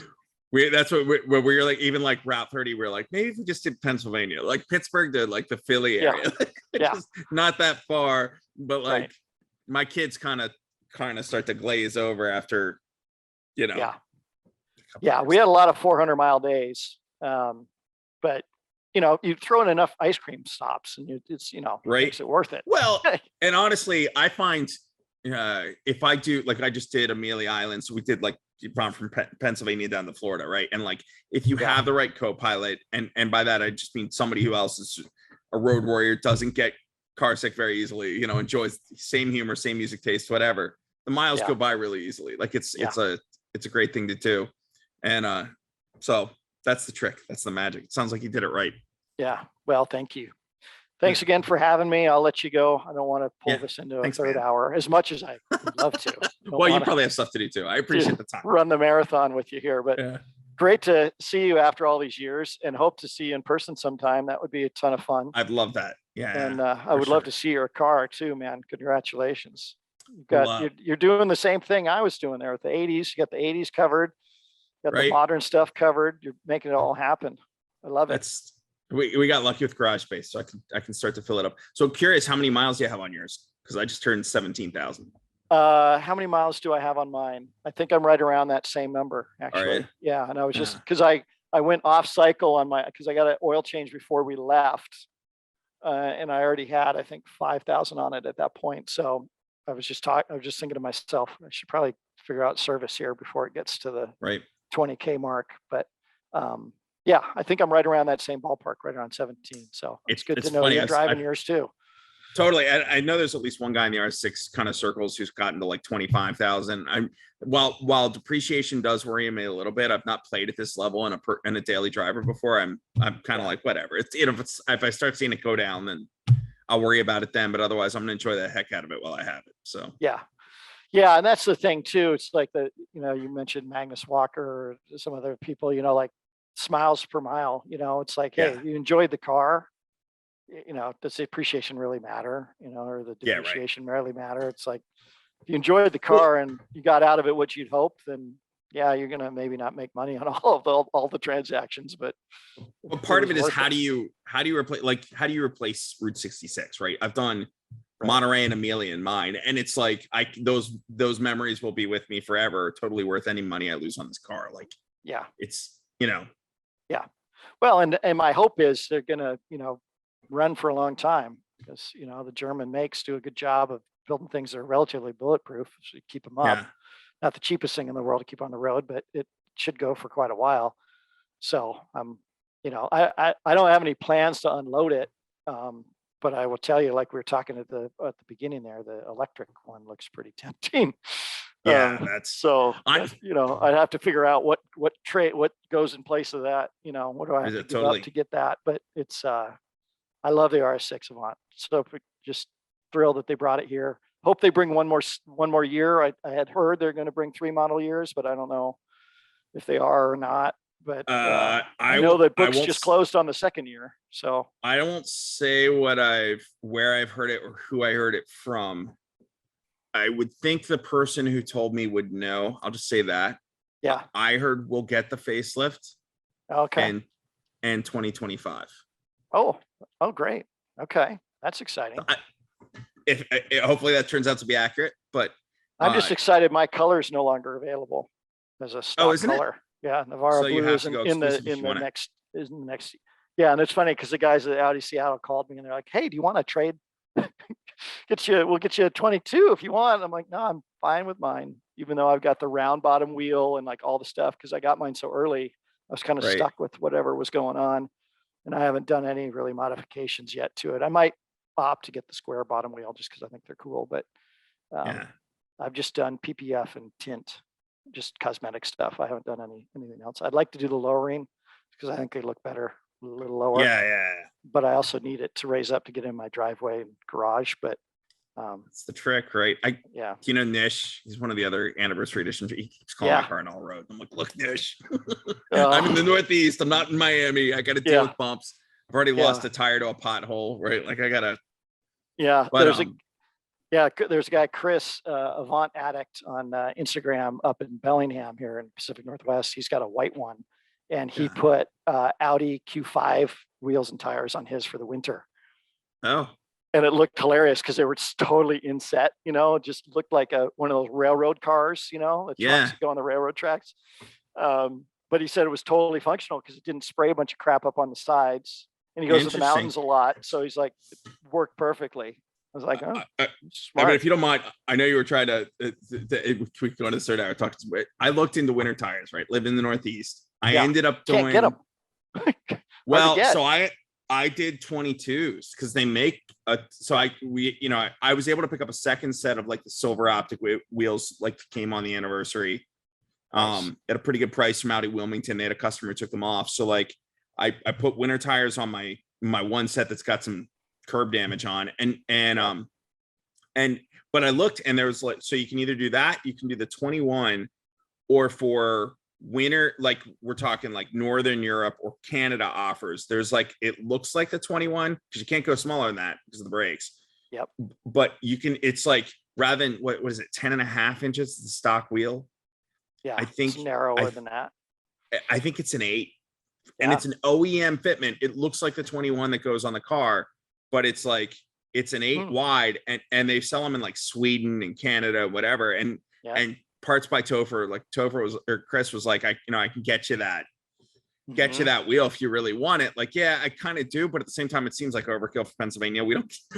That's what we're like, even like Route 30, we're like, maybe if we just did Pennsylvania, like Pittsburgh to like the Philly area. Just not that far, but like my kids kind of start to glaze over after, we had a lot of 400-mile days, but you throw in enough ice cream stops and it's makes it worth it. Well, and honestly, I find if I do, like I just did Amelia Island, so we did like from Pennsylvania down to Florida, right? And like if you have the right co-pilot, and by that I just mean somebody who else is a road warrior, doesn't get car sick very easily, enjoys same humor, same music taste, whatever, the miles go by really easily. Like it's a great thing to do. And so that's the trick, that's the magic. It sounds like you did it right. Well, thank you. Thanks again for having me. I'll let you go. I don't want to pull this into a third hour as much as I would love to. Well, you probably have stuff to do too. I appreciate the time. Run the marathon with you here, but great to see you after all these years, and hope to see you in person sometime. That would be a ton of fun. I'd love that. And I would love to see your car too, man. Congratulations. You're doing the same thing I was doing there with the 80s. You got the 80s covered, you got the modern stuff covered. You're making it all happen. I love it. We got lucky with garage space, so I can start to fill it up. So curious, how many miles do you have on yours? Because I just turned 17,000. How many miles do I have on mine? I think I'm right around that same number, actually. Yeah, and I was just because I went off cycle on my because I got an oil change before we left, and I already had I think 5,000 on it at that point. So I was just thinking to myself, I should probably figure out service here before it gets to the 20K mark. But yeah, I think I'm right around that same ballpark, right around 17. So it's good to know you're driving yours too. Totally. I know there's at least one guy in the R6 kind of circles who's gotten to like 25,000. While depreciation does worry me a little bit, I've not played at this level in a daily driver before. I'm kind of like, whatever. It's, if I start seeing it go down, then I'll worry about it then. But otherwise, I'm gonna enjoy the heck out of it while I have it. So yeah, and that's the thing too. It's like you mentioned Magnus Walker or some other people, like smiles per mile. It's like, hey, you enjoyed the car. Does the appreciation really matter? Or the depreciation really matter? It's like if you enjoyed the car and you got out of it what you'd hoped, then you're gonna maybe not make money on all the transactions, but part of it is how do you replace Route 66, right? I've done Monterey and Amelia in mine, and it's like those memories will be with me forever. Totally worth any money I lose on this car. Like it's well, and my hope is they're gonna run for a long time because the German makes do a good job of building things that are relatively bulletproof, so you keep them up. Not the cheapest thing in the world to keep on the road, but it should go for quite a while. So I don't have any plans to unload it, but I will tell you, like we were talking at the beginning there, the electric one looks pretty tempting. I'd have to figure out what goes in place of that. What do I have to give up to get that? But it's I love the RS6 Avant. So just thrilled that they brought it here. Hope they bring one more year. I had heard they're going to bring 3 model years, but I don't know if they are or not. But I know that books just closed on the 2nd year. So I won't say where I've heard it or who I heard it from. I would think the person who told me would know. I'll just say that. Yeah. I heard we'll get the facelift. Okay. And 2025. Oh, great. Okay. That's exciting. Hopefully that turns out to be accurate, but I'm just excited. My color is no longer available as a stock color. Yeah. Navarro blue is in the next. Yeah. And it's funny because the guys at Audi Seattle called me and they're like, hey, do you want to trade? We'll get you a 22 if you want. I'm like, no, I'm fine with mine, even though I've got the round bottom wheel and like all the stuff because I got mine so early. I was kind of stuck with whatever was going on, and I haven't done any really modifications yet to it. I might opt to get the square bottom wheel just because I think they're cool, but I've just done PPF and tint, just cosmetic stuff. I haven't done anything else. I'd like to do the lowering because I think they look better a little lower. Yeah. But I also need it to raise up to get in my driveway and garage. But it's the trick, right? Nish, he's one of the other anniversary editions. He keeps calling my car on all road. I'm like, look, Nish, I'm in the Northeast. I'm not in Miami. I got to deal with bumps. I've already lost a tire to a pothole, right? Like I gotta. Yeah, but, there's a guy, Chris, Avant Addict on Instagram up in Bellingham here in Pacific Northwest. He's got a white one, and he put Audi Q5 wheels and tires on his for the winter. Oh. And it looked hilarious because they were totally inset, it just looked like one of those railroad cars, the trucks that go on the railroad tracks. But he said it was totally functional because it didn't spray a bunch of crap up on the sides. And he goes to the mountains a lot. So he's like, it worked perfectly. I was like, oh, smart. If you don't mind, I know you were trying to we go on the third hour talking. I looked into winter tires, right? Lived in the Northeast. I ended up doing. Can't get them. Well, so I did 22s because they make I was able to pick up a second set of like the silver optic wheels, like came on the anniversary at a pretty good price from Audi Wilmington. They had a customer who took them off. So like I put winter tires on my one set that's got some curb damage on but I looked and there was like, so you can either do that, you can do the 21, or for winter, like we're talking like Northern Europe or Canada offers, there's like, it looks like the 21 because you can't go smaller than that because of the brakes. Yep. But you can, it's like rather than what is it, 10.5 inches, the stock wheel. Yeah. I think it's narrower than that. I think it's an 8 and it's an OEM fitment. It looks like the 21 that goes on the car, but it's like, it's an 8 wide, and they sell them in like Sweden and Canada, whatever. And parts by Topher, like Topher was, or Chris was like, I can get you that wheel if you really want it. Like, yeah, I kind of do, but at the same time, it seems like overkill for Pennsylvania.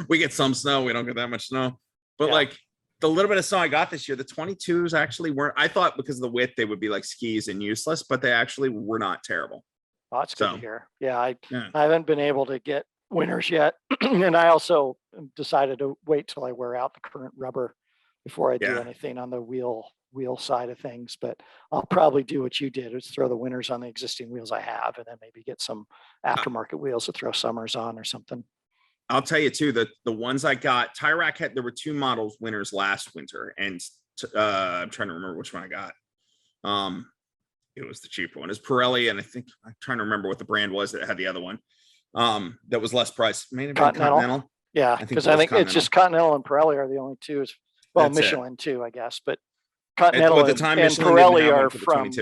We get some snow, we don't get that much snow, but like the little bit of snow I got this year, the 22s actually weren't. I thought because of the width they would be like skis and useless, but they actually were not terrible. Oh, that's good to hear. Yeah, I haven't been able to get winners yet, and I also decided to wait till I wear out the current rubber before I do anything on the wheel side of things. But I'll probably do what you did, is throw the winners on the existing wheels I have, and then maybe get some aftermarket wheels to throw summers on or something. I'll tell you too, the ones I got, Tire Rack had, there were 2 models winners last winter, and I'm trying to remember which one I got. It was the cheaper one. It's Pirelli, and I think I'm trying to remember what the brand was that had the other one. That was less price. Maybe Continental. Yeah, because I think it's just Continental and Pirelli are the only two. Well, that's Michelin too, I guess, but Continental and Pirelli are from.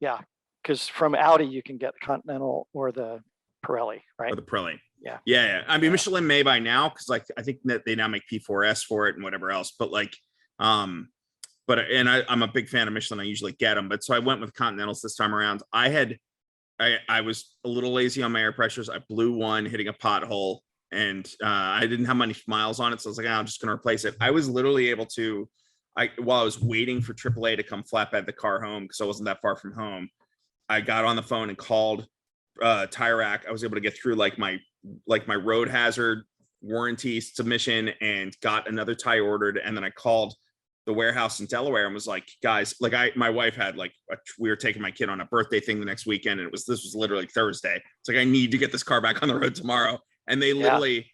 Yeah, because from Audi you can get the Continental or the Pirelli, right? Or the Pirelli. Yeah. I mean, Michelin may by now, because like I think that they now make P4S for it and whatever else. But like, I'm a big fan of Michelin. I usually get them, but so I went with Continentals this time around. I was a little lazy on my air pressures. I blew one hitting a pothole, and I didn't have many miles on it, so I was like, I'm just gonna replace it. I was literally able to, while I was waiting for AAA to come flatbed the car home, because I wasn't that far from home, I got on the phone and called Tire Rack. I was able to get through like my road hazard warranty submission and got another tire ordered. And then I called the warehouse in Delaware and was like, guys, like my wife had like, we were taking my kid on a birthday thing the next weekend. And this was literally Thursday. It's like, I need to get this car back on the road tomorrow. And they literally,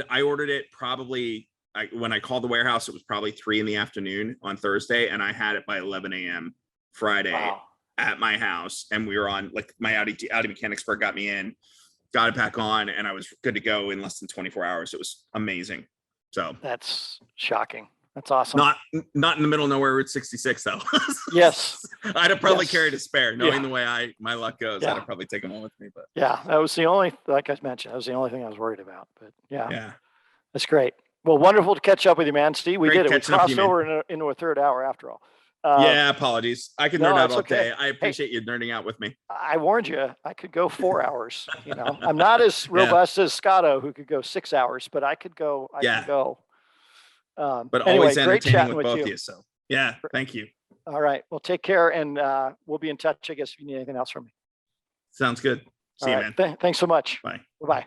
I ordered it probably, when I called the warehouse, it was probably 3 p.m. on Thursday. And I had it by 11 a.m. Friday at my house. And we were on, like, my Audi mechanic expert got me in, got it back on, and I was good to go in less than 24 hours. It was amazing. So that's shocking. That's awesome. Not in the middle of nowhere, Route 66 though. Yes. I'd have probably carried a spare, knowing the way my luck goes. I'd have probably taken one with me. But that was the only, like I mentioned, that was the only thing I was worried about. But that's great. Well, wonderful to catch up with you, man. Steve, we did it. We crossed over into a third hour after all. Apologies. I can nerd out all day. I appreciate you nerding out with me. I warned you. I could go 4 hours. You know, I'm not as robust as Scotto, who could go 6 hours, but I could go. I can go. But anyway, always great chatting with with both you. of you. So thank you. All right. Well, take care, and we'll be in touch, I guess, if you need anything else from me. Sounds good. See you, man. Thanks so much. Bye. Bye-bye.